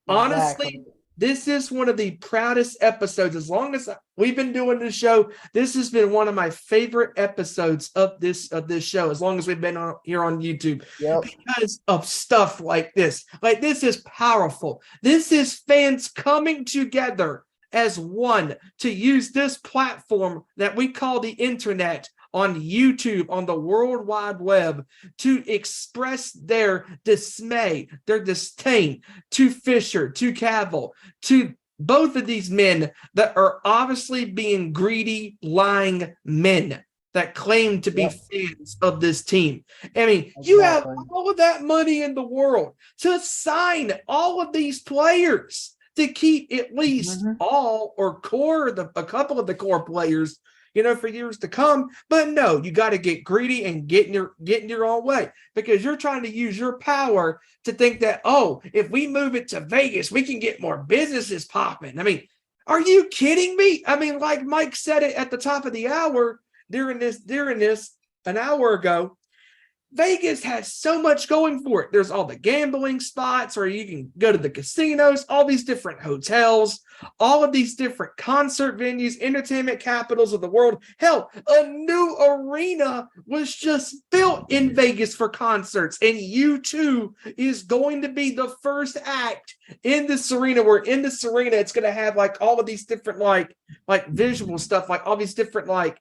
honestly, Exactly. this is one of the proudest episodes. As long as we've been doing this show, this has been one of my favorite episodes of this show, as long as we've been here on YouTube. Yep. Because of stuff like this. Like, this is powerful. This is fans coming together as one to use this platform that we call the internet, on YouTube, on the World Wide Web, to express their dismay, their disdain to Fisher, to Cabell, to both of these men that are obviously being greedy, lying men that claim to be fans of this team. I mean, you have Exactly. all of that money in the world to sign all of these players, to keep at least all or a couple of the core players, for years to come. But no, you got to get greedy and get in your own way, because you're trying to use your power to think that, oh, if we move it to Vegas, we can get more businesses popping. I mean, Are you kidding me? I mean, like Mike said it at the top of the hour during this an hour ago. Vegas has so much going for it. There's all the gambling spots, or you can go to the casinos, all these different hotels, all of these different concert venues, entertainment capitals of the world. Hell, a new arena was just built in Vegas for concerts, and U2 is going to be the first act in this arena. Where in this arena, it's going to have like all of these different like visual stuff, like all these different like,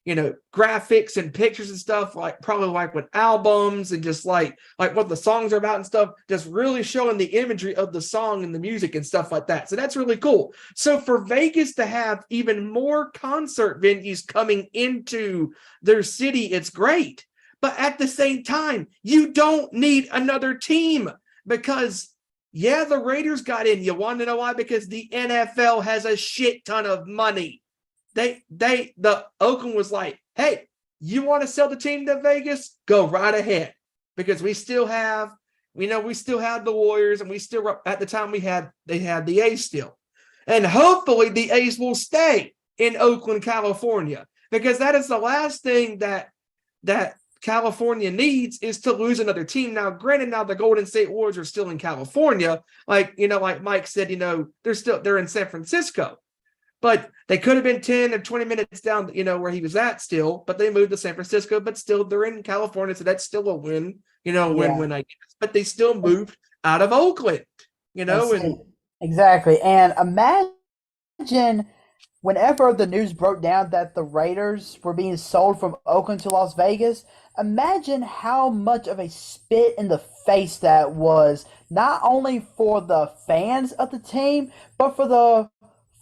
you know, graphics and pictures and stuff, like probably like with albums and just like what the songs are about and stuff, just really showing the imagery of the song and the music and stuff like that. So that's really cool. So for Vegas to have even more concert venues coming into their city, it's great. But at the same time, you don't need another team because, yeah, the Raiders got in. You want to know why? Because the NFL has a shit ton of money. The Oakland was like, hey, you want to sell the team to Vegas? Go right ahead. Because we still have the Warriors, and we still, at the time they had the A's still. And hopefully the A's will stay in Oakland, California, because that is the last thing that California needs, is to lose another team. Now, granted, now the Golden State Warriors are still in California. Like Mike said, they're in San Francisco. But they could have been 10 or 20 minutes down, where he was at still, but they moved to San Francisco, but still they're in California. So that's still a win, win, I guess. But they still moved out of Oakland, Exactly. And imagine whenever the news broke down that the Raiders were being sold from Oakland to Las Vegas, imagine how much of a spit in the face that was, not only for the fans of the team, but for the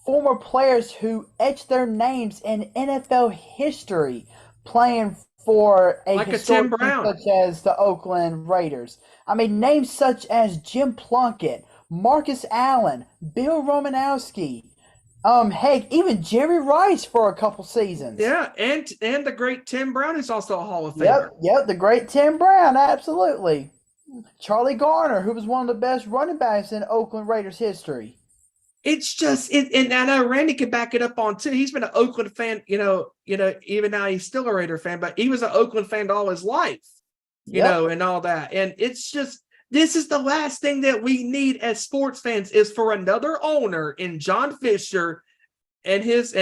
former players who etched their names in NFL history playing for a historic team such as the Oakland Raiders. I mean, names such as Jim Plunkett, Marcus Allen, Bill Romanowski, heck, even Jerry Rice for a couple seasons. Yeah, and the great Tim Brown is also a Hall of Famer. Yep, the great Tim Brown, absolutely. Charlie Garner, who was one of the best running backs in Oakland Raiders history. It's just, and I know Randy can back it up on too. He's been an Oakland fan, even now he's still a Raider fan, but he was an Oakland fan all his life, and all that. And it's just, this is the last thing that we need as sports fans, is for another owner in John Fisher and his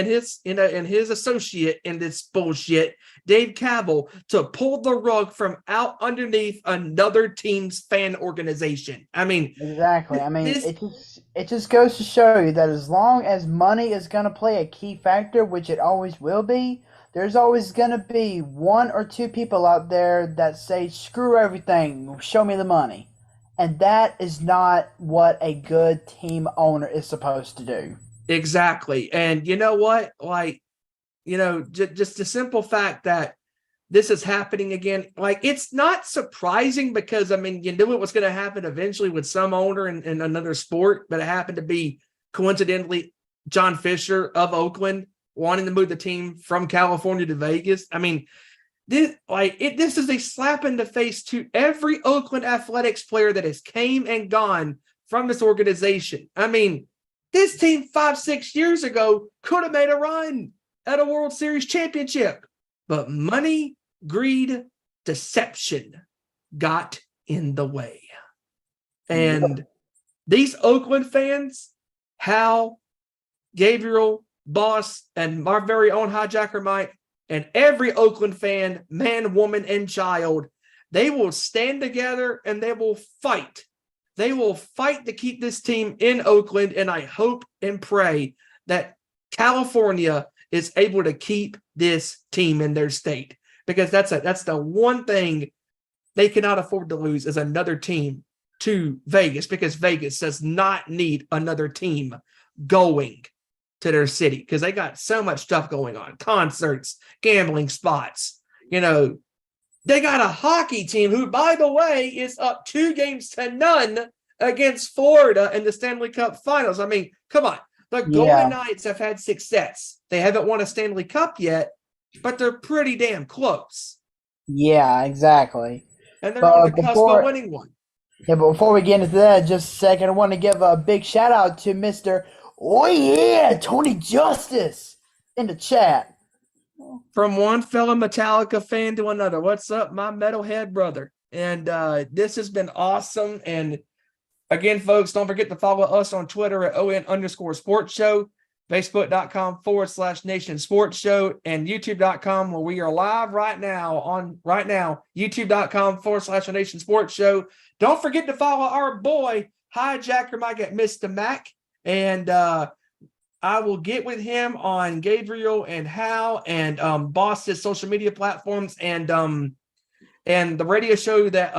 associate in this bullshit, Dave Cavill, to pull the rug from out underneath another team's fan organization. I mean, exactly. I mean, it just goes to show you that as long as money is going to play a key factor, which it always will be, there's always going to be one or two people out there that say, screw everything, show me the money. And that is not what a good team owner is supposed to do. Exactly. And you know what? Just the simple fact that this is happening again, it's not surprising, because, I mean, you knew it was going to happen eventually with some owner in another sport, but it happened to be coincidentally John Fisher of Oakland wanting to move the team from California to Vegas. I mean, this is a slap in the face to every Oakland Athletics player that has came and gone from this organization. I mean, this team 5-6 years ago could have made a run at a World Series championship, but money, greed, deception got in the way. And these Oakland fans, Hal, Gabriel, Boss, and our very own HiJacker Mike, and every Oakland fan, man, woman, and child, they will stand together and they will fight. They will fight to keep this team in Oakland, and I hope and pray that California is able to keep this team in their state, because that's the one thing they cannot afford to lose, is another team to Vegas, because Vegas does not need another team going to their city, because they got so much stuff going on, concerts, gambling spots, They got a hockey team who, by the way, is up 2-0 against Florida in the Stanley Cup Finals. I mean, come on. The Golden Knights have had success. They haven't won a Stanley Cup yet, but they're pretty damn close. Yeah, exactly. And they're on the cusp of winning one. Yeah, but before we get into that, just a second, I want to give a big shout out to Mr. Oh yeah, Tony Justice in the chat. From one fellow Metallica fan to another. What's up, my metalhead brother? And this has been awesome. And again, folks, don't forget to follow us on Twitter at ON_sports show, Facebook.com/Nation Sports Show, and YouTube.com, where we are live right now, YouTube.com/Nation Sports Show. Don't forget to follow our boy, HiJacker Mike at Mr. Mac. And I will get with him on Gabriel and Hal and Boss's social media platforms and the radio show that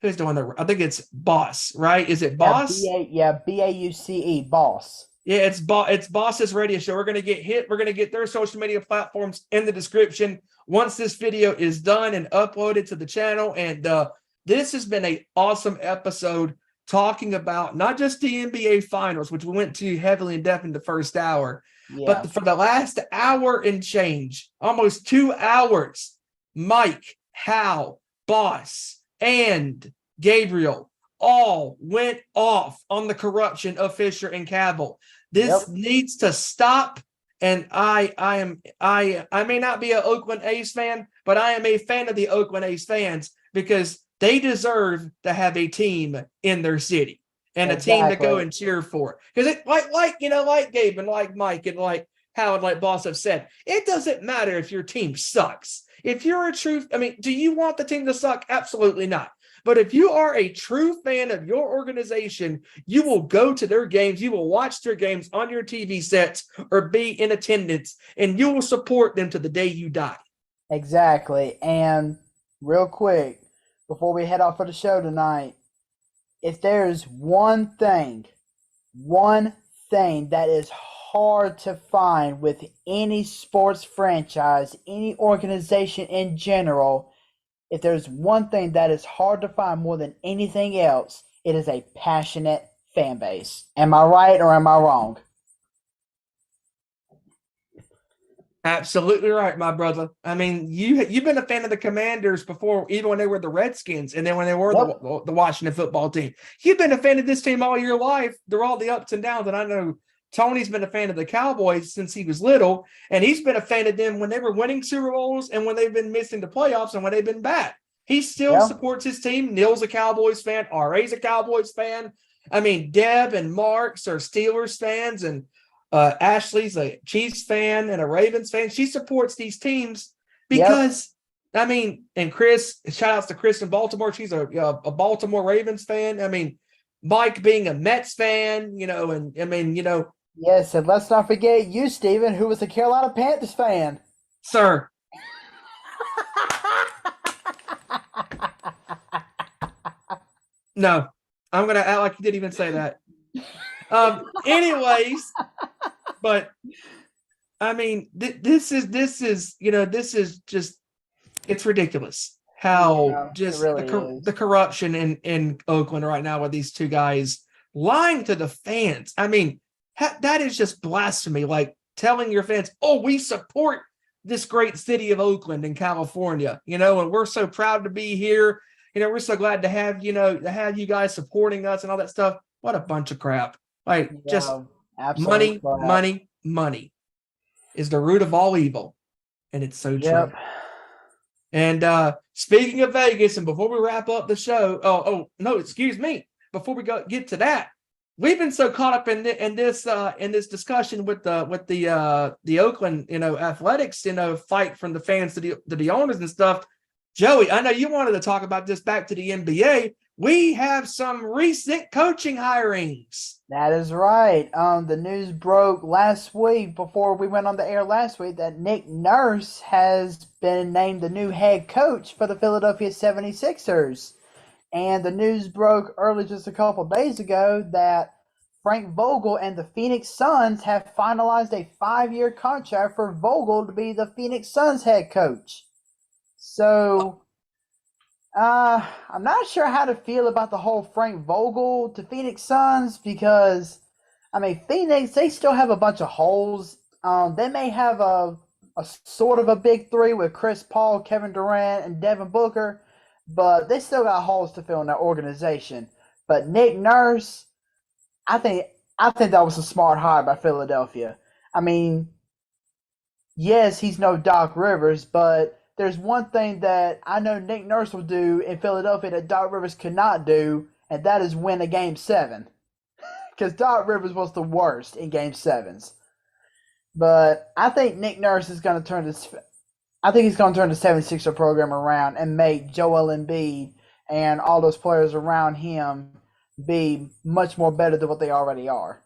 who's doing the, I think it's Boss, right? Is it Boss? BAUCE, Boss. Yeah, it's Boss's radio show. We're gonna get their social media platforms in the description once this video is done and uploaded to the channel. And this has been an awesome episode talking about not just the NBA Finals, which we went to heavily in depth in the first hour, but for the last hour and change, almost 2 hours, Mike, Hal, Boss, and Gabriel all went off on the corruption of Fisher and Cavill. This needs to stop. And I may not be an Oakland A's fan, but I am a fan of the Oakland A's fans because they deserve to have a team in their city and a team to go and cheer for. Because it like Gabe and like Mike and like Howard, like Boss have said, it doesn't matter if your team sucks. If you're a true, do you want the team to suck? Absolutely not. But if you are a true fan of your organization, you will go to their games, you will watch their games on your TV sets or be in attendance, and you will support them to the day you die. Exactly. And real quick, before we head off for the show tonight, if there's one thing that is hard to find with any sports franchise, any organization in general, if there's one thing that is hard to find more than anything else, it is a passionate fan base. Am I right or am I wrong? Absolutely right, my brother. You've been a fan of the Commanders before, even when they were the Redskins, and then when they were the Washington football team. You've been a fan of this team all your life. They're all the ups and downs, and I know Tony's been a fan of the Cowboys since he was little, and he's been a fan of them when they were winning Super Bowls and when they've been missing the playoffs and when they've been bad. He still supports his team. Neil's a Cowboys fan. RA's a Cowboys fan. Deb and Mark's are Steelers fans, and Ashley's a Chiefs fan and a Ravens fan. She supports these teams because, and Chris, shout outs to Chris in Baltimore. She's a Baltimore Ravens fan. Mike being a Mets fan, Yes, and let's not forget you, Steven, who was a Carolina Panthers fan. Sir. No, I'm going to act like you didn't even say that. Anyways, but this is just, it's ridiculous how the corruption in Oakland right now with these two guys lying to the fans. That is just blasphemy. Like telling your fans, oh, we support this great city of Oakland in California, and we're so proud to be here. We're so glad to have, to have you guys supporting us and all that stuff. What a bunch of crap. Just money, crap. money is the root of all evil. And it's so true. And speaking of Vegas, and before we wrap up the show, before we get to that, we've been so caught up in this discussion with the Oakland, Athletics, fight from the fans to the owners and stuff. Joey, I know you wanted to talk about this back to the NBA. We have some recent coaching hirings. That is right. The news broke last week before we went on the air last week that Nick Nurse has been named the new head coach for the Philadelphia 76ers. And the news broke early just a couple days ago that Frank Vogel and the Phoenix Suns have finalized a 5-year contract for Vogel to be the Phoenix Suns head coach. So, I'm not sure how to feel about the whole Frank Vogel to Phoenix Suns because, Phoenix, they still have a bunch of holes. They may have a sort of a big three with Chris Paul, Kevin Durant, and Devin Booker, but they still got holes to fill in their organization. But Nick Nurse, I think I think that was a smart hire by Philadelphia. I mean, yes, he's no Doc Rivers, but there's one thing that I know Nick Nurse will do in Philadelphia that Doc Rivers could not do, and that is win a Game 7. Because Doc Rivers was the worst in Game 7s. But I think Nick Nurse is going to turn this. I think he's going to turn the 76er program around and make Joel Embiid and all those players around him be much more better than what they already are.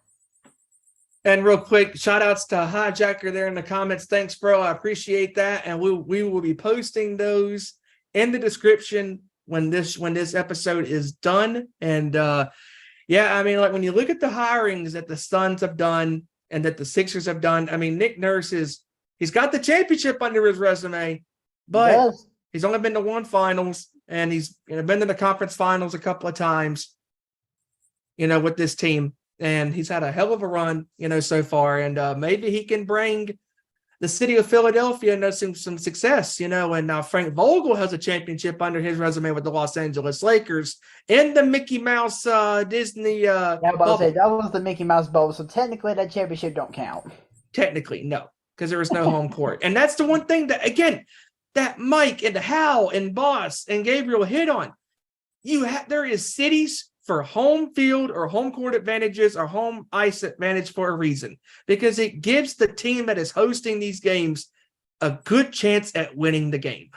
And real quick, shout outs to HiJacker there in the comments. Thanks, bro. I appreciate that. And we will be posting those in the description when this episode is done. And yeah, I mean, like when you look at the hirings that the Suns have done and that the Sixers have done, I mean, Nick Nurse he's got the championship under his resume, but he's only been to one finals, and he's been to the conference finals a couple of times, with this team. And he's had a hell of a run, so far. And maybe he can bring the city of Philadelphia some success, And now Frank Vogel has a championship under his resume with the Los Angeles Lakers in the Mickey Mouse Disney. That was the Mickey Mouse Bowl. So technically, that championship don't count. Technically, no, because there was no home court. And that's the one thing that, again, that Mike and Hal and Boss and Gabriel hit on. There is cities for home field or home court advantages or home ice advantage for a reason, because it gives the team that is hosting these games a good chance at winning the game.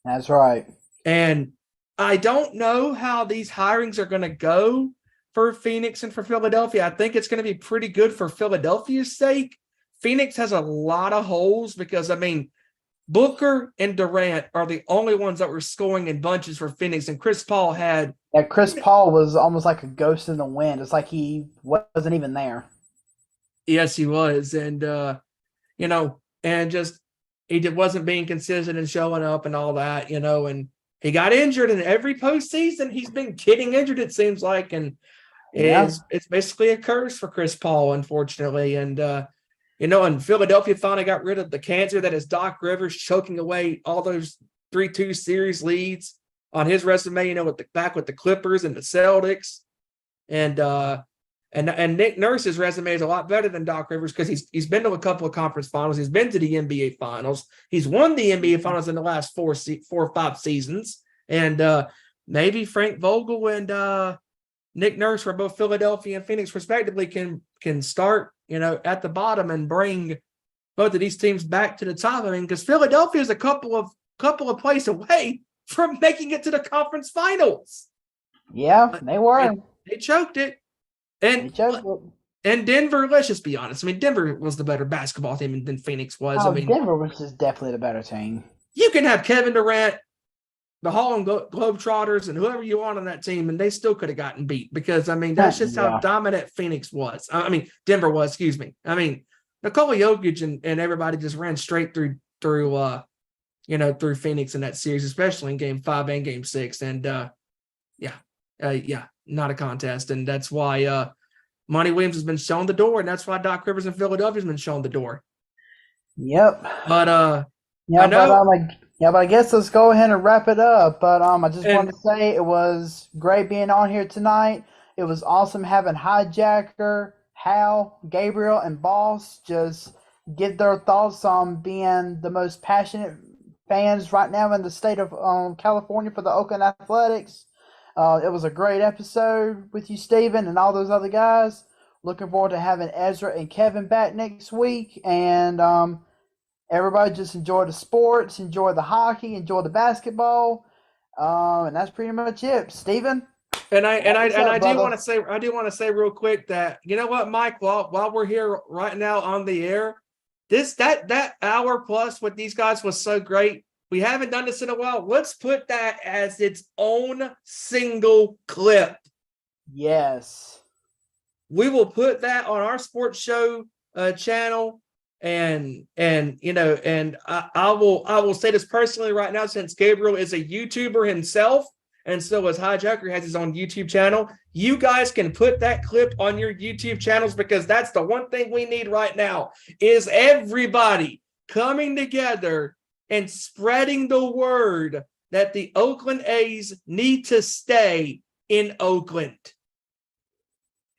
That's right. And I don't know how these hirings are going to go for Phoenix and for Philadelphia. I think it's going to be pretty good for Philadelphia's sake. Phoenix has a lot of holes because, I mean, Booker and Durant are the only ones that were scoring in bunches for Phoenix, and Chris Paul had. Yeah, Chris Paul was almost like a ghost in the wind. It's like he wasn't even there. Yes, he was, and and just he wasn't being consistent and showing up and all that, and he got injured in every postseason. He's been getting injured, it seems like, and it's basically a curse for Chris Paul, unfortunately, and. And Philadelphia finally got rid of the cancer that is Doc Rivers choking away all those 3-2 series leads on his resume, back with the Clippers and the Celtics. And Nick Nurse's resume is a lot better than Doc Rivers because he's been to a couple of conference finals. He's been to the NBA finals. He's won the NBA finals in the last 4 or 5 seasons. And maybe Frank Vogel and Nick Nurse, for both Philadelphia and Phoenix respectively, can start at the bottom and bring both of these teams back to the top. I mean, because Philadelphia is a couple of plays away from making it to the conference finals. Yeah, they were. They choked it. And Denver, let's just be honest. I mean, Denver was the better basketball team than Phoenix was. Oh, Denver was just definitely the better team. You can have Kevin Durant, the Harlem Globetrotters, and whoever you want on that team, and they still could have gotten beat because, I mean, that's just how dominant Phoenix was. I mean, Denver was, excuse me. I mean, Nikola Jokic and everybody just ran straight through Phoenix in that series, especially in Game 5 and Game 6. And, not a contest. And that's why Monty Williams has been shown the door, and that's why Doc Rivers in Philadelphia has been shown the door. Yep. But but I guess let's go ahead and wrap it up. But I just wanted to say it was great being on here tonight. It was awesome having HiJacker, Hal, Gabriel, and Boss just give their thoughts on being the most passionate fans right now in the state of California for the Oakland Athletics. It was a great episode with you, Steven, and all those other guys. Looking forward to having Ezra and Kevin back next week. And everybody just enjoy the sports, enjoy the hockey, enjoy the basketball, and that's pretty much it. Steven? I do want to say real quick that, you know what, Mike, while we're here right now on the air, that hour plus with these guys was so great. We haven't done this in a while. Let's put that as its own single clip. Yes. We will put that on our sports show channel. And I will say this personally right now, since Gabriel is a YouTuber himself, and so as HiJacker has his own YouTube channel, you guys can put that clip on your YouTube channels, because that's the one thing we need right now is everybody coming together and spreading the word that the Oakland A's need to stay in Oakland.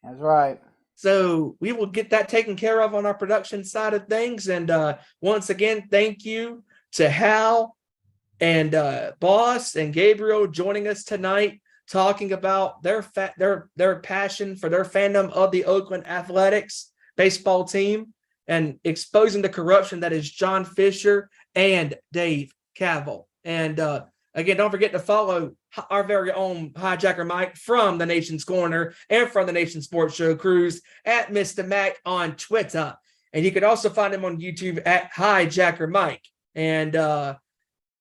That's right. So we will get that taken care of on our production side of things. And once again, thank you to Hal and Boss and Gabriel joining us tonight, talking about their passion for their fandom of the Oakland Athletics baseball team and exposing the corruption that is John Fisher and Dave Cavill. And again, don't forget to follow our very own HiJacker Mike from the Nation's Corner and from the Nation Sports Show Cruise at Mr. Mac on Twitter. And you can also find him on YouTube at HiJacker Mike. And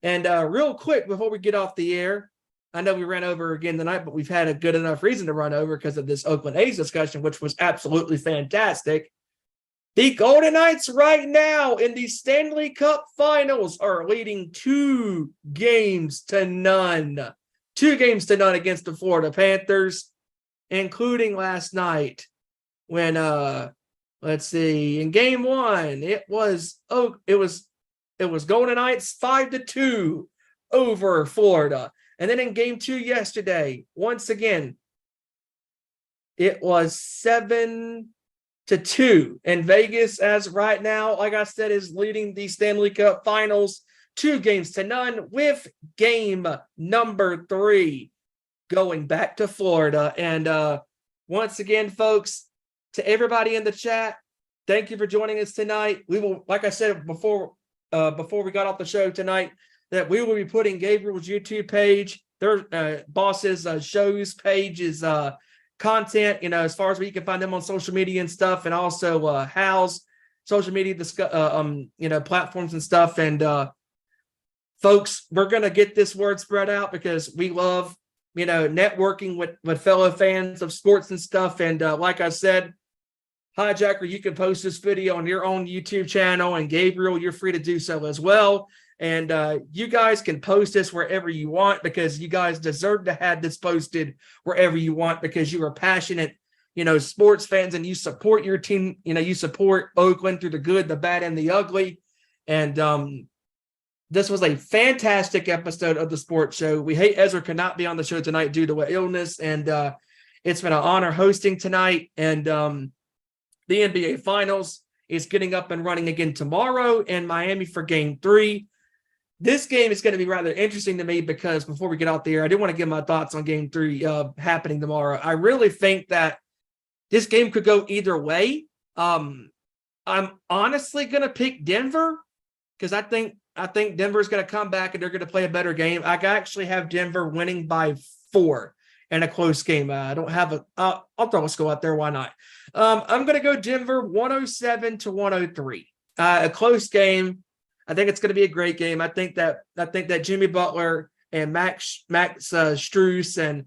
real quick, before we get off the air, I know we ran over again tonight, but we've had a good enough reason to run over because of this Oakland A's discussion, which was absolutely fantastic. The Golden Knights right now in the Stanley Cup Finals are leading 2 games to none. 2 games to none against the Florida Panthers, including last night when let's see, in game 1, it was Golden Knights 5-2 over Florida. And then in game 2 yesterday, once again, it was 7-2. And Vegas, as right now, like I said, is leading the Stanley Cup Finals 2 games to none, with game number 3 going back to Florida. And once again, folks, to everybody in the chat, thank you for joining us tonight. We will, like I said before we got off the show tonight, that we will be putting Gabriel's YouTube page, their boss's shows pages, content, as far as where you can find them on social media and stuff, and also Hal's social media platforms and stuff. And folks, we're gonna get this word spread out because we love networking with fellow fans of sports and stuff. And like I said, HiJacker, you can post this video on your own YouTube channel, and Gabriel, you're free to do so as well. And you guys can post this wherever you want, because you guys deserve to have this posted wherever you want, because you are passionate, sports fans, and you support your team. You support Oakland through the good, the bad, and the ugly. And this was a fantastic episode of the sports show. We hate Ezra could not be on the show tonight due to illness, and it's been an honor hosting tonight. And the NBA Finals is getting up and running again tomorrow in Miami for Game 3. This game is going to be rather interesting to me, because before we get out there, I do want to give my thoughts on Game 3 happening tomorrow. I really think that this game could go either way. I'm honestly going to pick Denver, because I think Denver's going to come back and they're going to play a better game. I actually have Denver winning by 4 in a close game. I don't have I'll throw a score out there. Why not? I'm going to go Denver 107-103. A close game. I think it's going to be a great game. I think that Jimmy Butler and Max Strus and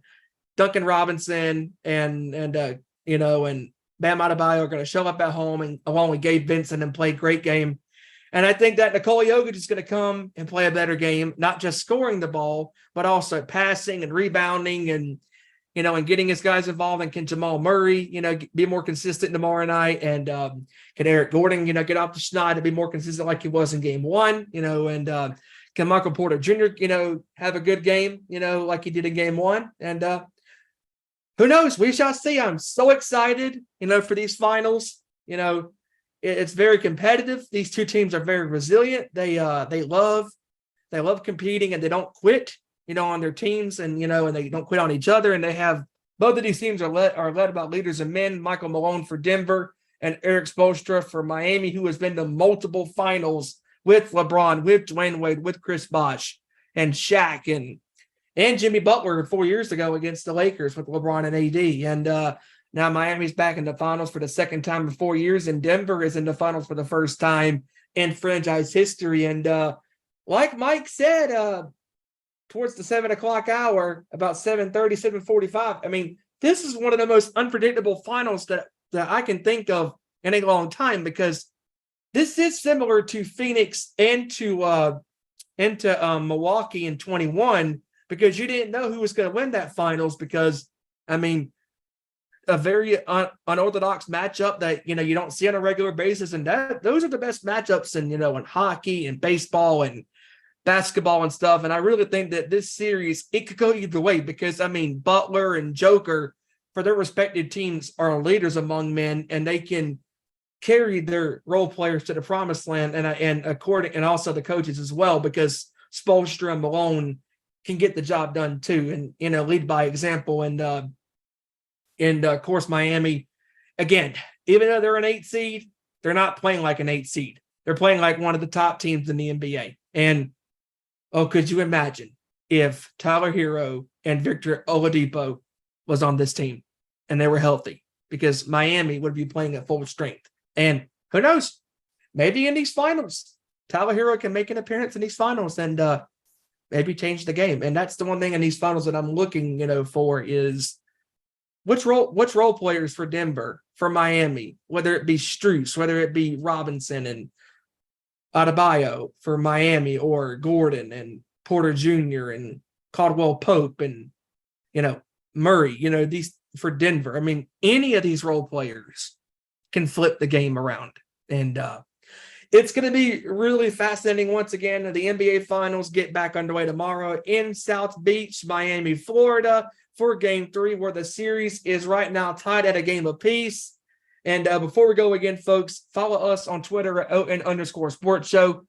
Duncan Robinson and Bam Adebayo are going to show up at home, and along with Gabe Vincent, and play a great game. And I think that Nikola Jokic is going to come and play a better game, not just scoring the ball, but also passing and rebounding and getting his guys involved. And can Jamal Murray, be more consistent tomorrow night? And can Eric Gordon, get off the schneid and be more consistent like he was in Game 1? And can Michael Porter Jr., have a good game, like he did in Game 1? And who knows? We shall see. I'm so excited, for these finals. It's very competitive. These two teams are very resilient. They love competing, and they don't quit, on their teams, and and they don't quit on each other. And they have, both of these teams are led by leaders of men. Michael Malone for Denver and Eric Spoelstra for Miami, who has been to multiple finals with LeBron, with Dwayne Wade, with Chris Bosh and Shaq and Jimmy Butler 4 years ago against the Lakers with LeBron and AD. And now Miami's back in the finals for the second time in 4 years, and Denver is in the finals for the first time in franchise history. And like Mike said, towards the 7 o'clock hour, about 7:30, 7:45, I mean, this is one of the most unpredictable finals that I can think of in a long time, because this is similar to Phoenix and to Milwaukee in 21, because you didn't know who was going to win that finals, because, I mean, a very unorthodox matchup that, you don't see on a regular basis. And those are the best matchups in hockey and baseball and basketball and stuff. And I really think that this series, it could go either way, because, I mean, Butler and Joker, for their respective teams are leaders among men, and they can carry their role players to the promised land, and also the coaches as well, because Spoelstra and Malone can get the job done too, and lead by example. And of course, Miami, again, even though they're an 8 seed, they're not playing like an 8 seed. They're playing like one of the top teams in the NBA. And could you imagine if Tyler Hero and Victor Oladipo was on this team and they were healthy? Because Miami would be playing at full strength. And who knows? Maybe in these finals, Tyler Hero can make an appearance in these finals and maybe change the game. And that's the one thing in these finals that I'm looking, for is which role players for Denver, for Miami, whether it be Strus, whether it be Robinson and Adebayo for Miami, or Gordon and Porter Jr. and Caldwell Pope and, Murray, these for Denver. I mean, any of these role players can flip the game around. And it's going to be really fascinating. Once again, the NBA Finals get back underway tomorrow in South Beach, Miami, Florida, for Game 3, where the series is right now tied at a game apiece. And before we go again, folks, follow us on Twitter at @ON_Sports Show,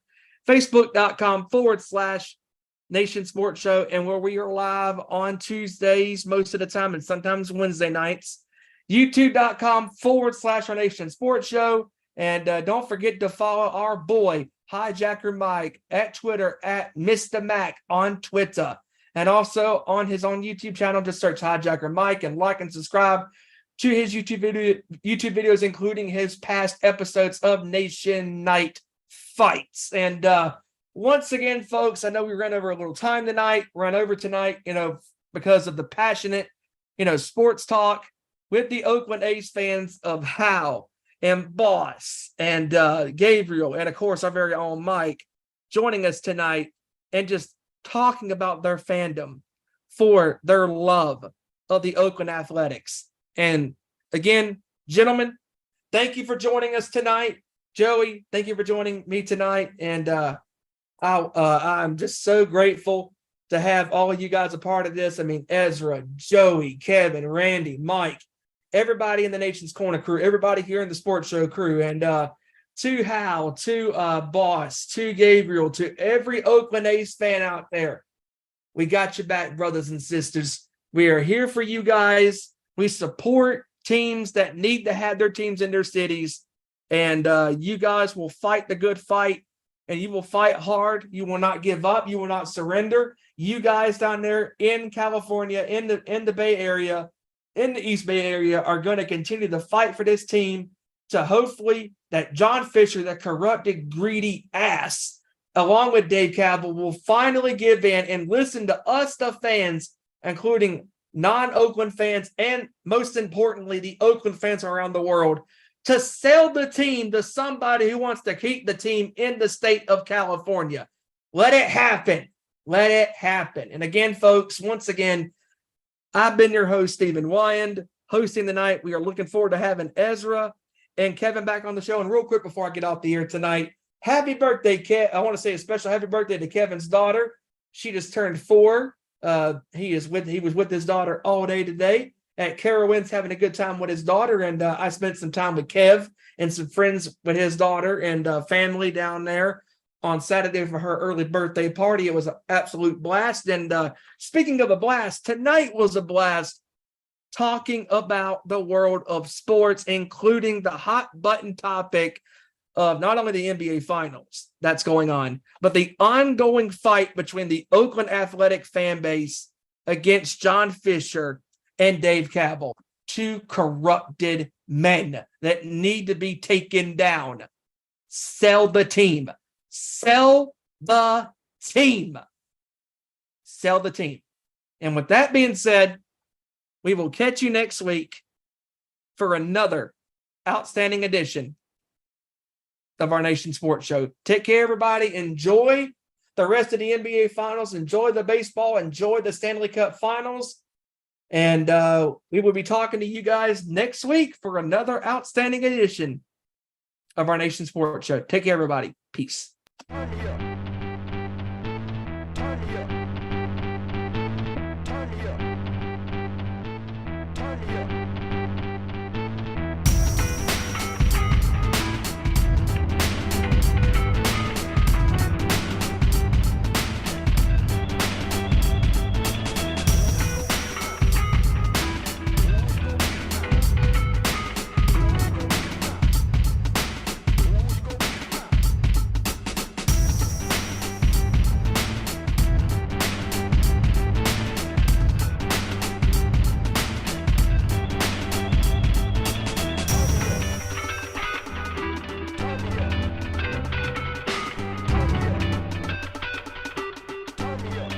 Facebook.com/Nation Sports Show, and where we are live on Tuesdays most of the time, and sometimes Wednesday nights, YouTube.com/Our Nation Sports Show. And don't forget to follow our boy, HiJacker Mike, at Twitter, at Mr. Mac on Twitter. And also on his own YouTube channel, just search HiJacker Mike and like and subscribe to his YouTube videos, including his past episodes of Nation Night Fights. And once again, folks, I know we ran over a little time tonight, because of the passionate, sports talk with the Oakland A's fans of Hal and Boss and Gabriel, and of course our very own Mike, joining us tonight and just talking about their fandom for their love of the Oakland Athletics. And again, gentlemen, thank you for joining us tonight. Joey, thank you for joining me tonight. And I'm just so grateful to have all of you guys a part of this. I mean, Ezra, Joey, Kevin, Randy, Mike, everybody in the Nation's Corner crew, everybody here in the Sports Show crew, and to Hal, to Boss, to Gabriel, to every Oakland A's fan out there. We got your back, brothers and sisters. We are here for you guys. We support teams that need to have their teams in their cities. And you guys will fight the good fight, and you will fight hard. You will not give up. You will not surrender. You guys down there in California, in the Bay Area, in the East Bay Area, are going to continue to fight for this team to hopefully that John Fisher, that corrupted, greedy ass, along with Dave Cabell, will finally give in and listen to us, the fans, including non-Oakland fans, and most importantly, the Oakland fans around the world, to sell the team to somebody who wants to keep the team in the state of California. Let it happen. Let it happen. And again, folks, once again, I've been your host, Stephen Wyand, hosting tonight. We are looking forward to having Ezra and Kevin back on the show. And real quick, before I get off the air tonight, happy birthday, Kev. I want to say a special happy birthday to Kevin's daughter. She just turned 4. He was with his daughter all day today at Carowinds, having a good time with his daughter. And I spent some time with Kev and some friends with his daughter and family down there on Saturday for her early birthday party. It was an absolute blast. And speaking of a blast, tonight was a blast, talking about the world of sports, including the hot button topic of not only the NBA Finals that's going on, but the ongoing fight between the Oakland Athletic fan base against John Fisher and Dave Cabell, 2 corrupted men that need to be taken down. Sell the team. Sell the team. Sell the team. And with that being said, we will catch you next week for another outstanding edition of Our Nation Sports Show. Take care, everybody. Enjoy the rest of the NBA Finals. Enjoy the baseball. Enjoy the Stanley Cup Finals. And we will be talking to you guys next week for another outstanding edition of Our Nation Sports Show. Take care, everybody. Peace. Turn here. Turn here. Turn here. Turn here. up.